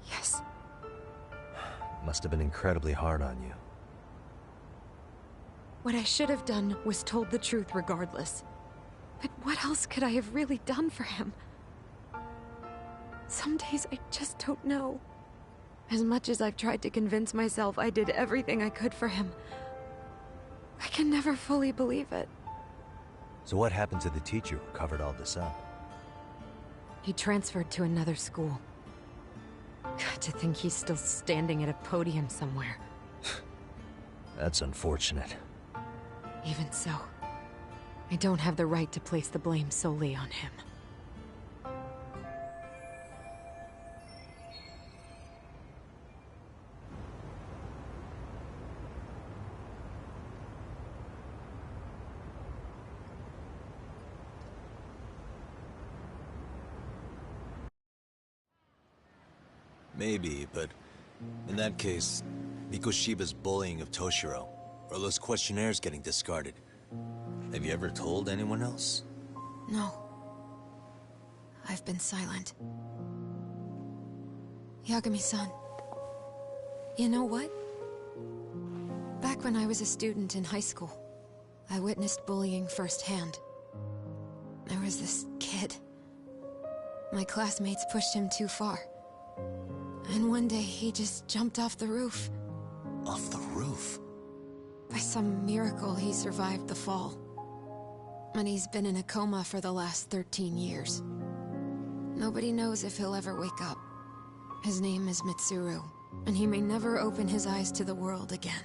Yes. Must have been incredibly hard on you. What I should have done was told the truth regardless. But what else could I have really done for him? Some days I just don't know. As much as I've tried to convince myself I did everything I could for him, I can never fully believe it. So what happened to the teacher who covered all this up? He transferred to another school. God, to think he's still standing at a podium somewhere. That's unfortunate. Even so, I don't have the right to place the blame solely on him. Maybe, but in that case, Mikoshiba's bullying of Toshiro, or those questionnaires getting discarded. Have you ever told anyone else? No. I've been silent. Yagami-san, you know what? Back when I was a student in high school, I witnessed bullying firsthand. There was this kid. My classmates pushed him too far. And one day, he just jumped off the roof. Off the roof? By some miracle, he survived the fall. And he's been in a coma for the last 13 years. Nobody knows if he'll ever wake up. His name is Mitsuru, and he may never open his eyes to the world again.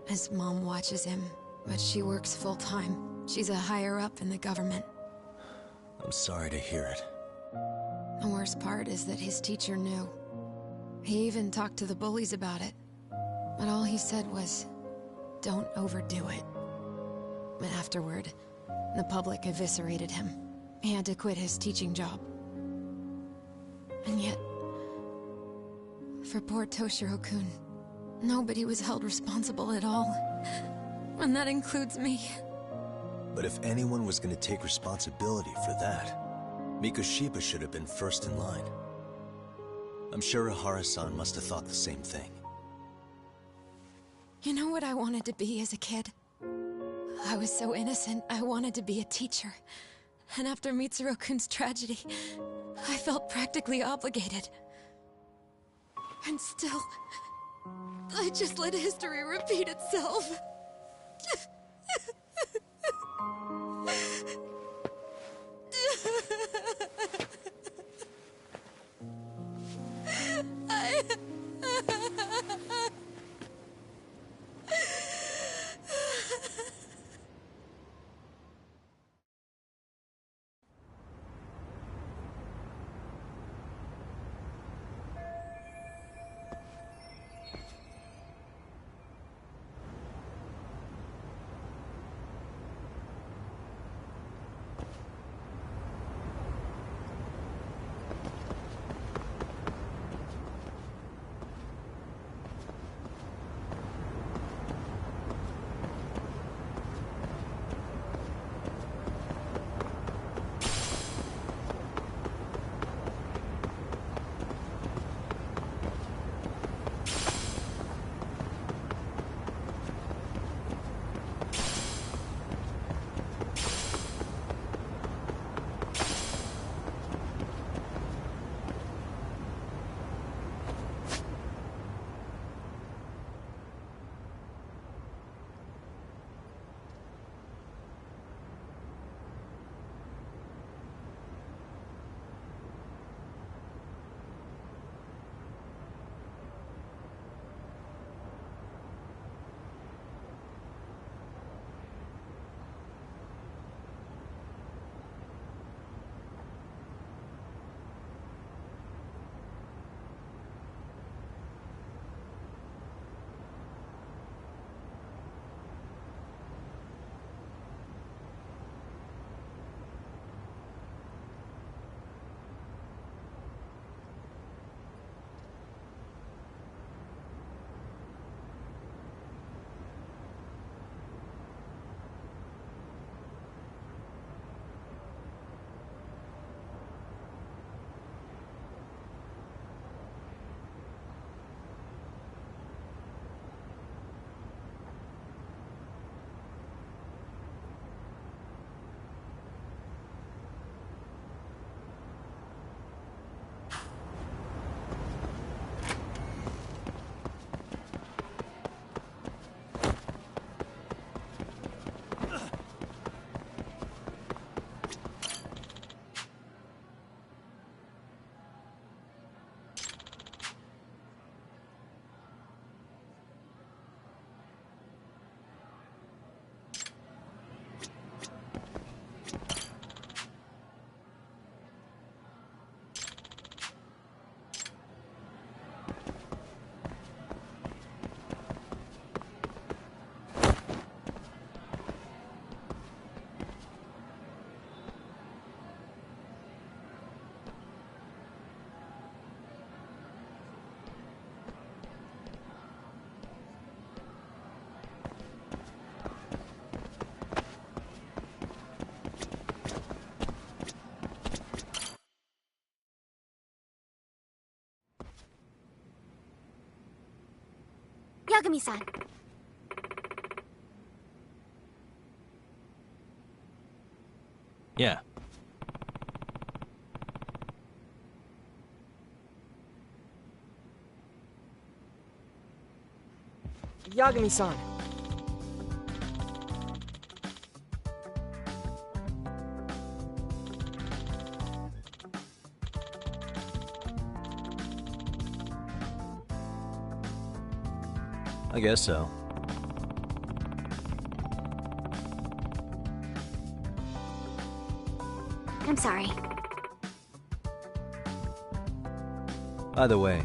His mom watches him, but she works full-time. She's a higher-up in the government. I'm sorry to hear it. The worst part is that his teacher knew. He even talked to the bullies about it. But all he said was, don't overdo it. But afterward, the public eviscerated him. He had to quit his teaching job. And yet, for poor Toshiro-kun, nobody was held responsible at all. And that includes me. But if anyone was going to take responsibility for that, Mikoshiba should have been first in line. I'm sure Ihara-san must have thought the same thing. You know what I wanted to be as a kid? I was so innocent, I wanted to be a teacher. And after Mitsuru-kun's tragedy, I felt practically obligated. And still, I just let history repeat itself. Yagami-san. Yeah. Yagami-san. I guess so. I'm sorry. By the way,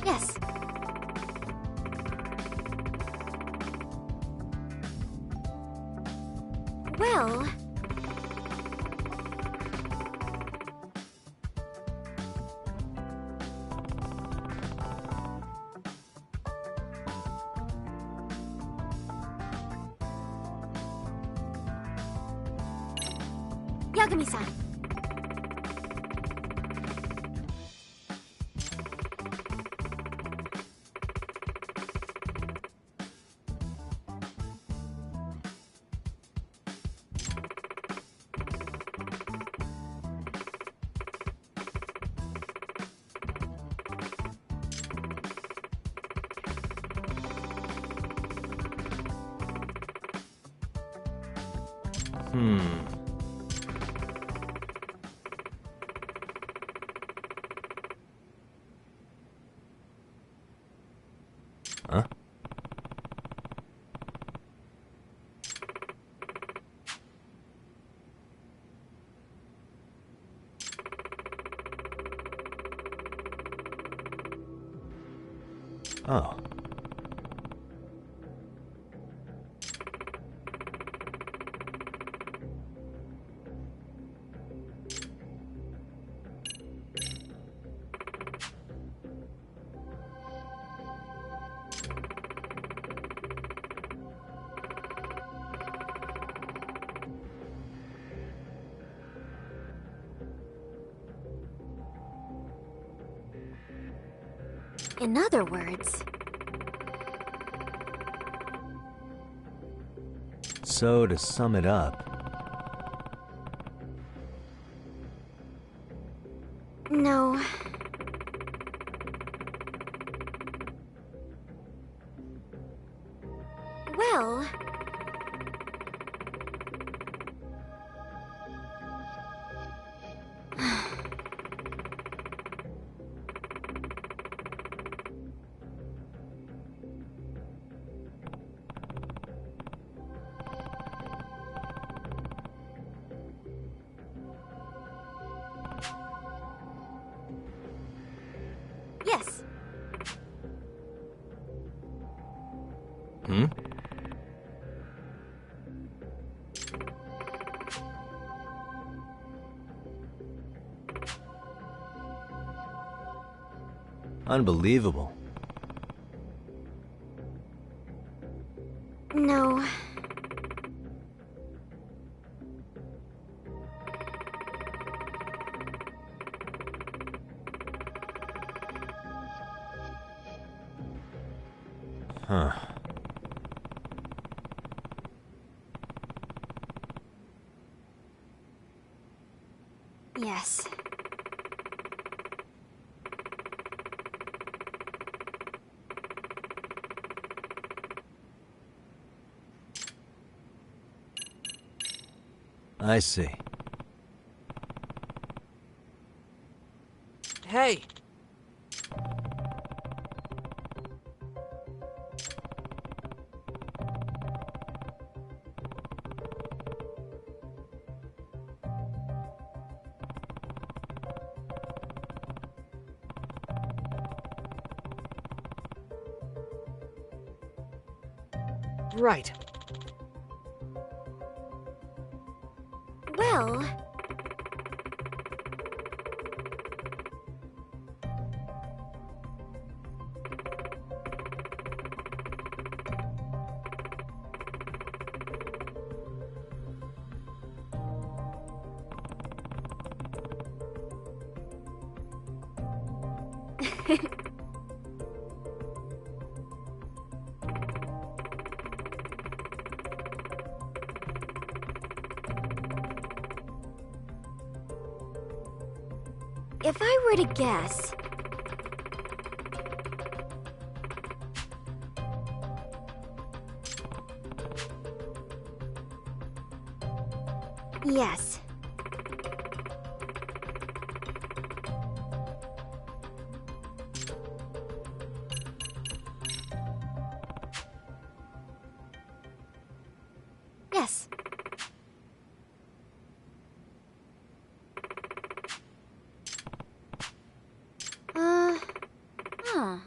Yes. Well... Yagami-san. Huh? Oh. In other words... So, to sum it up, No. Well... Yes. Hmm? Unbelievable. No. Huh. Yes. I see. Hey! Right. Well... If I were to guess... Yes. Yes. Huh.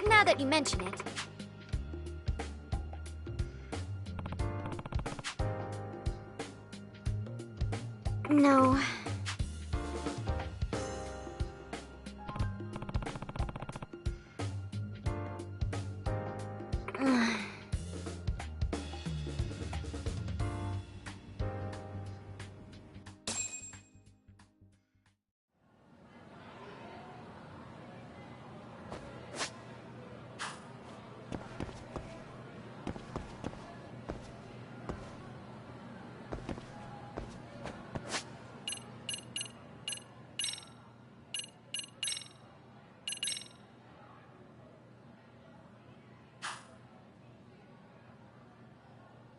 Now that you mention it. No,